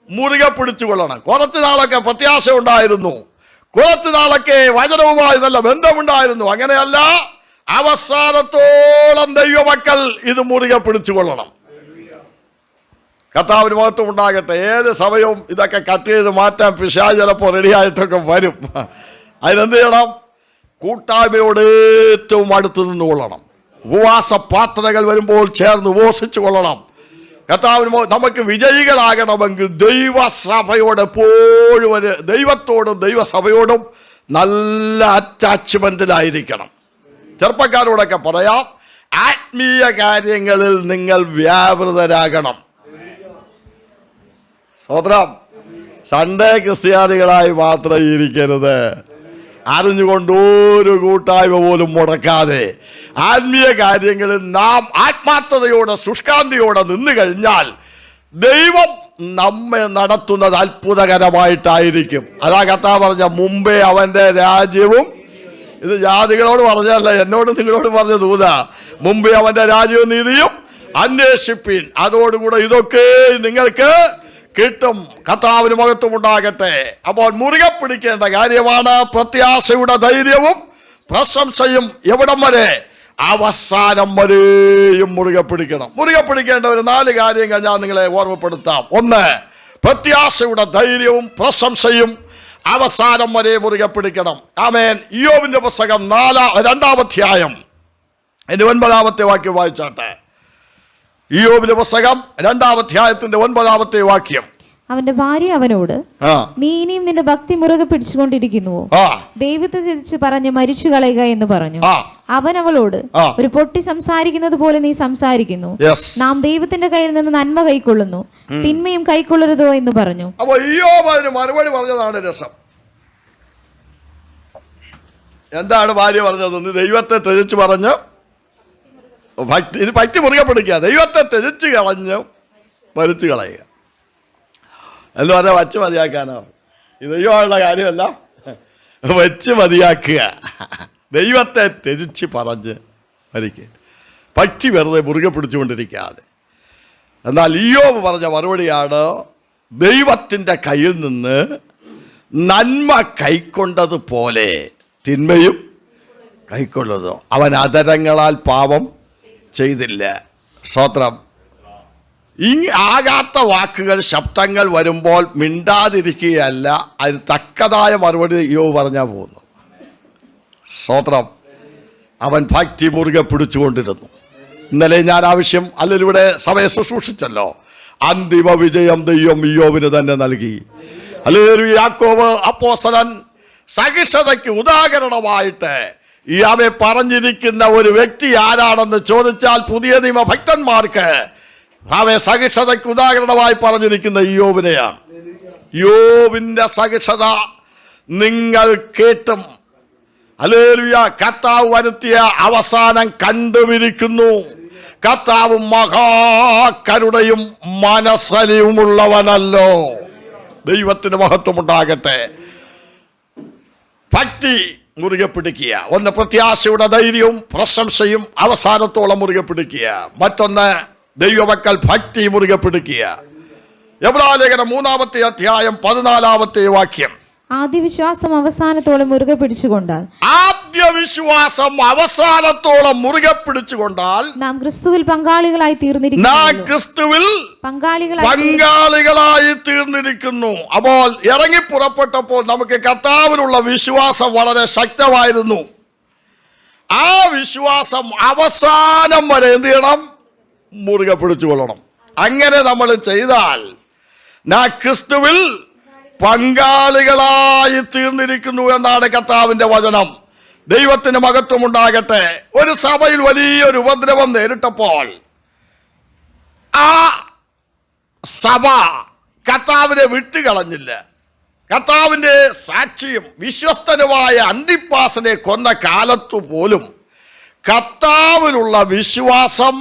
മുറുകെ പിടിച്ചുകൊള്ളണം. കുറച്ചു നാളൊക്കെ പ്രത്യാശ ഉണ്ടായിരുന്നു, കുറച്ചു നാളൊക്കെ വചനവുമായി നല്ല ബന്ധമുണ്ടായിരുന്നു. അങ്ങനെയല്ല, അവസാനത്തോളം ദൈവമക്കൾ ഇത് മുറുകെ പിടിച്ചുകൊള്ളണം. കർത്താവിന് മഹത്വം ഉണ്ടാകട്ടെ. ഏത് സമയവും ഇതൊക്കെ കട്ട് ചെയ്ത് മാറ്റാൻ പിശാച് ചിലപ്പോൾ റെഡിയായിട്ടൊക്കെ വരും. അതിനെന്ത് ചെയ്യണം? കൂട്ടായ്മയോട് ഏറ്റവും അടുത്ത് നിന്നുകൊള്ളണം. ഉപവാസ പ്രാർത്ഥനകൾ വരുമ്പോൾ ചേർന്ന് ഉപവസിച്ചു കൊള്ളണം. കർത്താവിന് നമുക്ക് വിജയികളാകണമെങ്കിൽ ദൈവസഭയോട് എപ്പോഴും ദൈവത്തോടും ദൈവസഭയോടും നല്ല അറ്റാച്ച്മെന്റിലായിരിക്കണം. ചെറുപ്പക്കാരോടൊക്കെ പറയാം, ആത്മീയ കാര്യങ്ങളിൽ നിങ്ങൾ വ്യാപൃതരാകണം. സ്വതന്ത്രം സൺഡേ ക്രിസ്ത്യാനികളായി മാത്രം ഇരിക്കരുത്. അറിഞ്ഞുകൊണ്ട് ഒരു കൂട്ടായ്മ പോലും മുടക്കാതെ ആത്മീയ കാര്യങ്ങളിൽ നാം ആത്മാർത്ഥതയോടെ ശുഷ്കാന്തിയോടെ നിന്ന് കഴിഞ്ഞാൽ ദൈവം നമ്മെ നടത്തുന്നത് അത്ഭുതകരമായിട്ടായിരിക്കും. അതാ കർത്താവ് പറഞ്ഞ, മുമ്പേ അവൻ്റെ രാജ്യവും, ഇത് ജാതികളോട് പറഞ്ഞല്ല, എന്നോട് നിങ്ങളോട് പറഞ്ഞ ദൂത, മുമ്പേ അവൻ്റെ രാജ്യവും നീതിയും അന്വേഷിപ്പീൻ, അതോടുകൂടെ ഇതൊക്കെ നിങ്ങൾക്ക് കിട്ടും. കർത്താവിന് മഹത്വം ഉണ്ടാകട്ടെ. അപ്പോൾ മുറുകെ പിടിക്കേണ്ട കാര്യമാണ് പ്രത്യാശയുടെ ധൈര്യവും പ്രശംസയും. എവിടം വരെ? അവസാനം വരെയും മുറുകെ പിടിക്കണം. മുറുകെ പിടിക്കേണ്ട ഒരു 4 കാര്യങ്ങൾ ഞാൻ നിങ്ങളെ ഓർമ്മപ്പെടുത്താം. 1, പ്രത്യാശയുടെ ധൈര്യവും പ്രശംസയും അവസാനം വരെ മുറുകെ പിടിക്കണം. ആമേൻ. ഇയ്യോബിന്റെ പുസ്തകം 2-ാം അധ്യായം 9-ാമത്തെ വാക്യം വായിച്ചാട്ടെ. ഇയ്യോബിന്റെ പുസ്തകം 2-ാം അധ്യായത്തിന്റെ 9-ാമത്തെ വാക്യം. അവന്റെ ഭാര്യ അവനോട്, നീ ഇനിയും നിന്റെ ഭക്തി മുറുകെ പിടിച്ചുകൊണ്ടിരിക്കുന്നുവോ? ദൈവത്തെ തിരിച്ച് പറഞ്ഞ് മരിച്ചു കളയുക എന്ന് പറഞ്ഞു. അവൻ അവളോട്, ഒരു പൊട്ടി സംസാരിക്കുന്നത് പോലെ നീ സംസാരിക്കുന്നു. നാം ദൈവത്തിന്റെ കയ്യിൽ നിന്ന് നന്മ കൈക്കൊള്ളുന്നു, തിന്മയും കൈക്കൊള്ളരുതോ എന്ന് പറഞ്ഞു. അപ്പോൾ ഇയ്യോബ് അതിന് മറുപടി പറഞ്ഞതാണ് രസം. എന്താണ് ഭാര്യ പറഞ്ഞത്? ദൈവത്തെ ത്യജിച്ച് പറഞ്ഞ് ഭക്തി മുറുകെ പിടിക്കുക, ദൈവത്തെ ത്യജിച്ച് കളഞ്ഞ് മരിച്ചു കളയുക എന്ന് പറഞ്ഞാൽ വച്ച് മതിയാക്കാനോ? ഇത് ദൈവമുള്ള കാര്യമല്ല, വെച്ച് മതിയാക്കുക. ദൈവത്തെ ത്യജിച്ച് പറഞ്ഞ് മരിക്കുക, ഭക്തി വെറുതെ മുറുകെ പിടിച്ചുകൊണ്ടിരിക്കാതെ. എന്നാൽ ഇയ്യോബ് പറഞ്ഞ മറുപടിയാണ്, ദൈവത്തിൻ്റെ കയ്യിൽ നിന്ന് നന്മ കൈക്കൊണ്ടതുപോലെ തിന്മയും കൈക്കൊള്ളുന്നു. അവൻ അധരങ്ങളാൽ പാപം ചെയ്തില്ല. സ്തോത്രം. ആകാത്ത വാക്കുകൾ, ശബ്ദങ്ങൾ വരുമ്പോൾ മിണ്ടാതിരിക്കുകയല്ല, അതിന് തക്കതായ മറുപടി ഇയ്യോബ് പറഞ്ഞാൽ പോകുന്നു. സ്തോത്രം. അവൻ ഭക്തി മുറുകെ പിടിച്ചുകൊണ്ടിരുന്നു. ഇന്നലെ ഞാൻ അല്ലെങ്കിൽ ഇവിടെ സഭയെ ശുശ്രൂഷിച്ചല്ലോ, അന്തിമ വിജയം ദൈവം ഇയ്യോബിന് തന്നെ നൽകി. അല്ലെങ്കിൽ യാക്കോബ് അപ്പോസ്തലൻ സഹിഷ്ണുതയ്ക്ക് ഉദാഹരണമായിട്ട് ഇയാമെ പറഞ്ഞിരിക്കുന്ന ഒരു വ്യക്തി ആരാണെന്ന് ചോദിച്ചാൽ പുതിയ നിയമ ഭക്തന്മാർക്ക് അവയെ സഹിഷ്ണുതയ്ക്ക് ഉദാഹരണമായി പറഞ്ഞിരിക്കുന്ന ഇയ്യോബിനെയാണ്. ഇയ്യോബിന്റെ സഹിഷ്ണുത നിങ്ങൾ കേട്ടും ഹല്ലേലൂയ കർത്താവ് വരുത്തിയ അവസാനം കണ്ടുപിടിക്കുന്നു. കർത്താവ് മഹാകരുണയും മനസ്സലിവുമുള്ളവനല്ലോ. ദൈവത്തിന് മഹത്വമുണ്ടാകട്ടെ. ഭക്തി മുറുകെ പിടിക്കുക. 1, പ്രത്യാശയുടെ ധൈര്യവും പ്രശംസയും അവസാനത്തോളം മുറുകെ പിടിക്കുക. മറ്റൊന്ന്, ദൈവമക്കൾ ഭക്തി മുറുകെ പിടിക്കുക. എബ്രായലേഖനം 3-ാമത്തെ അധ്യായം 14-ാമത്തെ വാക്യം. ആദ്യ വിശ്വാസം അവസാനത്തോളം മുറുകെ പിടിച്ചുകൊണ്ടാൽ നാം ക്രിസ്തുവിൽ പങ്കാളികളായി തീർന്നിരിക്കുന്നു. അപ്പോൾ ഇറങ്ങി പുറപ്പെട്ടപ്പോൾ നമുക്ക് കർത്താവിനുള്ള വിശ്വാസം വളരെ ശക്തമായിരുന്നു. ആ വിശ്വാസം അവസാനം വരെ എന്ത് ചെയ്യണം? മുറുകെ പിടിച്ചുകൊള്ളണം. അങ്ങനെ നമ്മൾ ചെയ്താൽ നാം ക്രിസ്തുവിൽ പങ്കാളികളായി തീർന്നിരിക്കുന്നു എന്നാണ് കർത്താവിന്റെ വചനം. ദൈവത്തിന് മഹത്വം ഉണ്ടാകട്ടെ. ഒരു സഭയിൽ വലിയൊരു ഉപദ്രവം നേരിട്ടപ്പോൾ ആ സഭ കർത്താവിനെ വിട്ടുകളഞ്ഞില്ല. കർത്താവിന്റെ സാക്ഷിയും വിശ്വസ്തനുമായ അന്തിപ്പാസിനെ കൊന്ന കാലത്തു പോലും കർത്താവിലുള്ള വിശ്വാസം,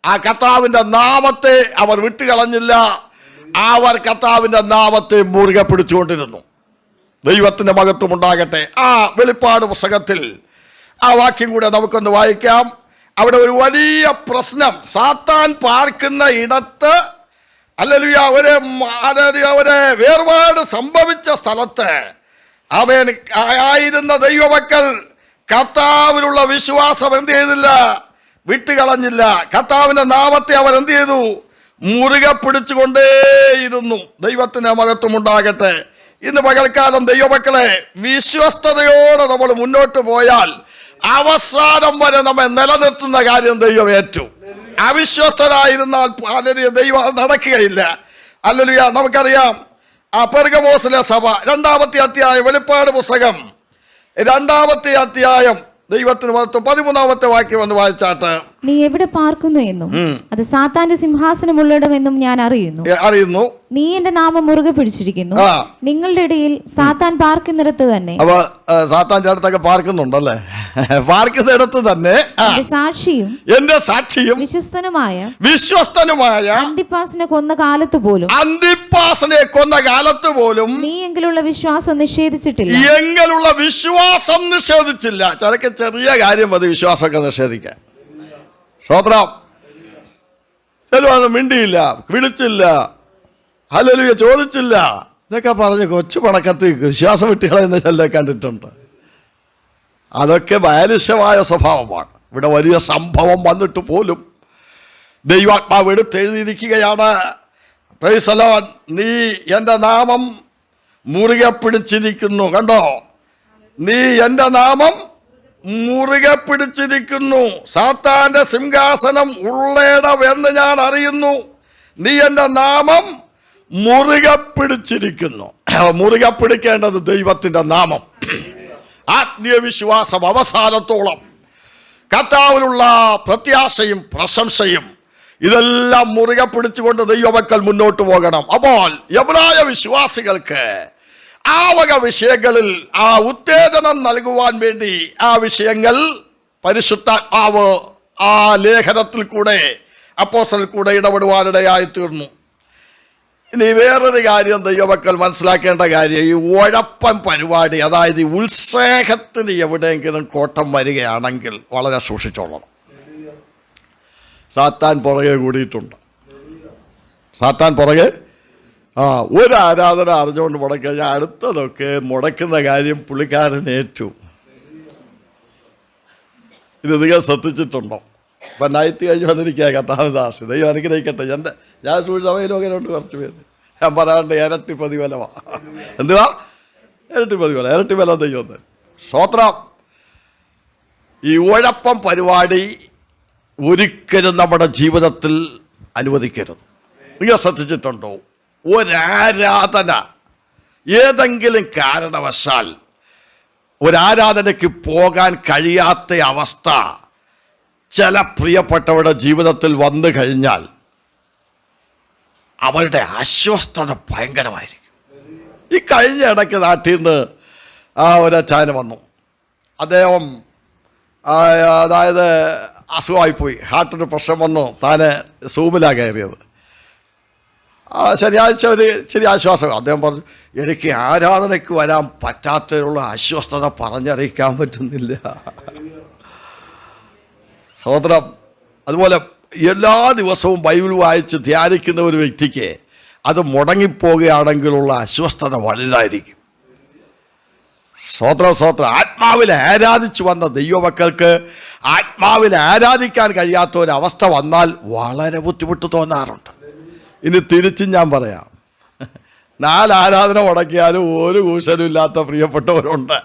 ആ കർത്താവിന്റെ നാമത്തെ അവർ വിട്ടുകളഞ്ഞില്ല. അവർ കർത്താവിന്റെ നാമത്തെ മുറുകെ പിടിച്ചുകൊണ്ടിരുന്നു. ദൈവത്തിന്റെ മഹത്വം ഉണ്ടാകട്ടെ. ആ വെളിപ്പാട് പുസ്തകത്തിൽ ആ വാക്യം കൂടെ നമുക്കൊന്ന് വായിക്കാം. അവിടെ ഒരു വലിയ പ്രശ്നം, സാത്താൻ പാർക്കുന്ന ഇടത്ത് ഒരു വേർപാട് സംഭവിച്ച സ്ഥലത്ത് അവൻ ആയിരുന്ന ദൈവമക്കൾ കർത്താവിലുള്ള വിശ്വാസം എന്ത് ചെയ്തില്ല? വിട്ടുകളഞ്ഞില്ല. കർത്താവിന്റെ നാമത്തെ അവർ എന്ത് ചെയ്തു? മുറുകെ പിടിച്ചുകൊണ്ടേയിരുന്നു. ദൈവത്തിന് മഹത്വം ഉണ്ടാകട്ടെ. ഇന്ന് പകൽക്കാലം ദൈവമക്കളെ, വിശ്വസ്തയോടെ നമ്മൾ മുന്നോട്ട് പോയാൽ അവസാനം വരെ നമ്മെ നിലനിർത്തുന്ന കാര്യം ദൈവം ഏറ്റു. അവിശ്വസ്തരായിരുന്നാൽ ദൈവം നടക്കുകയില്ല. ഹല്ലേലൂയ. നമുക്കറിയാം പെർഗമോസിലെ സഭ 2-ാമത്തെ അധ്യായം, വെളിപ്പാട് പുസ്തകം 2-ാമത്തെ അധ്യായം, ദൈവത്തിന് മഹത്വം 13-ാമത്തെ വാക്യം ഒന്ന് വായിച്ചാട്ട്. നീ എവിടെ പാർക്കുന്നു എന്നും അത് സാത്താന്റെ സിംഹാസനമുള്ളിടമെന്നും ഞാൻ അറിയുന്നു. നീ എന്റെ നാമം മുറുകെ പിടിച്ചിരിക്കുന്നു. നിങ്ങളുടെ ഇടയിൽ സാത്താൻ പാർക്കുന്നിടത്ത് തന്നെ. അപ്പൊ സാത്താൻ ചേട്ടത്തൊക്കെ പാർക്കുന്നുണ്ടല്ലേ? പാർക്കുന്നിടത്ത് തന്നെ എന്റെ സാക്ഷിയും വിശ്വസ്തനുമായ അന്തിപ്പാസിനെ കൊന്ന കാലത്ത് പോലും നീ എങ്കിലുള്ള വിശ്വാസം നിഷേധിച്ചിട്ടില്ല. ചിലക്ക് ചെറിയ കാര്യം മതി വിശ്വാസമൊക്കെ നിഷേധിക്കാൻ. സ്തോത്രം. ചിലവൊന്നും മിണ്ടിയില്ല, വിളിച്ചില്ല, ഹല്ലേലൂയ ചോദിച്ചില്ല, ഇതൊക്കെ പറഞ്ഞ് കൊച്ചു പണക്കത്ത് വിശ്വാസം വിട്ടുകളെന്ന് ചില കണ്ടിട്ടുണ്ട്. അതൊക്കെ ബാലിശമായ സ്വഭാവമാണ്. ഇവിടെ വലിയ സംഭവം വന്നിട്ട് പോലും ദൈവാത്മാവ് എടുത്തെഴുതിയിരിക്കുകയാണ്. Price the Lord. നീ എൻ്റെ നാമം മുറുകെ പിടിച്ചിരിക്കുന്നു. കണ്ടോ? നീ എൻ്റെ നാമം മുറുകെ പിടിച്ചിരിക്കുന്നു. സാത്താന്റെ സിംഹാസനം ഉള്ളേടമെന്ന് ഞാൻ അറിയുന്നു. നീ എൻ്റെ നാമം മുറുകെ പിടിച്ചിരിക്കുന്നു. മുറുകെ പിടിക്കേണ്ടത് ദൈവത്തിൻ്റെ നാമം. ആത്മീയ വിശ്വാസം അവസാനത്തോളം, കർത്താവിലുള്ള പ്രത്യാശയും പ്രശംസയും ഇതെല്ലാം മുറുകെ പിടിച്ചുകൊണ്ട് ദൈവമക്കൾ മുന്നോട്ട് പോകണം. അപ്പോൾ എബ്രായ വിശ്വാസികൾക്ക് ആ വക വിഷയങ്ങളിൽ ആ ഉത്തേജനം നൽകുവാൻ വേണ്ടി ആ വിഷയങ്ങൾ പരിശുദ്ധാത്മാവ് ആ ലേഖനത്തിൽ കൂടെ, അപ്പോസ്തലനിൽ കൂടെ ഇടപെടുവാനിടയായി തീർന്നു. ഇനി വേറൊരു കാര്യം ദൈവമക്കൾ മനസ്സിലാക്കേണ്ട കാര്യം, ഈ ഉഴപ്പൻ പരിപാടി, അതായത് ഈ ഉത്സാഹത്തിന് എവിടെയെങ്കിലും കോട്ടം വരികയാണെങ്കിൽ വളരെ സൂക്ഷിച്ചോളണം. സാത്താൻ പുറകെ കൂടിയിട്ടുണ്ട്. സാത്താൻ പുറകെ ഒരു ആരാധന അറിഞ്ഞുകൊണ്ട് മുടക്കഴിഞ്ഞാൽ അടുത്തതൊക്കെ മുടക്കുന്ന കാര്യം പുള്ളിക്കാരൻ ഏറ്റു. ഇത് നിങ്ങൾ ശ്രദ്ധിച്ചിട്ടുണ്ടോ? ഇപ്പം നൈറ്റ് കഴിഞ്ഞ് വന്നിരിക്കുക കർത്താവദാസ്. ദൈവം അനുഗ്രഹിക്കട്ടെ. ഞാൻ സഭയിലൊക്കെയുണ്ട് കുറച്ച് പേര്. ഞാൻ പറയാണ്ട് ഇരട്ടി പ്രതിഫലമാണ്. എന്തുവാ? ഇരട്ടി പ്രതിഫലം, ഇരട്ടി ബലം ദൈവം. സ്തോത്രം. ഈ ഉഴപ്പം പരിപാടി ഒരിക്കലും നമ്മുടെ ജീവിതത്തിൽ അനുവദിക്കരുത്. നിങ്ങൾ ശ്രദ്ധിച്ചിട്ടുണ്ടോ? ഒരാരാധന ഏതെങ്കിലും കാരണവശാൽ ഒരാരാധനയ്ക്ക് പോകാൻ കഴിയാത്ത അവസ്ഥ ചില പ്രിയപ്പെട്ടവരുടെ ജീവിതത്തിൽ വന്നു കഴിഞ്ഞാൽ അവരുടെ അസ്വസ്ഥത ഭയങ്കരമായിരിക്കും. ഈ കഴിഞ്ഞ ഇടയ്ക്ക് നാട്ടിൽ നിന്ന് ഒരച്ചായന് വന്നു. അദ്ദേഹം അതായത് അസുഖമായിപ്പോയി, ഹാർട്ടിന് പ്രശ്നം വന്നു. താന് സൂമിലാണ് കയറിയത്. ശനിയാഴ്ച ഒരു ചെറിയ ആശ്വാസം. അദ്ദേഹം പറഞ്ഞു, എനിക്ക് ആരാധനയ്ക്ക് വരാൻ പറ്റാത്തതിനുള്ള അസ്വസ്ഥത പറഞ്ഞറിയിക്കാൻ പറ്റുന്നില്ല. സഹോദരം, അതുപോലെ എല്ലാ ദിവസവും ബൈബിൾ വായിച്ച് ധ്യാനിക്കുന്ന ഒരു വ്യക്തിക്ക് അത് മുടങ്ങിപ്പോകുകയാണെങ്കിലുള്ള അസ്വസ്ഥത വലുതായിരിക്കും. സ്വോത്രം. ആത്മാവിൽ ആരാധിച്ചു വന്ന ദൈവമക്കൾക്ക് ആത്മാവിൽ ആരാധിക്കാൻ കഴിയാത്ത ഒരവസ്ഥ വന്നാൽ വളരെ ബുദ്ധിമുട്ട് തോന്നാറുണ്ട്. ഇനി തിരിച്ചും ഞാൻ പറയാം, 4 ആരാധന മുടക്കിയാലും ഒരു കൂശലും ഇല്ലാത്ത പ്രിയപ്പെട്ടവരുണ്ട്.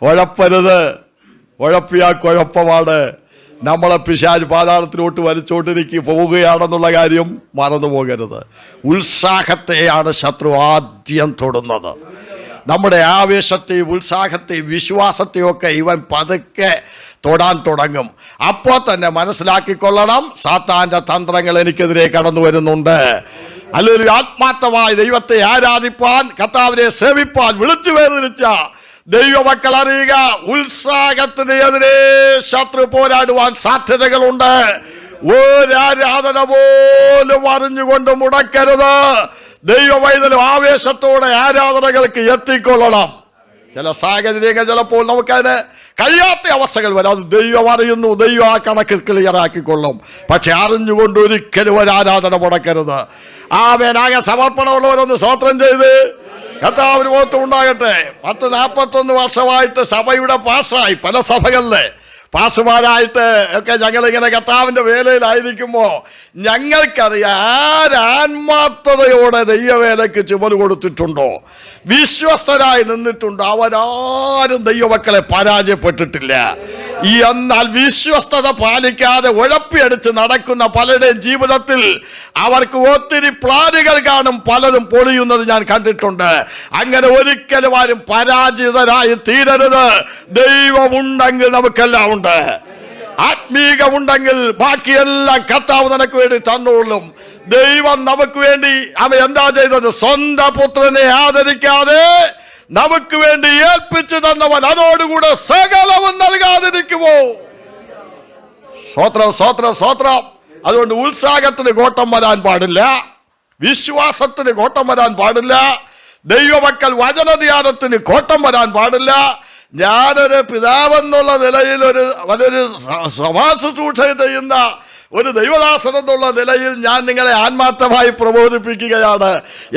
ഉഴപ്പരുത്. ഉഴപ്പിയാ കുഴപ്പമാണ്. നമ്മളെ പിശാച് പാതാളത്തിലോട്ട് പോവുകയാണെന്നുള്ള കാര്യം മറന്നു പോകരുത്. ഉത്സാഹത്തെയാണ് ശത്രു ആദ്യം തൊടുന്നത്. നമ്മുടെ ആവേശത്തെയും ഉത്സാഹത്തെയും വിശ്വാസത്തെയൊക്കെ ഇവൻ പതുക്കെ തൊടാൻ തുടങ്ങും. അപ്പോൾ തന്നെ മനസ്സിലാക്കിക്കൊള്ളണം, സാത്താൻ്റെ തന്ത്രങ്ങൾ എനിക്കെതിരെ കടന്നു വരുന്നുണ്ട്. അല്ലെങ്കിൽ ആത്മാർത്ഥമായി ദൈവത്തെ ആരാധിപ്പാൻ, കർത്താവിനെ സേവിപ്പാൻ വിളിച്ചു വേദനിച്ച ദൈവമക്കൾ അറിയുക, ഉത്സാഹത്തിന് എതിരെ ശത്രു പോരാടുവാൻ സാധ്യതകളുണ്ട്. ഒരാരാധന പോലും അറിഞ്ഞുകൊണ്ട് മുടക്കരുത്. ദൈവവൈതലും ആവേശത്തോടെ ആരാധനകൾക്ക് എത്തിക്കൊള്ളണം. ചില സാഹചര്യങ്ങൾ ചിലപ്പോൾ നമുക്കതിന് കഴിയാത്ത അവസ്ഥകൾ വരാം. അത് ദൈവം അറിയുന്നു, ദൈവം ആ കണക്ക് ക്ലിയറാക്കിക്കൊള്ളും. പക്ഷെ അറിഞ്ഞുകൊണ്ട് ഒരിക്കലും ഒരു ആരാധന മുടക്കരുത്. ആകെ സമർപ്പണമുള്ളവരൊന്ന് സ്തോത്രം ചെയ്ത് കർത്താവിന് മഹത്വം ഉണ്ടാകട്ടെ. 41 വർഷമായിട്ട് സഭയുടെ പാസ്റ്ററായി, പല സഭകളിലെ പാസ്റ്റർമാരായിട്ട് ഒക്കെ ഞങ്ങളിങ്ങനെ കർത്താവിൻ്റെ വേലയിലായിരിക്കുമ്പോൾ ഞങ്ങൾക്കറിയാം ആരാത്മാർത്ഥതയോടെ ദൈവവേലയ്ക്ക് ചുമല് കൊടുത്തിട്ടുണ്ടോ, വിശ്വസ്തരായി നിന്നിട്ടുണ്ടോ, അവരാരും ദൈവമക്കളെ പരാജയപ്പെട്ടിട്ടില്ല. എന്നാൽ വിശ്വസ്തത പാലിക്കാതെ ഉഴപ്പിയടിച്ച് നടക്കുന്ന പലരുടെയും ജീവിതത്തിൽ അവർക്ക് ഒത്തിരി പ്ലാനുകൾ കാണും, പലതും പൊളിയുന്നത് ഞാൻ കണ്ടിട്ടുണ്ട്. അങ്ങനെ ഒരിക്കലും ആരും പരാജിതരായി തീരരുത്. ദൈവമുണ്ടെങ്കിൽ നമുക്കെല്ലാം ഉണ്ട്. ആത്മീകമുണ്ടെങ്കിൽ ബാക്കിയെല്ലാം കർത്താവ് നിനക്ക് വേണ്ടി തന്നോളും. ദൈവം നമുക്ക് വേണ്ടി അവൻ എന്താ ചെയ്തത്? സ്വന്തം പുത്രനെ ആദരിക്കാതെ നമുക്ക് വേണ്ടി ഏൽപ്പിച്ചു തന്നവൻ അതോടുകൂടെ സകലവും നൽകാതിരിക്കുമോ? സ്തോത്രം, സ്തോത്രം, സ്തോത്രം. അതുകൊണ്ട് ഉത്സാഹത്തിന് കോട്ടം വരാൻ പാടില്ല, വിശ്വാസത്തിന് കോട്ടം വരാൻ പാടില്ല, ദൈവമക്കൾ വചനധ്യാനത്തിന് കോട്ടം വരാൻ പാടില്ല. ഞാനൊരു പിതാവെന്നുള്ള നിലയിൽ വലിയൊരു സഭാശുശ്രൂഷ ചെയ്യുന്ന ഒരു ദൈവദാസൻ എന്നുള്ള നിലയിൽ ഞാൻ നിങ്ങളെ ആത്മാർത്ഥമായി പ്രബോധിപ്പിക്കുകയാണ്.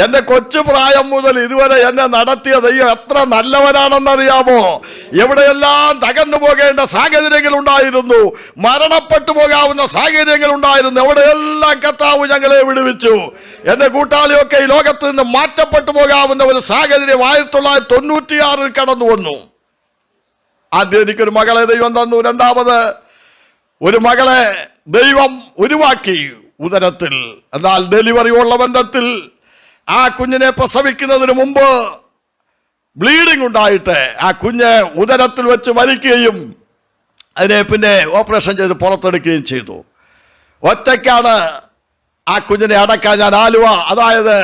എൻ്റെ കൊച്ചു പ്രായം മുതൽ ഇതുവരെ എന്നെ നടത്തിയ ദൈവം എത്ര നല്ലവനാണെന്നറിയാമോ? എവിടെയെല്ലാം തകർന്നു പോകേണ്ട സാഹചര്യങ്ങൾ ഉണ്ടായിരുന്നു, മരണപ്പെട്ടു പോകാവുന്ന സാഹചര്യങ്ങൾ ഉണ്ടായിരുന്നു, എവിടെയെല്ലാം കർത്താവ് ഞങ്ങളെ വിടുവിച്ചു. എൻ്റെ കൂട്ടാളിയൊക്കെ ഈ ലോകത്ത് നിന്ന് മാറ്റപ്പെട്ടു പോകാവുന്ന ഒരു സാഹചര്യം 1996 കടന്നു വന്നു. ആദ്യം എനിക്കൊരു മകളെ ദൈവം തന്നു, രണ്ടാമത് ഒരു മകളെ ദൈവം ഉരുവാക്കി ഉദരത്തിൽ. എന്നാൽ ഡെലിവറി ഉള്ള ബന്ധത്തിൽ ആ കുഞ്ഞിനെ പ്രസവിക്കുന്നതിന് മുമ്പ് ബ്ലീഡിംഗ് ഉണ്ടായിട്ട് ആ കുഞ്ഞ് ഉദരത്തിൽ വെച്ച് മരിക്കുകയും അതിനെ പിന്നെ ഓപ്പറേഷൻ ചെയ്ത് പുറത്തെടുക്കുകയും ചെയ്തു. ഒറ്റയ്ക്കാണ് ആ കുഞ്ഞിനെ അടക്കാൻ ഞാൻ ആലുവ, അതായത്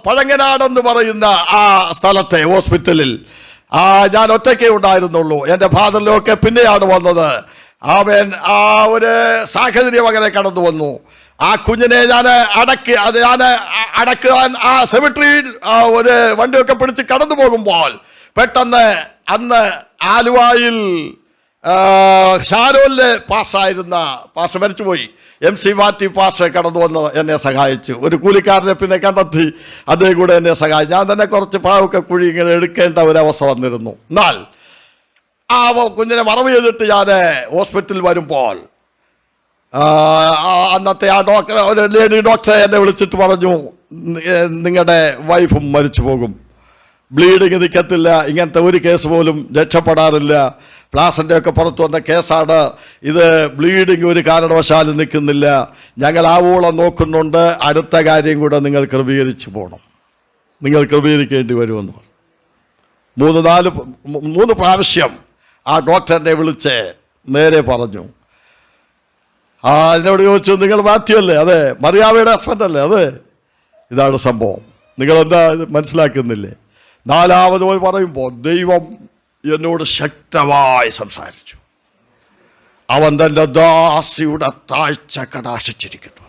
പഴങ്ങനാടെന്ന് പറയുന്ന ആ സ്ഥലത്തെ ഹോസ്പിറ്റലിൽ ഞാൻ ഒറ്റയ്ക്കേ ഉണ്ടായിരുന്നുള്ളൂ. എൻ്റെ ഫാദറിലൊക്കെ പിന്നെയാണ് വന്നത്. അവൻ ആ ഒരു സാഹചര്യം അങ്ങനെ കടന്നു വന്നു. ആ കുഞ്ഞിനെ ഞാൻ അടക്കാൻ ആ സെമിട്രിയിൽ ഒരു വണ്ടിയൊക്കെ പിടിച്ച് കടന്നു പോകുമ്പോൾ പെട്ടെന്ന് അന്ന് ആലുവായിൽ ഷാരോലിലെ പാസ്സായിരുന്ന പാസ്റ്റർ മരിച്ചുപോയി, MC മാത്യു പാസ്റ്റർ കടന്നു വന്ന് എന്നെ സഹായിച്ചു. ഒരു കൂലിക്കാരനെ പിന്നെ കണ്ടെത്തി, അദ്ദേഹം കൂടെ എന്നെ സഹായിച്ചു. ഞാൻ തന്നെ കുറച്ച് പാവൊക്കെ കുഴി ഇങ്ങനെ എടുക്കേണ്ട ഒരവസ്ഥ വന്നിരുന്നു. എന്നാൽ ആ കുഞ്ഞിനെ മറവ് ചെയ്തിട്ട് ഞാൻ ഹോസ്പിറ്റലിൽ വരുമ്പോൾ അന്നത്തെ ആ ഡോക്ടർ, ഒരു ലേഡി ഡോക്ടറെ എന്നെ വിളിച്ചിട്ട് പറഞ്ഞു, നിങ്ങളുടെ വൈഫും മരിച്ചു പോകും, ബ്ലീഡിങ് നിൽക്കത്തില്ല, ഇങ്ങനത്തെ ഒരു കേസ് പോലും രക്ഷപ്പെടാറില്ല, പ്ലാസിൻ്റെ ഒക്കെ പുറത്തു വന്ന കേസാണ് ഇത്, ബ്ലീഡിങ് ഒരു കാരണവശാലും നിൽക്കുന്നില്ല, ഞങ്ങൾ ആവോളം നോക്കുന്നുണ്ട്, അടുത്ത കാര്യം കൂടെ നിങ്ങൾ ക്രമീകരിച്ച് പോകണം, നിങ്ങൾ ക്രമീകരിക്കേണ്ടി വരുമെന്ന് പറഞ്ഞു. 3 പ്രാവശ്യം ആ ഡോക്ടറിനെ വിളിച്ച് നേരെ പറഞ്ഞു. അതിനോട് ചോദിച്ചു, നിങ്ങൾ മാത്യു അല്ലേ? അതെ. മറിയാമ്മയുടെ ഹസ്ബൻഡ് അല്ലേ? അതെ. ഇതാണ് സംഭവം, നിങ്ങളെന്താ ഇത് മനസ്സിലാക്കുന്നില്ലേ? 4ാമത് പോയി പറയുമ്പോൾ ദൈവം എന്നോട് ശക്തമായി സംസാരിച്ചു. അവൻ തൻ്റെ ദാസിയുടെ താഴ്ച കടാക്ഷിച്ചിരിക്കുന്നു.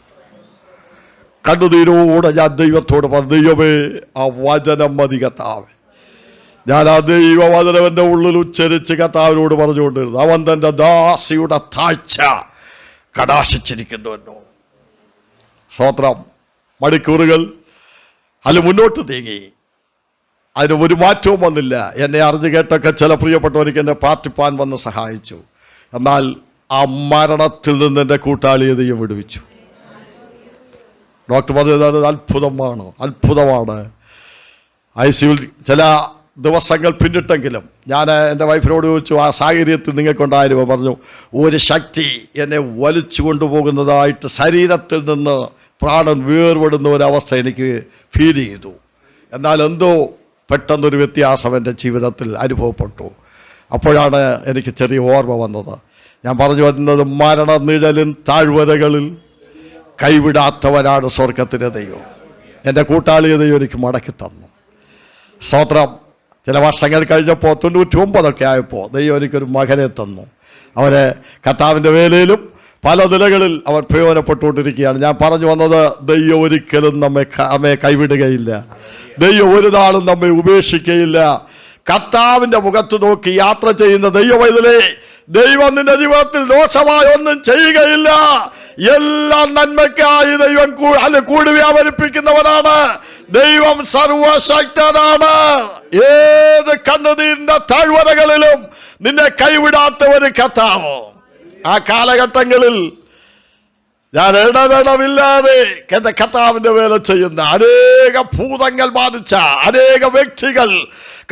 കണ്ണുനീരോടെ ഞാൻ ദൈവത്തോട് പറഞ്ഞു, ദൈവമേ ആ വചനം മതി കർത്താവേ. ഞാൻ ആ ദൈവവചനം എൻ്റെ ഉള്ളിൽ ഉച്ചരിച്ച് കർത്താവിനോട് പറഞ്ഞുകൊണ്ടിരുന്നു, അവൻ തൻ്റെ ദാസിയുടെ താഴ്ച കടാക്ഷിച്ചിരിക്കുന്നുവെന്നോ. സ്തോത്രം. മണിക്കൂറുകൾ അതിൽ മുന്നോട്ട് നീങ്ങി, അതിന് ഒരു മാറ്റവും വന്നില്ല. എന്നെ അറിഞ്ഞു കേട്ടൊക്കെ ചില പ്രിയപ്പെട്ടവർക്ക് എന്നെ പ്രാർത്ഥിപ്പാൻ വന്ന് സഹായിച്ചു. എന്നാൽ ആ മരണത്തിൽ നിന്ന് എൻ്റെ കൂട്ടാളിയെ ദൈവം വിടുവിച്ചു. ഡോക്ടർ പറഞ്ഞത് അത്ഭുതമാണ്. ICUവിൽ ചില ദിവസങ്ങൾ പിന്നിട്ടെങ്കിലും ഞാൻ എൻ്റെ വൈഫിനോട് ചോദിച്ചു, ആ സാഹചര്യത്തിൽ നിങ്ങൾക്കുണ്ടായിരുന്നു? പറഞ്ഞു, ഒരു ശക്തി എന്നെ വലിച്ചു കൊണ്ടുപോകുന്നതായിട്ട് ശരീരത്തിൽ നിന്ന് പ്രാണൻ വേർപെടുന്ന ഒരവസ്ഥ എനിക്ക് ഫീൽ ചെയ്തു. എന്നാൽ എന്തോ പെട്ടെന്നൊരു വ്യത്യാസം എൻ്റെ ജീവിതത്തിൽ അനുഭവപ്പെട്ടു. അപ്പോഴാണ് എനിക്ക് ചെറിയ ഓർമ്മ വന്നത്. ഞാൻ പറഞ്ഞു വരുന്നത്, മരണനിഴലിൻ താഴ്വരകളിൽ കൈവിടാത്തവനാണ് സ്വർഗത്തിലെ ദൈവം. എൻ്റെ കൂട്ടാളിയെ ദൈവം എനിക്ക് മടക്കി തന്നു. സ്തോത്രം. ചില വർഷങ്ങൾ കഴിഞ്ഞപ്പോൾ 99 ആയപ്പോൾ ദൈവം എനിക്കൊരു മകനെ തന്നു. അവനെ കർത്താവിൻ്റെ വേലയിലും പല നിലകളിൽ അവൻ പ്രയോജനപ്പെട്ടുകൊണ്ടിരിക്കുകയാണ്. ഞാൻ പറഞ്ഞു വന്നത്, ദൈവം ഒരിക്കലും നമ്മെ കൈവിടുകയില്ല. ദൈവം ഒരു നാളും നമ്മെ ഉപേക്ഷിക്കുകയില്ല. കർത്താവിന്റെ മുഖത്ത് നോക്കി യാത്ര ചെയ്യുന്ന ദൈവമൈതലേ, ദൈവം നിന്റെ ജീവിതത്തിൽ ദോഷമായി ഒന്നും ചെയ്യുകയില്ല. എല്ലാം നന്മയ്ക്കായി ദൈവം കൂടി വ്യാപരിപ്പിക്കുന്നവനാണ്. ദൈവം സർവശക്തനാണ്. ഏത് കണ്ണുനീരിന്റെ താഴ്വരകളിലും നിന്നെ കൈവിടാത്ത ഒരു കർത്താവ്. ആ കാലഘട്ടങ്ങളിൽ ഞാൻ ഇടതടവില്ലാതെ എന്റെ കർത്താവിന്റെ വേല ചെയ്യുന്ന അനേക ഭൂതങ്ങൾ ബാധിച്ച അനേക വ്യക്തികൾ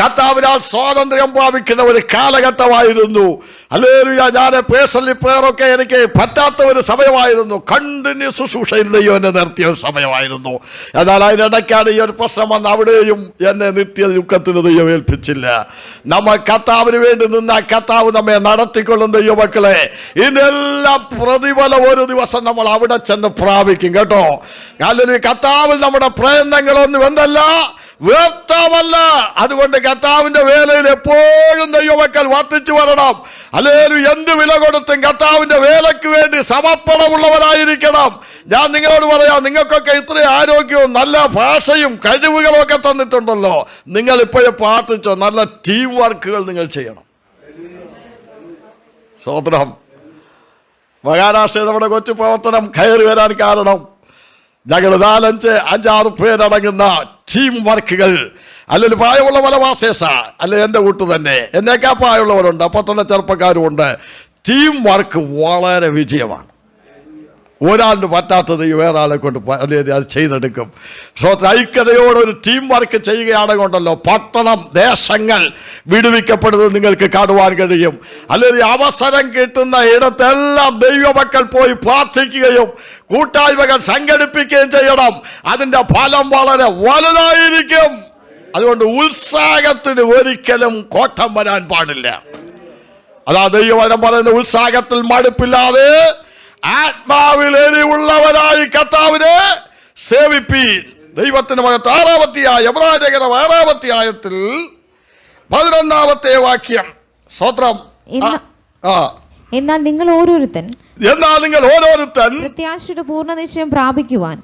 കർത്താവിനാൽ സ്വാതന്ത്ര്യം പ്രാപിക്കുന്ന ഒരു കാലഘട്ടമായിരുന്നു. ഹല്ലേലൂയ. ഞാൻ പേഴ്സണലി പ്രയറൊക്കെ എനിക്ക് പറ്റാത്ത ഒരു സമയമായിരുന്നു. കണ്ടിന്യൂസ് ശുശ്രൂഷയിൽ ദൈവം എന്നെ നിർത്തിയ ഒരു സമയമായിരുന്നു. എന്നാൽ അതിനിടയ്ക്കാണ് ഈ ഒരു പ്രശ്നം വന്ന് അവിടെയും എന്നെ നിത്യ ദുഃഖത്തിന് ദൈവം ഏൽപ്പിച്ചില്ല. നമ്മൾ കർത്താവിന് വേണ്ടി നിന്ന കർത്താവ് നമ്മെ നടത്തിക്കൊള്ളും ദൈവമക്കളെ. ഇതിനെല്ലാം പ്രതിഫലം ഒരു ദിവസം നമ്മൾ അവിടെ ചെന്ന് പ്രാപിക്കും കേട്ടോ. അല്ലെങ്കിൽ കർത്താവിൽ നമ്മുടെ പ്രയത്നങ്ങളൊന്നും എന്തല്ല, വ്യർത്ഥമല്ല. അതുകൊണ്ട് കർത്താവിന്റെ വേലയിൽ എപ്പോഴും ദൈവമക്കൾ വർദ്ധിച്ചു വരണം. അല്ലെങ്കിൽ എന്ത് വില കൊടുത്തും കർത്താവിന്റെ വേലയ്ക്ക് വേണ്ടി സമർപ്പണമുള്ളവരായിരിക്കണം. ഞാൻ നിങ്ങളോട് പറയാം, നിങ്ങൾക്കൊക്കെ ഇത്രയും ആരോഗ്യവും നല്ല ഭാഷയും കഴിവുകളും ഒക്കെ തന്നിട്ടുണ്ടല്ലോ. നിങ്ങൾ ഇപ്പോഴും പ്രാർത്ഥിച്ചോ, നല്ല ടീം വർക്കുകൾ നിങ്ങൾ ചെയ്യണം. സ്തോത്രം. മഹാരാഷ്ട്രയിൽ നമ്മുടെ കൊച്ചു പ്രവർത്തനം കയറി വരാൻ കാരണം ഞങ്ങൾ 4-5-6 പേരടങ്ങുന്ന ടീം വർക്കുകൾ. അല്ലെങ്കിൽ പ്രായമുള്ള പല വാസേസ അല്ലെ എൻ്റെ കൂട്ട് തന്നെ എന്നേക്കാൾ പ്രായമുള്ളവരുണ്ട്, അപ്പോൾ തന്നെ ചെറുപ്പക്കാരുമുണ്ട്. ടീം വർക്ക് വളരെ വിജയമാണ്. ഒരാളിന് പറ്റാത്തത് വേറെ ആളെ കൊണ്ട് അത് ചെയ്തെടുക്കും. ഐക്യതയോടൊരു ടീം വർക്ക് ചെയ്യുകയാണെന്നുണ്ടല്ലോ, പട്ടണം ദേശങ്ങൾ വിടുവിക്കപ്പെടുന്നത് നിങ്ങൾക്ക് കാണുവാൻ കഴിയും. അല്ലെങ്കിൽ അവസരം കിട്ടുന്ന ഇടത്തെല്ലാം ദൈവമക്കൾ പോയി പ്രാർത്ഥിക്കുകയും കൂട്ടായ്മകൾ സംഘടിപ്പിക്കുകയും ചെയ്യണം. അതിൻ്റെ ഫലം വളരെ വലുതായിരിക്കും. അതുകൊണ്ട് ഉത്സാഹത്തിന് ഒരിക്കലും കോട്ടം വരാൻ പാടില്ല. അതാ ദൈവവചനം പറയുന്ന, ഉത്സാഹത്തിൽ മടുപ്പില്ലാതെ ആത്മാവിൽ എരിവുള്ളവരായി കർത്താവിനെ സേവിപ്പീൻ. ദൈവത്തിന് എബ്രായലേഖനം 6-ാമധ്യായത്തിൽ 11-ാമത്തെ വാക്യം. സ്തോത്രം. എന്നാൽ നിങ്ങൾ ഓരോരുത്തൻ പ്രത്യാശയുടെ പൂർണ്ണ നിശ്ചയം പ്രാപിക്കുവാൻ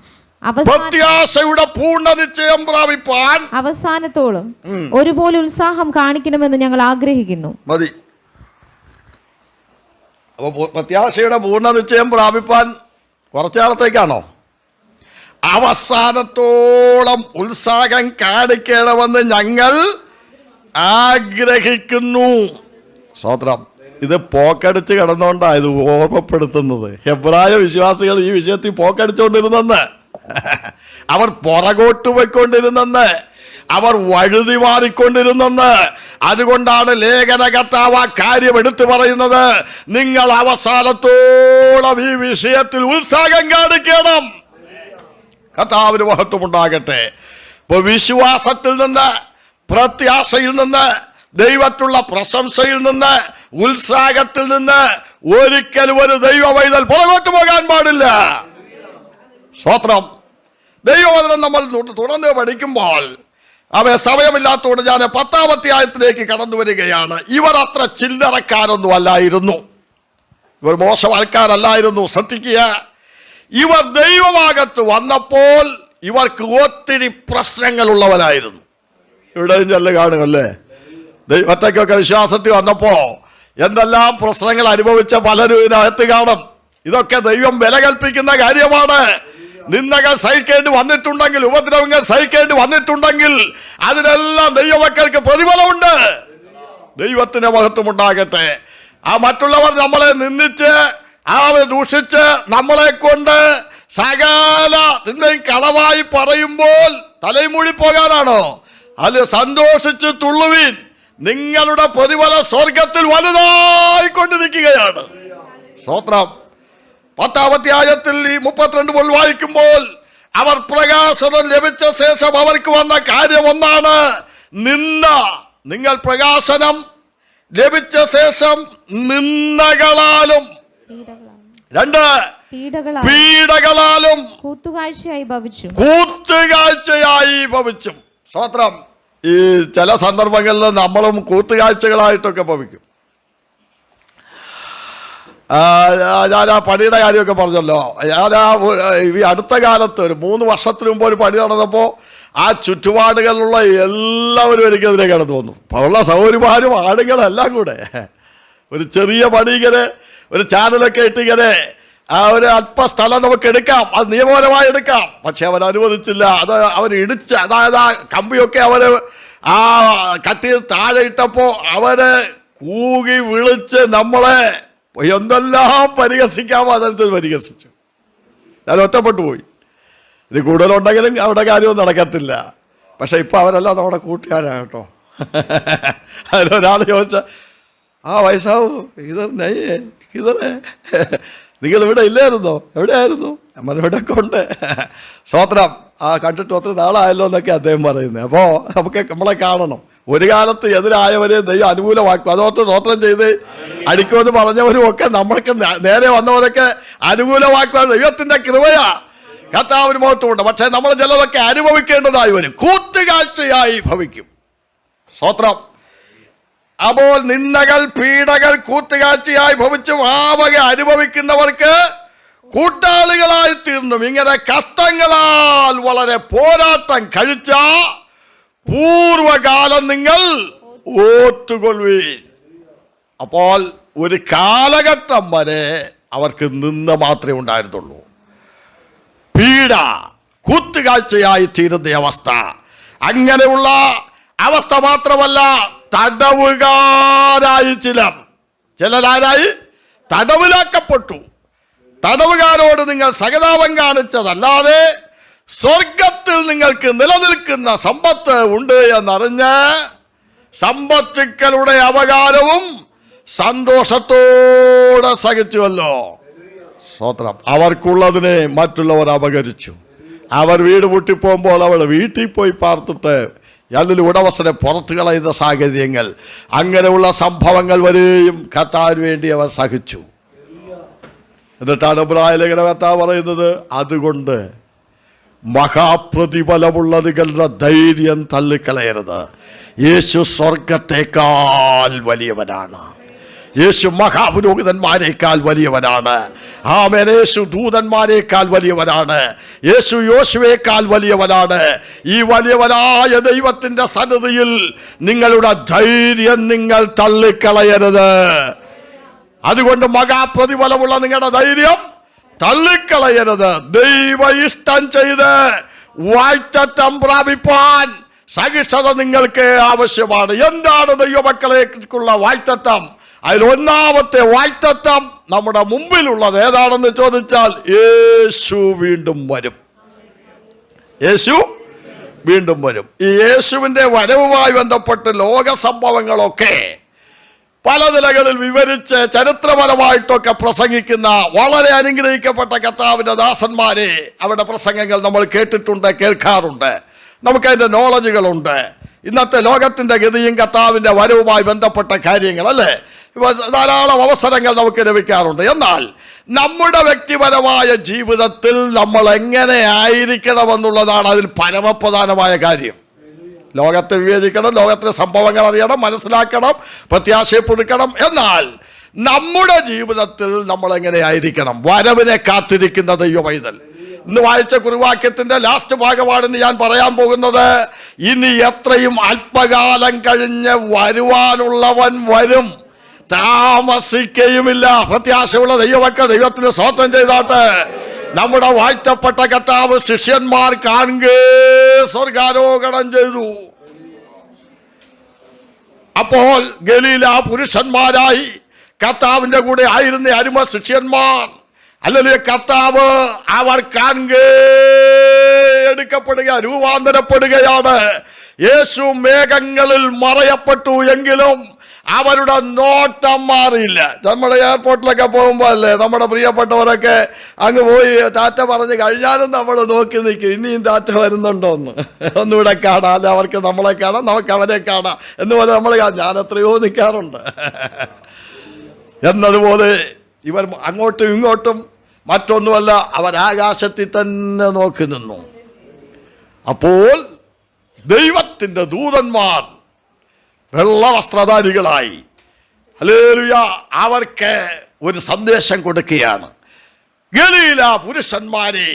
അവസാനത്തോളം ഒരുപോലെ ഉത്സാഹം കാണിക്കണമെന്ന് ഞങ്ങൾ ആഗ്രഹിക്കുന്നു. മതി. അപ്പോൾ പ്രത്യാശയുടെ പൂർണ്ണ നിശ്ചയം പ്രാപിപ്പാൻ കുറച്ചാളത്തേക്കാണോ? അവസാനത്തോളം ഉത്സാഹം കാണിക്കണമെന്ന് ഞങ്ങൾ ആഗ്രഹിക്കുന്നു. സ്തോത്രം. ഇത് പോക്കടിച്ച് കിടന്നുകൊണ്ടാണ് ഇത് ഓർമ്മപ്പെടുത്തുന്നത്. ഹെബ്രായ വിശ്വാസികൾ ഈ വിഷയത്തിൽ പോക്കടിച്ചുകൊണ്ടിരുന്നെന്ന്, അവർ പുറകോട്ട് പോയിക്കൊണ്ടിരുന്നെന്ന്, അവർ വഴുതി മാറിക്കൊണ്ടിരുന്നെന്ന്. അതുകൊണ്ടാണ് ലേഖന കർത്താവ് ആ കാര്യം എടുത്തു പറയുന്നത്. നിങ്ങൾ അവസാനത്തോളം ഈ വിഷയത്തിൽ ഉത്സാഹം കാണിക്കണം. കർത്താവിന് മഹത്വമുണ്ടാകട്ടെ. ഇപ്പോൾ വിശ്വാസത്തിൽ നിന്ന്, പ്രത്യാശയിൽ നിന്ന്, ദൈവത്തിലുള്ള പ്രശംസയിൽ നിന്ന്, ഉത്സാഹത്തിൽ നിന്ന് ഒരിക്കലും ഒരു ദൈവവൈതൽ പുറകോട്ട് പോകാൻ പാടില്ല. സ്തോത്രം. ദൈവവചനം നമ്മൾ തുടർന്ന് പഠിക്കുമ്പോൾ സമയമില്ലാത്തതുകൊണ്ട് ഞാൻ 10-ാമധ്യായത്തിലേക്ക് കടന്നു വരികയാണ്. ഇവർ അത്ര ചില്ലറക്കാരൊന്നും അല്ലായിരുന്നു, ഇവർ മോശം ആൾക്കാരല്ലായിരുന്നു. ശ്രദ്ധിക്കുക, ഇവർ ദൈവഭാഗത്ത് വന്നപ്പോൾ ഇവർക്ക് ഒത്തിരി പ്രശ്നങ്ങളുള്ളവരായിരുന്നു. ഇവിടെ ചെല്ല് കാണുമല്ലേ, ദൈവത്തേക്കൊക്കെ വിശ്വാസത്തിൽ വന്നപ്പോ എന്തെല്ലാം പ്രശ്നങ്ങൾ അനുഭവിച്ച പലരും ഇതിനകത്ത് കാണും. ഇതൊക്കെ ദൈവം വില കൽപ്പിക്കുന്ന കാര്യമാണ്. നിന്ദകൾ സഹിക്കേണ്ടി വന്നിട്ടുണ്ടെങ്കിൽ, ഉപദ്രവങ്ങൾ സഹിക്കേണ്ടി വന്നിട്ടുണ്ടെങ്കിൽ അതിനെല്ലാം ദൈവമക്കൾക്ക് പ്രതിഫലമുണ്ട്. ദൈവത്തിന് മഹത്വമുണ്ടാകട്ടെ. ആ മറ്റുള്ളവർ നമ്മളെ നിന്ദിച്ച് ദൂഷിച്ച് നമ്മളെ കൊണ്ട് സകല തിന്മയും കളവായി പറയുമ്പോൾ തലമുടി പോകാനാണോ? അത് സന്തോഷിച്ച് തുള്ളുവിൻ, നിങ്ങളുടെ പ്രതിഫലം സ്വർഗത്തിൽ വലുതായിക്കൊണ്ടിരിക്കുകയാണ്. സ്തോത്രം. 10-ാമധ്യായത്തിൽ ഈ 32 മുതൽ വായിക്കുമ്പോൾ അവർ പ്രകാശനം ലഭിച്ച ശേഷം അവർക്ക് വന്ന കാര്യം ഒന്നാണ് നിന്ദ. നിങ്ങൾ പ്രകാശനം ലഭിച്ച ശേഷം നിന്ദകളാലും, 2 പീഡകളാലും കൂത്തുകാഴ്ചയായി ഭവിച്ചു. സ്തോത്രം. ഈ ചില സന്ദർഭങ്ങളിൽ നമ്മളും കൂത്തുകാഴ്ചകളായിട്ടൊക്കെ ഭവിക്കും. ഞാൻ ആ പണിയുടെ കാര്യമൊക്കെ പറഞ്ഞല്ലോ. ഞാൻ ഈ അടുത്ത കാലത്ത് ഒരു 3 വർഷത്തിന് മുമ്പ് ഒരു പണി നടന്നപ്പോൾ ആ ചുറ്റുപാടുകളിലുള്ള എല്ലാവരും എനിക്കെതിരെ കടന്നു വന്നു. ഉള്ള സൗകര്യമാരും ആളുകളെല്ലാം കൂടെ ഒരു ചെറിയ പണി ഇങ്ങനെ ഒരു ചാനലൊക്കെ ഇട്ടിങ്ങനെ ഒരു അല്പ സ്ഥലം നമുക്ക് എടുക്കാം, അത് നിയമപരമായി എടുക്കാം. പക്ഷെ അവർ അനുവദിച്ചില്ല. അത് അവർ ഇടിച്ച്, അതായത് ആ കമ്പിയൊക്കെ അവർ ആ കട്ടി താഴെ ഇട്ടപ്പോൾ അവര് കൂകി വിളിച്ച് നമ്മളെ എന്തെല്ലാം പരിഹസിക്കാമോ അതനുസരിച്ച് പരിഹസിച്ചു. ഞാൻ ഒറ്റപ്പെട്ടു പോയി. ഇത് കൂടുതലുണ്ടെങ്കിലും അവിടെ കാര്യമൊന്നും നടക്കത്തില്ല. പക്ഷെ ഇപ്പം അവരെല്ലാം നമ്മുടെ കൂട്ടുകാരാണ് കേട്ടോ. അതിലൊരാൾ ചോദിച്ച വയസ്സാവൂ ഇതറേ നിങ്ങളിവിടെ ഇല്ലായിരുന്നോ, എവിടെയായിരുന്നു? നമ്മളിവിടെയൊക്കെ ഉണ്ട്. സ്തോത്രം. കണ്ടിട്ട് ഒത്തിരി നാളായല്ലോ എന്നൊക്കെ അദ്ദേഹം പറയുന്നത്. അപ്പോൾ നമുക്ക് നമ്മളെ കാണണം. ഒരു കാലത്ത് എതിരായവരെ ദൈവം അനുകൂലമാക്കും. അതോർത്ത് സ്തോത്രം ചെയ്ത് അടിക്കുമെന്ന് പറഞ്ഞവരും ഒക്കെ നമ്മൾക്ക് നേരെ വന്നവരൊക്കെ അനുകൂലമാക്കുക ദൈവത്തിൻ്റെ കൃപയാ. കർത്താവിന് മഹത്വമുണ്ട്. പക്ഷേ നമ്മൾ ചിലതൊക്കെ അനുഭവിക്കേണ്ടതായി വരും, കൂട്ടുകാഴ്ചയായി ഭവിക്കും. സ്തോത്രം. അപ്പോൾ നിന്ദകൾ, പീഡകൾ കൂട്ടുകാഴ്ചയായി ഭവിച്ചും ആ വക അനുഭവിക്കുന്നവർക്ക് കൂട്ടാളികളായി തീർന്നു. ഇങ്ങനെ കഷ്ടങ്ങളാൽ വളരെ പോരാട്ടം കഴിച്ച പൂർവകാലം നിങ്ങൾ ഓർത്തുകൊള്ളുവീൻ. അപ്പോൾ ഒരു കാലഘട്ടം വരെ അവർക്ക് നിന്ന മാത്രമേ ഉണ്ടായിരുന്നുള്ളൂ. പീഡ കൂത്തുകാഴ്ചയായി തീരുന്ന അവസ്ഥ. അങ്ങനെയുള്ള അവസ്ഥ മാത്രമല്ല, തടവുകാരായി ചിലരായി തടവിലാക്കപ്പെട്ടു. തടവുകാരോട് നിങ്ങൾ സഹതാപം കാണിച്ചതല്ലാതെ സ്വർഗത്തിൽ നിങ്ങൾക്ക് നിലനിൽക്കുന്ന സമ്പത്ത് ഉണ്ട് എന്നറിഞ്ഞ് സമ്പത്തുക്കളുടെ അപകാരവും സന്തോഷത്തോടെ സഹിച്ചുവല്ലോ. സ്തോത്രം. അവർക്കുള്ളതിനെ മറ്റുള്ളവർ അപകരിച്ചു. അവർ വീട് പൂട്ടിപ്പോകുമ്പോൾ അവൾ വീട്ടിൽ പോയി പാർത്തിട്ട് അതിൽ ഉടമസ്ഥനെ പുറത്തു കളയുന്ന സാഹചര്യങ്ങൾ, അങ്ങനെയുള്ള സംഭവങ്ങൾ വരെയും കർത്താവിന് വേണ്ടി അവർ സഹിച്ചു. എന്നിട്ടാണ് ഇബ്രായ ലേഖന കർത്താവ് പറയുന്നത്, അതുകൊണ്ട് മഹാപ്രതിഫലമുള്ളതുകളുടെ ധൈര്യം തള്ളിക്കളയരുത്. യേശു സ്വർഗത്തേക്കാൾ വലിയവനാണ്. യേശു മഹാപുരോഹിതന്മാരെക്കാൾ വലിയവനാണ്. ആമേൻ. യേശു ദൂതന്മാരെക്കാൾ വലിയവനാണ്. യേശു യോശുവേക്കാൾ വലിയവനാണ്. ഈ വലിയവനായ ദൈവത്തിൻ്റെ സന്നിധിയിൽ നിങ്ങളുടെ ധൈര്യം നിങ്ങൾ തള്ളിക്കളയരുത്. അതുകൊണ്ട് മഹാപ്രതിഫലമുള്ള നിങ്ങളുടെ ധൈര്യം തള്ളിക്കളയരുത്. ദൈവ ഇഷ്ടം ചെയ്ത് വാഴ്ത്തത്തം പ്രാപിപ്പാൻ സഹിഷ്ണുത നിങ്ങൾക്ക് ആവശ്യമാണ്. എന്താണ് ദൈവമക്കളേക്കുള്ള വാഴ്ത്തത്തം? അതിൽ ഒന്നാമത്തെ വാഴ്ത്തത്തം നമ്മുടെ മുമ്പിലുള്ളത് ഏതാണെന്ന് ചോദിച്ചാൽ, യേശു വീണ്ടും വരും. യേശു വീണ്ടും വരും. ഈ യേശുവിൻ്റെ വരവുമായി ബന്ധപ്പെട്ട് ലോക സംഭവങ്ങളൊക്കെ പല നിലകളിൽ വിവരിച്ച് ചരിത്രപരമായിട്ടൊക്കെ പ്രസംഗിക്കുന്ന വളരെ അനുഗ്രഹിക്കപ്പെട്ട കർത്താവിൻ്റെ ദാസന്മാരെ അവരുടെ പ്രസംഗങ്ങൾ നമ്മൾ കേട്ടിട്ടുണ്ട്, കേൾക്കാറുണ്ട്. നമുക്കതിൻ്റെ നോളജുകളുണ്ട്. ഇന്നത്തെ ലോകത്തിൻ്റെ ഗതിയും കർത്താവിൻ്റെ വരവുമായി ബന്ധപ്പെട്ട കാര്യങ്ങൾ അല്ലേ, ധാരാളം അവസരങ്ങൾ നമുക്ക് ലഭിക്കാറുണ്ട്. എന്നാൽ നമ്മുടെ വ്യക്തിപരമായ ജീവിതത്തിൽ നമ്മൾ എങ്ങനെ ആയിരിക്കണമെന്നുള്ളതാണ് അതിൽ പരമപ്രധാനമായ കാര്യം. ലോകത്തെ വിവേചിക്കണം, ലോകത്തിലെ സംഭവങ്ങൾ അറിയണം, മനസ്സിലാക്കണം, പ്രത്യാശയെ പുതുക്കണം. എന്നാൽ നമ്മുടെ ജീവിതത്തിൽ നമ്മൾ എങ്ങനെ ആയിരിക്കണം? വരവിനെ കാത്തിരിക്കുന്ന ദൈവപൈതൽ. ഇന്ന് വായിച്ച കുറുവാക്യത്തിന്റെ ലാസ്റ്റ് ഭാഗമാണെന്ന് ഞാൻ പറയാൻ പോകുന്നത്. ഇനി എത്രയും അല്പകാലം കഴിഞ്ഞ് വരുവാനുള്ളവൻ വരും, താമസിക്കുകയുമില്ല. പ്രത്യാശയുള്ള ദൈവമക്കൾ ദൈവത്തിന് സ്തോത്രം ചെയ്താട്ട്. നമ്മുടെ വാഴ്ത്തപ്പെട്ട കർത്താവ് ശിഷ്യന്മാർ കാണുകേ സ്വർഗാരോഹണം ചെയ്തു. അപ്പോൾ ഗലീല പുരുഷന്മാരായി കർത്താവിന്റെ കൂടെ ആയിരുന്ന അരുമ ശിഷ്യന്മാർ, അല്ലെങ്കിൽ കർത്താവ് അവർ കാണുകേ എടുക്കപ്പെടുക, രൂപാന്തരപ്പെടുകയാണ്. യേശു മേഘങ്ങളിൽ മറയപ്പെട്ടു എങ്കിലും അവരുടെ നോട്ടം മാറിയില്ല. നമ്മുടെ എയർപോർട്ടിലൊക്കെ പോകുമ്പോൾ അല്ലേ നമ്മുടെ പ്രിയപ്പെട്ടവരൊക്കെ അങ്ങ് പോയി ടാറ്റ പറഞ്ഞ് കഴിഞ്ഞാലും നമ്മൾ നോക്കി നിൽക്കും, ഇനിയും ടാറ്റ വരുന്നുണ്ടോന്ന്, ഒന്നുകൂടെ കാണാം, അല്ല അവർക്ക് നമ്മളെ കാണാം, നമുക്ക് അവരെ കാണാം എന്നുപോലെ നമ്മൾ ഞാൻ എത്രയോ നിൽക്കാറുണ്ട്. എന്നതുപോലെ ഇവർ അങ്ങോട്ടും ഇങ്ങോട്ടും മറ്റൊന്നുമല്ല, അവരാകാശത്തിൽ തന്നെ നോക്കി നിന്നു. അപ്പോൾ ദൈവത്തിൻ്റെ ദൂതന്മാർ വെള്ള വസ്ത്രധാരികളായി, ഹല്ലേലൂയ, അവർക്ക് ഒരു സന്ദേശം കൊടുക്കുകയാണ്. ഗലീല പുരുഷന്മാരെ,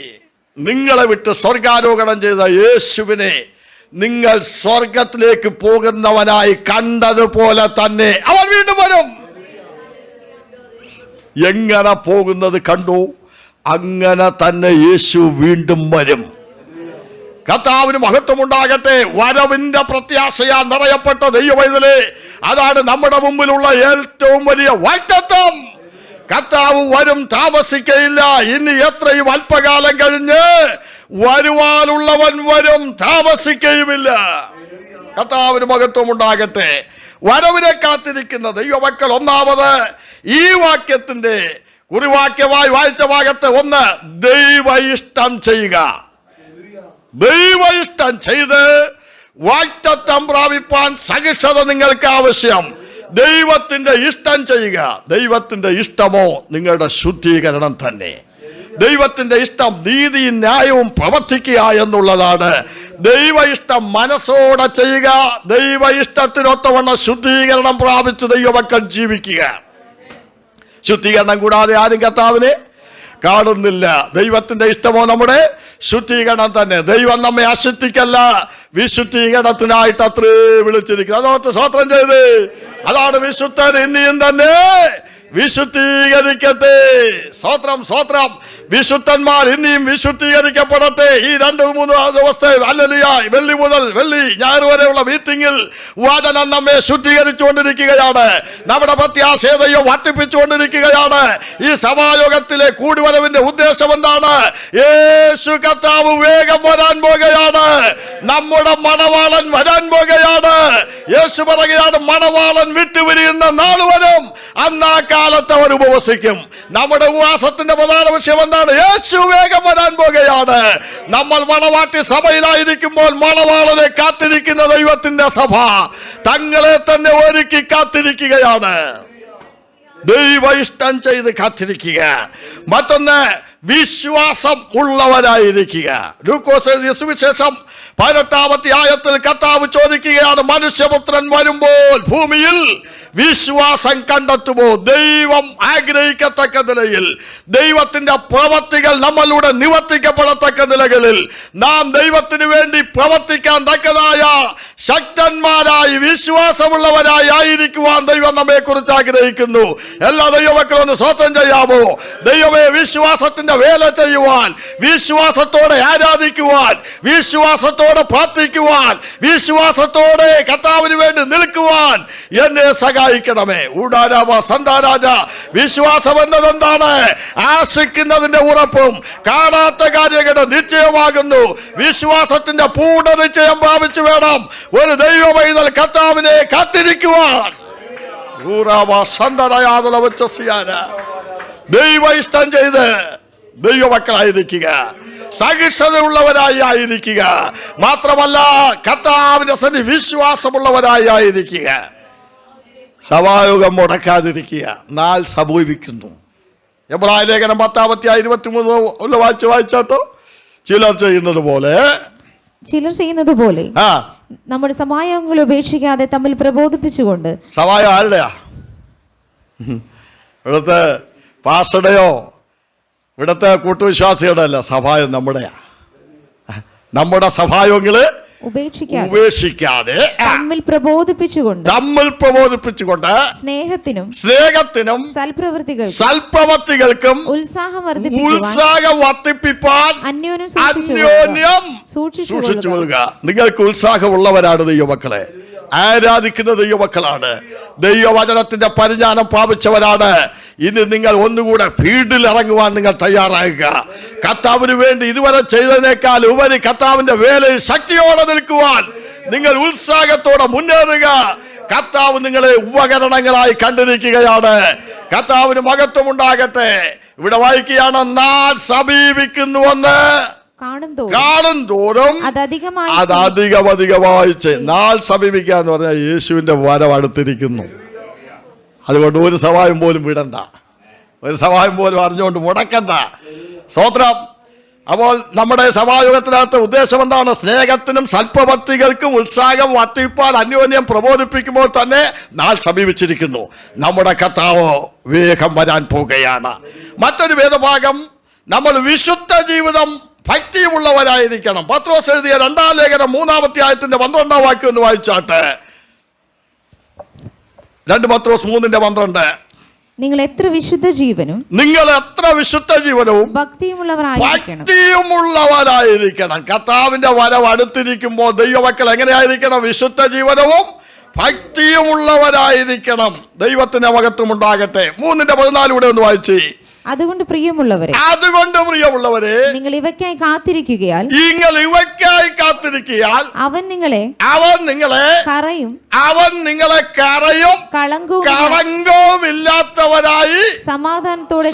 നിങ്ങളെ വിട്ട് സ്വർഗാരോഹണം ചെയ്ത യേശുവിനെ നിങ്ങൾ സ്വർഗത്തിലേക്ക് പോകുന്നവനായി കണ്ടതുപോലെ തന്നെ അവൻ വീണ്ടും വരും. എങ്ങനെ പോകുന്നത് കണ്ടു, അങ്ങനെ തന്നെ യേശു വീണ്ടും വരും. കർത്താവിന് മഹത്വമുണ്ടാകട്ടെ. വരവിന്റെ പ്രത്യാശയാ നിറയപ്പെട്ട ദൈവവൈതലേ, അതാണ് നമ്മുടെ മുമ്പിലുള്ള ഏറ്റവും വലിയ വാഗ്ദത്തം. കർത്താവ് വരും, താമസിക്കയില്ല. ഇനി എത്രയും അല്പകാലം കഴിഞ്ഞ് വരുവാനുള്ളവൻ വരും, താമസിക്കുകയുമില്ല. കർത്താവിന് മഹത്വമുണ്ടാകട്ടെ. വരവിനെ കാത്തിരിക്കുന്ന ദൈവമക്കൾ, ഒന്നാമത് ഈ വാക്യത്തിന്റെ കുറിവാക്യമായി വായിച്ച ഭാഗത്ത് ഒന്ന്, ദൈവ ഇഷ്ടം ചെയ്യുക. ദൈവ ഇഷ്ടം ചെയ്ത് വാഗ്ദത്തം പ്രാപിപ്പാൻ സഹിഷ്ണുത നിങ്ങൾക്ക് ആവശ്യം. ദൈവത്തിന്റെ ഇഷ്ടം ചെയ്യുക. ദൈവത്തിന്റെ ഇഷ്ടമോ നിങ്ങളുടെ ശുദ്ധീകരണം തന്നെ. ദൈവത്തിന്റെ ഇഷ്ടം നീതിയും ന്യായവും പ്രവർത്തിക്കുക എന്നുള്ളതാണ്. ദൈവ ഇഷ്ടം മനസ്സോടെ ചെയ്യുക. ദൈവ ഇഷ്ടത്തിനൊത്തവണ്ണം ശുദ്ധീകരണം പ്രാപിച്ച് ദൈവമക്കൾ ജീവിക്കുക. ശുദ്ധീകരണം കൂടാതെ ആരും കർത്താവിനെ കാണുന്നില്ല. ദൈവത്തിന്റെ ഇഷ്ടമോ നമ്മുടെ ശുദ്ധീകരണം തന്നെ. ദൈവം നമ്മെ അശുദ്ധിക്കല്ല, വിശുദ്ധീകരണത്തിനായിട്ട് അത്രേ വിളിച്ചിരിക്കുന്നത്. അതോർത്ത് സ്തോത്രം ചെയ്ത്, അതാണ് വിശുദ്ധൻ ഇനിയും തന്നെ വിശുദ്ധീകരിക്കട്ടെ. സ്തോത്രം സ്തോത്രം. വിശുദ്ധന്മാർ ഇനിയും വിശുദ്ധീകരിക്കപ്പെടട്ടെ. ഈ 2-3 ദിവസത്തെ ഹല്ലേലൂയ, വെള്ളി മുതൽ ഞായർ വരെയുള്ള മീറ്റിംഗിൽ വചനം നമ്മെ ശുദ്ധീകരിച്ചുകൊണ്ടിരിക്കുകയാണ്. നമ്മുടെ പ്രത്യാശയോ വർദ്ധിപ്പിച്ചുകൊണ്ടിരിക്കുകയാണ്. ഈ സഭായോഗത്തിലെ കൂടിവരവിന്റെ ഉദ്ദേശം എന്താണ്? യേശു കർത്താവ് വേഗം വരാൻ പോകുകയാണ്. നമ്മുടെ മണവാളൻ വരാൻ പോകുകയാണ്. യേശു പറയുകയാണ്, മണവാളൻ വിട്ടുപിരിയുന്ന നാൾ വരും, അന്ന് ആ കാലത്ത് അവർ ഉപവസിക്കും. നമ്മുടെ ഉപവാസത്തിന്റെ പ്രധാന വിഷയം എന്താണ്? യേശു വേഗം വരാൻ പോകുകയാണ്. നമ്മൾ മണവാട്ടി സഭയിലായിരിക്കുമ്പോൾ മണവാളനെ കാത്തിരിക്കുന്ന ദൈവത്തിന്റെ സഭ തങ്ങളെ തന്നെ ഒരുക്കി കാത്തിരിക്കുകയാണ്. ദൈവ ഇഷ്ടം ചെയ്ത് കാത്തിരിക്കുക. മറ്റൊന്ന്, വിശ്വാസം ഉള്ളവരായിരിക്കുക. ലൂക്കോസ് എഴുതിയ സുവിശേഷം 18-ാം അധ്യായത്തിൽ കർത്താവ് ചോദിക്കുകയാണ്, മനുഷ്യപുത്രൻ വരുമ്പോൾ ഭൂമിയിൽ വിശ്വാസം കണ്ടെത്തുമോ? ദൈവം ആഗ്രഹിക്കത്തക്ക നിലയിൽ, ദൈവത്തിന്റെ പ്രവർത്തികൾ നമ്മളിലൂടെ നിവർത്തിക്കപ്പെടത്തക്ക നിലകളിൽ നാം ദൈവത്തിന് വേണ്ടി പ്രവർത്തിക്കാൻ തക്കതായ ശക്തന്മാരായി വിശ്വാസമുള്ളവരായി ആയിരിക്കുവാൻ ദൈവം നമ്മെ കുറിച്ച് ആഗ്രഹിക്കുന്നു. എല്ലാ ദൈവമക്കളൊന്ന് സ്തോത്രം ചെയ്യാമോ? ദൈവമേ, വിശ്വാസത്തിന്റെ വേല ചെയ്യുവാൻ, വിശ്വാസത്തോടെ ആരാധിക്കുവാൻ, വിശ്വാസത്തോടെ പ്രാർത്ഥിക്കുവാൻ, വിശ്വാസത്തോടെ കർത്താവിന് വേണ്ടി നിൽക്കുവാൻ എന്നെ സഹായിക്കണമേ. ഊടാരാമ സന്താരാജ. വിശ്വാസം എന്നതെന്താണ്? ആശിക്കുന്നതിന്റെ ഉറപ്പും കാണാത്ത കാര്യങ്ങളുടെ നിശ്ചയമാകുന്നു. വിശ്വാസത്തിന്റെ പൂർണ്ണ നിശ്ചയം പ്രാപിച്ചു വേണം ഒരു ദൈവ പൈതൽ കർത്താവിനെ കാത്തിരിക്കുവാൻ. ദൈവ ഇഷ്ടം ചെയ്ത് ദൈവമക്കളായിരിക്കുക, സഹിഷ്ണുതയുള്ളവരായി ആയിരിക്കുക. മാത്രമല്ല കർത്താവിന്റെ സന്നിധി വിശ്വാസമുള്ളവരായി ആയിരിക്കുക. സഭായോഗം മുടക്കാതിരിക്കുക. നാൾ സംഭവിക്കുന്നു. എബ്രായ ലേഖനം 10-ാം അധ്യായം 23 വായിച്ചാട്ടോ. ചിലർ ചെയ്യുന്നത് പോലെ നമ്മുടെ സമായോഗങ്ങൾ ഉപേക്ഷിക്കാതെ തമ്മിൽ പ്രബോധിപ്പിച്ചുകൊണ്ട്. സമായം ആരുടെയാ? ഇവിടുത്തെ പാസ്റ്ററുടെയോ ഇവിടുത്തെ കൂട്ടുവിശ്വാസികളുടെ അല്ല. സഭായം നമ്മുടെയാ. നമ്മുടെ സഭായോഗങ്ങള് ഉപേക്ഷിക്കാതെ തമ്മിൽ പ്രബോധിപ്പിച്ചുകൊണ്ട് സ്നേഹത്തിനും സൽപ്രവർത്തികൾക്കും ഉത്സാഹം വർദ്ധിപ്പിപ്പാൻ അന്യോന്യം സൂക്ഷിച്ചു കൊള്ളുക. നിങ്ങൾക്ക് ഉത്സാഹമുള്ളവരാണ് ദൈവമക്കളെ. ആരാധിക്കുന്ന ദൈവമക്കളാണ്. ദൈവവചനത്തിന്റെ പരിജ്ഞാനം പ്രാപിച്ചവരാണ്. ഇനി നിങ്ങൾ ഒന്നുകൂടെ ഫീൽഡിൽ ഇറങ്ങുവാൻ നിങ്ങൾ തയ്യാറാകുക. കർത്താവിന് വേണ്ടി ഇതുവരെ ചെയ്തതിനേക്കാൾ ഉപരി കർത്താവിന്റെ വേലയിൽ ശക്തിയോടെ നിൽക്കുവാൻ നിങ്ങൾ ഉത്സാഹത്തോടെ മുന്നേറുക. കർത്താവ് നിങ്ങളെ ഉപകരണങ്ങളായി കണ്ടിരിക്കുകയാണ്. കർത്താവിന് മഹത്വമുണ്ടാകട്ടെ. ഇവിടെ വായിക്കുകയാണ്, നാൾ സമീപിക്കുന്നുവെന്ന് കാണും തോറും അതധികമധികമായി നാൾ സമീപിക്കുക എന്ന് പറഞ്ഞാൽ യേശുവിന്റെ വരവ് അടുത്തിരിക്കുന്നു. അതുകൊണ്ട് ഒരു സഹായം പോലും വിടണ്ട, ഒരു സഹായം പോലും അറിഞ്ഞുകൊണ്ട് മുടക്കണ്ട. സ്തോത്രം. അപ്പോൾ നമ്മുടെ സഭായോഗത്തിനകത്ത് ഉദ്ദേശം എന്താണ്? സ്നേഹത്തിനും സൽപ്രവർത്തികൾക്കും ഉത്സാഹം വർദ്ധിപ്പാൻ അന്യോന്യം പ്രബോധിപ്പിക്കുമ്പോൾ തന്നെ നാൾ സമീപിച്ചിരിക്കുന്നു. നമ്മുടെ കർത്താവ് വേഗം വരാൻ പോകുകയാണ്. മറ്റൊരു വേദഭാഗം, നമ്മൾ വിശുദ്ധ ജീവിതം ഭക്തിയുമുള്ളവരായിരിക്കണം. പത്രോസ് എഴുതിയ 2-ാം ലേഖനം 3-ാം അധ്യായത്തിന്റെ 12-ാം വാക്യം ഒന്ന് വായിച്ചാട്ടെ. 2 പത്രോസ് 3:12. നിങ്ങൾ എത്ര വിശുദ്ധ ജീവനും ഭക്തിയുമുള്ളവരായിരിക്കണം. കർത്താവിന്റെ വരവ് അടുത്തിരിക്കുമ്പോൾ ദൈവമക്കൾ എങ്ങനെയായിരിക്കണം? വിശുദ്ധ ജീവനവും ഭക്തിയുമുള്ളവരായിരിക്കണം. ദൈവത്തിന് മഹത്വം ഉണ്ടാകട്ടെ. 3:14 ഒന്ന് വായിച്ചേ. അതുകൊണ്ട് പ്രിയമുള്ളവരെ നിങ്ങൾ ഇവയ്ക്കായി കാത്തിരിക്കുകയാൽ അവൻ നിങ്ങളെ കറയും കളങ്കവും ഇല്ലാത്തവരായി സമാധാനത്തോടെ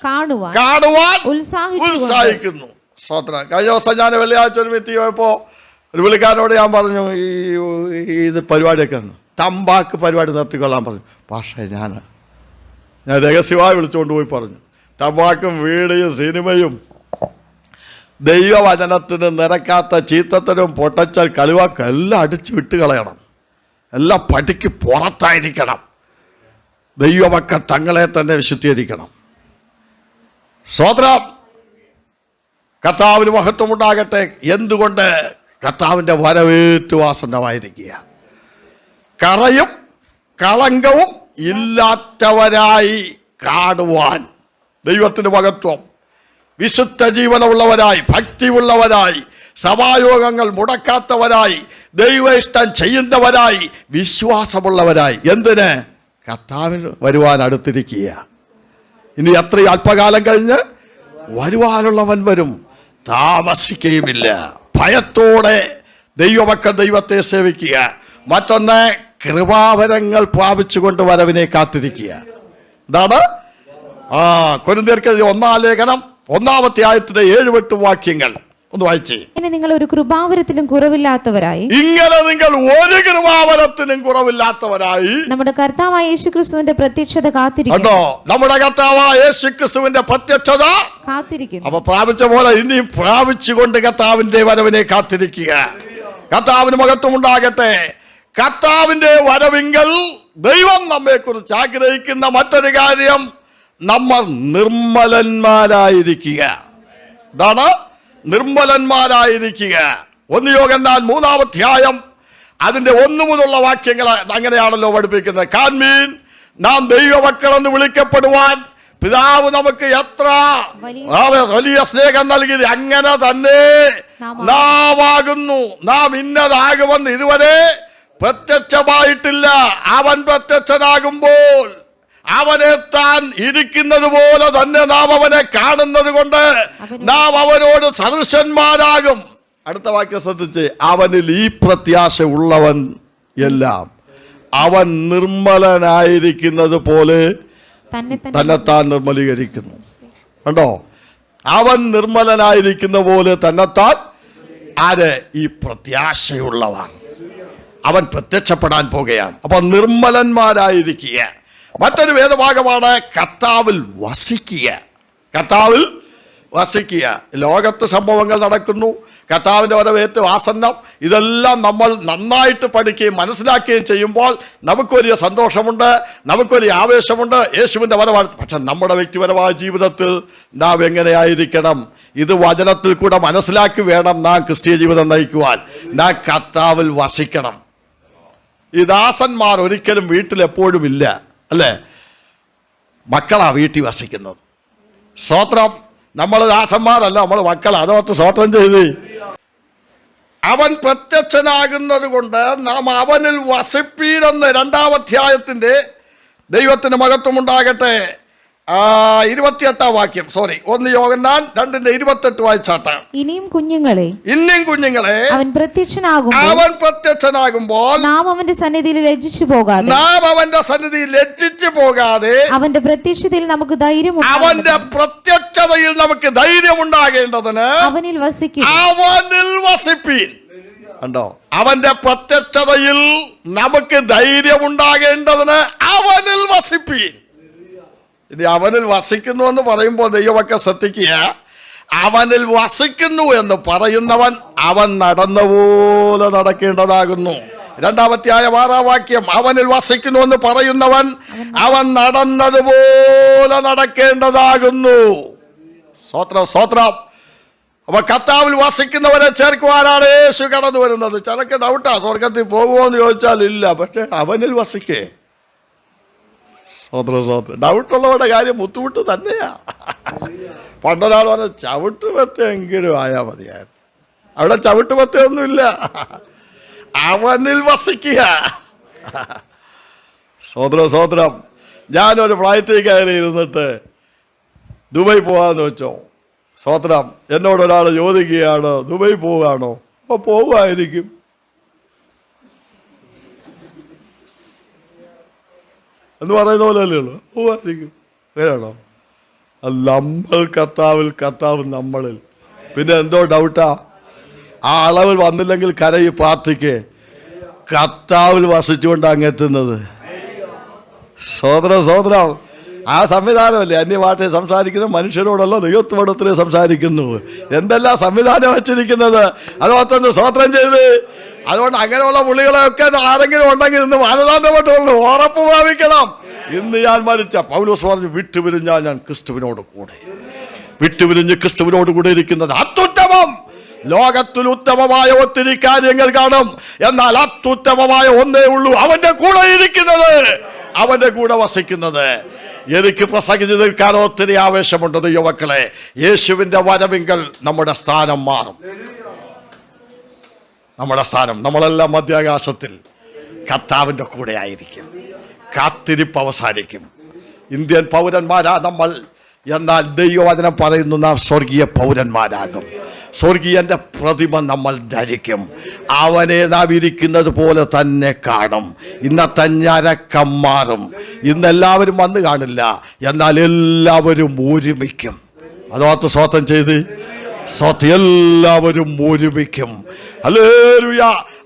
കാണുവാൻ ഉത്സാഹിക്കുന്നു. സ്വത്രം. കഴിഞ്ഞ ദിവസം ഞാൻ വെള്ളിയാഴ്ച ഒരു മീറ്റിംഗ് പോയപ്പോ ഒരു വിളിക്കാരനോട് ഞാൻ പറഞ്ഞു, ഇത് പരിപാടിയൊക്കെ തമ്പാക്ക് പരിപാടി നിർത്തിക്കൊള്ളാൻ പറഞ്ഞു. പക്ഷേ ഞാൻ രഹസ്യമായി വിളിച്ചുകൊണ്ട് പോയി പറഞ്ഞു, തമ്പാക്കും വീഡിയും സിനിമയും ദൈവവചനത്തിന് നിരക്കാത്ത ചീത്തത്തരും പൊട്ടച്ചൽ കളിവാക്കും എല്ലാം അടിച്ച് വിട്ട് കളയണം. എല്ലാം പടിക്ക് പുറത്തായിരിക്കണം. ദൈവമക്കൾ തങ്ങളെ തന്നെ വിശുദ്ധീകരിക്കണം. സ്വതന്ത്രം. കർത്താവിന് മഹത്വമുണ്ടാകട്ടെ. എന്തുകൊണ്ട്? കർത്താവിൻ്റെ വരവേറ്റു ആസന്നമായിരിക്കുക. കറയും കളങ്കവും ഇല്ലാത്തവരായി കാണുവാൻ ദൈവത്തിന് മഹത്വം. വിശുദ്ധ ജീവനമുള്ളവരായി, ഭക്തിയുള്ളവരായി, സഭായോഗങ്ങൾ മുടക്കാത്തവരായി, ദൈവ ഇഷ്ടം ചെയ്യുന്നവരായി, വിശ്വാസമുള്ളവരായി. എന്തിന്? കർത്താവിന് വരുവാൻ അടുത്തിരിക്കുക. ഇനി എത്രയും അല്പകാലം കഴിഞ്ഞ് വരുവാനുള്ളവൻ വരും, താമസിക്കുകയുമില്ല. ഭയത്തോടെ ദൈവമക്കൾ ദൈവത്തെ സേവിക്കുക. മറ്റൊന്ന്, കൃപാവരങ്ങൾ പ്രാപിച്ചുകൊണ്ട് വരവിനെ കാത്തിരിക്കുക. എന്താണ്? കൊരിന്ത്യർക്ക് 1-ാം ലേഖനം 1-ാം അധ്യായത്തിന്റെ 7-8 വാക്യങ്ങൾ ഒന്ന് വായിച്ചേ. നിങ്ങൾ ഒരു കൃപാവരത്തിലും കുറവില്ലാത്തവരായി നമ്മുടെ കർത്താവായ യേശുക്രിസ്തുവിന്റെ പ്രത്യക്ഷത കാത്തിരിക്കുന്നു. നമ്മുടെ കർത്താവായ യേശുക്രിസ്തുവിന്റെ പ്രത്യക്ഷത കാത്തിരിക്കുന്നു. അപ്പൊ പ്രാപിച്ച പോലെ ഇനിയും പ്രാപിച്ചുകൊണ്ട് കർത്താവിന്റെ വരവിനെ കാത്തിരിക്കുക. കർത്താവിന് മഹത്വം ഉണ്ടാകട്ടെ. കർത്താവിന്റെ വരവിങ്കൽ ദൈവം നമ്മെ കുറിച്ച് ആഗ്രഹിക്കുന്ന മറ്റൊരു കാര്യം, നമ്മൾ നിർമ്മലന്മാരായിരിക്കുക. ഇതാണ് നിർമ്മലന്മാരായിരിക്കുക. 1 യോഹന്നാൻ 3-ാം അധ്യായം അതിന്റെ 1 മുതലുള്ള വാക്യങ്ങൾ അങ്ങനെയാണല്ലോ പഠിപ്പിക്കുന്നത്. കാൺമീൻ, നാം ദൈവമക്കളെന്ന് വിളിക്കപ്പെടുവാൻ പിതാവ് നമുക്ക് എത്ര വലിയ സ്നേഹം നൽകിയത്. അങ്ങനെ തന്നെ നാം ആകുന്നു. നാം ഇന്നതാകുമെന്ന് ഇതുവരെ പ്രത്യക്ഷമായിട്ടില്ല. അവൻ പ്രത്യക്ഷനാകുമ്പോൾ അവനെ താൻ ഇരിക്കുന്നത് പോലെ തന്നെ നാം അവനെ കാണുന്നത് കൊണ്ട് നാം അവനോട് സദൃശന്മാരാകും. അടുത്ത വാക്യം ശ്രദ്ധിച്ച്. അവനിൽ ഈ പ്രത്യാശ ഉള്ളവൻ എല്ലാം അവൻ നിർമ്മലനായിരിക്കുന്നത് പോലെ തന്നെത്താൻ നിർമ്മലീകരിക്കുന്നു. കണ്ടോ? അവൻ നിർമ്മലനായിരിക്കുന്ന പോലെ തന്നെത്താൻ. ആര്? ഈ പ്രത്യാശയുള്ളവൻ. അവൻ പ്രത്യക്ഷപ്പെടാൻ പോകുകയാണ്. അപ്പൊ നിർമ്മലന്മാരായിരിക്കുക. മറ്റൊരു വേദഭാഗമാണ് കർത്താവിൽ വസിക്കുക. കർത്താവിൽ വസിക്കുക. ലോകത്ത് സംഭവങ്ങൾ നടക്കുന്നു, കർത്താവിൻ്റെ വരവേറ്റ് ആസന്നം. ഇതെല്ലാം നമ്മൾ നന്നായിട്ട് പഠിക്കുകയും മനസ്സിലാക്കുകയും ചെയ്യുമ്പോൾ നമുക്ക് വലിയ സന്തോഷമുണ്ട്, നമുക്ക് വലിയ ആവേശമുണ്ട്. യേശുവിൻ്റെ വരവാണ്. പക്ഷെ നമ്മുടെ വ്യക്തിപരമായ ജീവിതത്തിൽ നാം എങ്ങനെയായിരിക്കണം? ഇത് വചനത്തിൽ കൂടെ മനസ്സിലാക്കി വേണം നാം ക്രിസ്തീയ ജീവിതം നയിക്കുവാൻ. നാം കർത്താവിൽ വസിക്കണം. ഈ ദാസന്മാർ ഒരിക്കലും വീട്ടിലെപ്പോഴും ഇല്ല, അല്ലേ? മക്കളാ വീട്ടിൽ വസിക്കുന്നത്. സ്തോത്രം. നമ്മൾ ദാസന്മാരല്ല, നമ്മൾ മക്കൾ. അതോർത്ത് സ്തോത്രം ചെയ്ത്. അവൻ പ്രത്യക്ഷനാകുന്നത് കൊണ്ട് നാം അവനിൽ വസിപ്പീരെന്ന് 2-ാം അധ്യായത്തിന്റെ ദൈവത്തിന് മഹത്വമുണ്ടാകട്ടെ 28-ാം വാക്യം. 1 യോഹന്നാൻ 2:28 വായിച്ചാട്ടെ. ഇനിയും കുഞ്ഞുങ്ങളെ അവൻ പ്രത്യക്ഷനാകുമ്പോൾ നാം അവന്റെ സന്നിധിയിൽ ലജ്ജിച്ചു പോകാതെ അവന്റെ പ്രത്യക്ഷതയിൽ നമുക്ക് ധൈര്യമുണ്ടാകേണ്ടതിന് അവനിൽ വസിപ്പീൻ. കണ്ടോ? അവന്റെ പ്രത്യക്ഷതയിൽ നമുക്ക് ധൈര്യമുണ്ടാകേണ്ടതിന് അവനിൽ വസിപ്പീൻ. ഇനി അവനിൽ വസിക്കുന്നു എന്ന് പറയുമ്പോൾ ദൈവമൊക്കെ ശ്രദ്ധിക്കുക. അവനിൽ വസിക്കുന്നു എന്ന് പറയുന്നവൻ അവൻ നടന്ന പോലെ നടക്കേണ്ടതാകുന്നു. 2-ാം വാക്യം, അവനിൽ വസിക്കുന്നു എന്ന് പറയുന്നവൻ അവൻ നടന്നതുപോലെ നടക്കേണ്ടതാകുന്നു. സ്വത്രം. അപ്പൊ കർത്താവിൽ വസിക്കുന്നവരെ ചേർക്കുവാനാണ് യേശു കടന്നു വരുന്നത്. ചിലക്ക് ഡൗട്ടാ, സ്വർഗത്തിൽ പോകുമോ എന്ന് ചോദിച്ചാൽ ഇല്ല, പക്ഷെ അവനിൽ വസിക്കേ. സ്വത്രം. ഡൗട്ടുള്ളവരുടെ കാര്യം ബുദ്ധിമുട്ട് തന്നെയാ. പണ്ടൊരാൾ പറഞ്ഞ ചവിട്ടുപറ്റെങ്കിലും ആയാൽ മതിയായിരുന്നു. അവിടെ ചവിട്ടുപറ്റൊന്നുമില്ല, അവനിൽ വസിക്കുക. സ്വത്രം. ഞാനൊരു ഫ്ലൈറ്റിൽ കയറി ഇരുന്നിട്ട് ദുബായ് പോകാമെന്ന് വെച്ചോ. സ്വത്രം. എന്നോടൊരാൾ ചോദിക്കുകയാണ്, ദുബായ് പോവുകയാണോ? അപ്പോൾ പോവുമായിരിക്കും. എന്ന് പറയുന്ന പോലെയല്ലേ ഉള്ളൂ, പോവുമായിരിക്കും. അങ്ങനെയാണോ? നമ്മൾ കർത്താവിൽ, കർത്താവ് നമ്മളിൽ. പിന്നെ എന്തോ ഡൗട്ടാ? ആ അളവിൽ വന്നില്ലെങ്കിൽ കരയി പ്രാർത്ഥിക്ക്. കർത്താവിൽ വസിച്ചുകൊണ്ട് അങ്ങെത്തുന്നത്. സ്വത്രം. ആ സംവിധാനമല്ലേ അന്യഭാഷയെ സംസാരിക്കുന്ന മനുഷ്യരോടല്ല ദൈവത്വത്തിനെ സംസാരിക്കുന്നു. എന്തെല്ലാം സംവിധാനം വച്ചിരിക്കുന്നത്, അത് മൊത്തം സ്വത്രം ചെയ്ത്. അതുകൊണ്ട് അങ്ങനെയുള്ള പുള്ളികളെയൊക്കെ ആരെങ്കിലും ഉണ്ടെങ്കിൽ ഇന്ന് മാനദാന്തപ്പെട്ടുള്ളൂ, ഉറപ്പ് പ്രാപിക്കണം. ഇന്ന് ഞാൻ മരിച്ച പൗലോസ് പറഞ്ഞു, വിട്ടുപിരിഞ്ഞാൽ ഞാൻ ക്രിസ്തുവിനോട് കൂടെ. വിട്ടുപിരിഞ്ഞ് ക്രിസ്തുവിനോട് കൂടെ ഇരിക്കുന്നത് അത്യുത്തമം. ലോകത്തിൽ ഉത്തമമായ ഒത്തിരി കാര്യങ്ങൾ കാണും, എന്നാൽ അത്യുത്തമമായ ഒന്നേ ഉള്ളൂ, അവന്റെ കൂടെ ഇരിക്കുന്നത്, അവന്റെ കൂടെ വസിക്കുന്നത്. എനിക്ക് പ്രസംഗിച്ച് നിൽക്കാൻ ഒത്തിരി ആവേശമുണ്ട് യുവക്കളെ. യേശുവിന്റെ വരവിങ്കൽ നമ്മുടെ സ്ഥാനം മാറും. നമ്മുടെ സ്ഥാനം, നമ്മളെല്ലാം മധ്യാകാശത്തിൽ കർത്താവിൻ്റെ കൂടെ ആയിരിക്കും. കാത്തിരിപ്പ് അവസാനിക്കും. ഇന്ത്യൻ പൗരന്മാരാ നമ്മൾ, എന്നാൽ ദൈവവചനം പറയുന്നു നാം സ്വർഗീയ പൗരന്മാരാകും. സ്വർഗീയന്റെ പ്രതിമ നമ്മൾ ധരിക്കും. അവനെ നാം ഇരിക്കുന്നത് പോലെ തന്നെ കാണും. ഇന്നത്തെ ഞരക്കം മാറും. ഇന്നെല്ലാവരും വന്ന് കാണില്ല, എന്നാൽ എല്ലാവരും ഒരുമിക്കും. അതോർത്ത് സ്വതം ചെയ്ത് എല്ലാവരും ഒരുമിക്കും. ഹല്ലേലൂയ.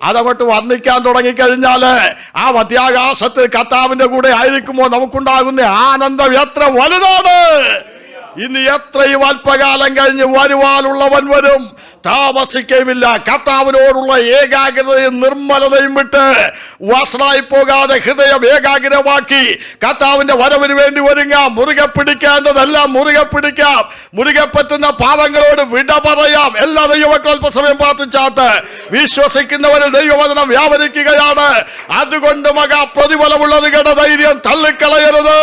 അതങ്ങോട്ട് വർണ്ണിക്കാൻ തുടങ്ങിക്കഴിഞ്ഞാല് ആ മധ്യാകാശത്തിൽ കർത്താവിന്റെ കൂടെ ആയിരിക്കുമ്പോൾ നമുക്കുണ്ടാകുന്ന ആനന്ദം എത്ര വലുതാണ്. ഇനി എത്രയും അല്പകാലം കഴിഞ്ഞ് വരുവാനുള്ളവൻ വരും, താമസിക്കുകയുമില്ല. കർത്താവിനോടുള്ള ഏകാഗ്രതയും നിർമ്മലതയും വിട്ട് വഷളായി പോകാതെ ഹൃദയം ഏകാഗ്രമാക്കി കർത്താവിന്റെ വരവിന് വേണ്ടി ഒരുങ്ങാം. മുറുകെ പിടിക്കേണ്ടതെല്ലാം മുറുകെ പിടിക്കാം. മുറുകെ പറ്റുന്ന പാപങ്ങളോട് വിട പറയാം. എല്ലാ ദൈവമക്കളും അല്പസമയം പ്രാർത്ഥിച്ചാട്ട് വിശ്വസിക്കുന്നവരിൽ ദൈവവചനം വ്യാപരിക്കുകയാണ്. അതുകൊണ്ട് മകാ പ്രതിഫലമുള്ളത് കേട്ട ധൈര്യം തള്ളിക്കളയരുത്.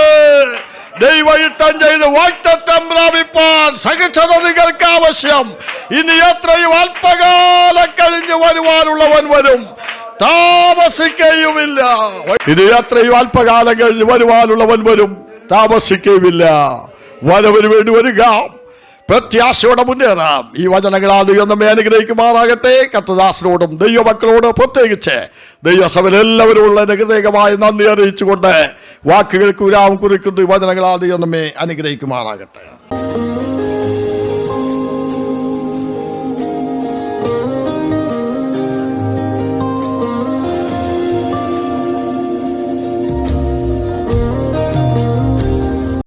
ദൈവയുദ്ധം ചെയ്ത് വാഗ്ദത്തം പ്രാപിപ്പാൻ സഹിഷ്ണുത നിങ്ങൾക്ക് ആവശ്യം. ഇനി എത്രയും അല്പകാലം കഴിഞ്ഞ് വരുവാനുള്ളവൻ വരും, താമസിക്കുകയുമില്ല. ഇനി എത്രയും അല്പകാലം കഴിഞ്ഞ് വരുവാനുള്ളവൻ വരും, താമസിക്കുകയുമില്ല. വരവിന് വേണ്ടി വരിക, പ്രത്യാശയോടെ മുന്നേറാം. ഈ വചനങ്ങളാൽ ദൈവം നമ്മെ അനുഗ്രഹിക്കുമാറാകട്ടെ. കർത്തദാസനോടും ദൈവമക്കളോടും പ്രത്യേകിച്ച് ദൈവസഭയിൽ എല്ലാവരും ഉള്ള ഹൃദയമായ നന്ദി അറിയിച്ചുകൊണ്ട് വാക്കുകൾക്ക് വിരാമം കുറിക്കുന്നു. ഈ വചനങ്ങളാൽ ദൈവം നമ്മെ അനുഗ്രഹിക്കുമാറാകട്ടെ.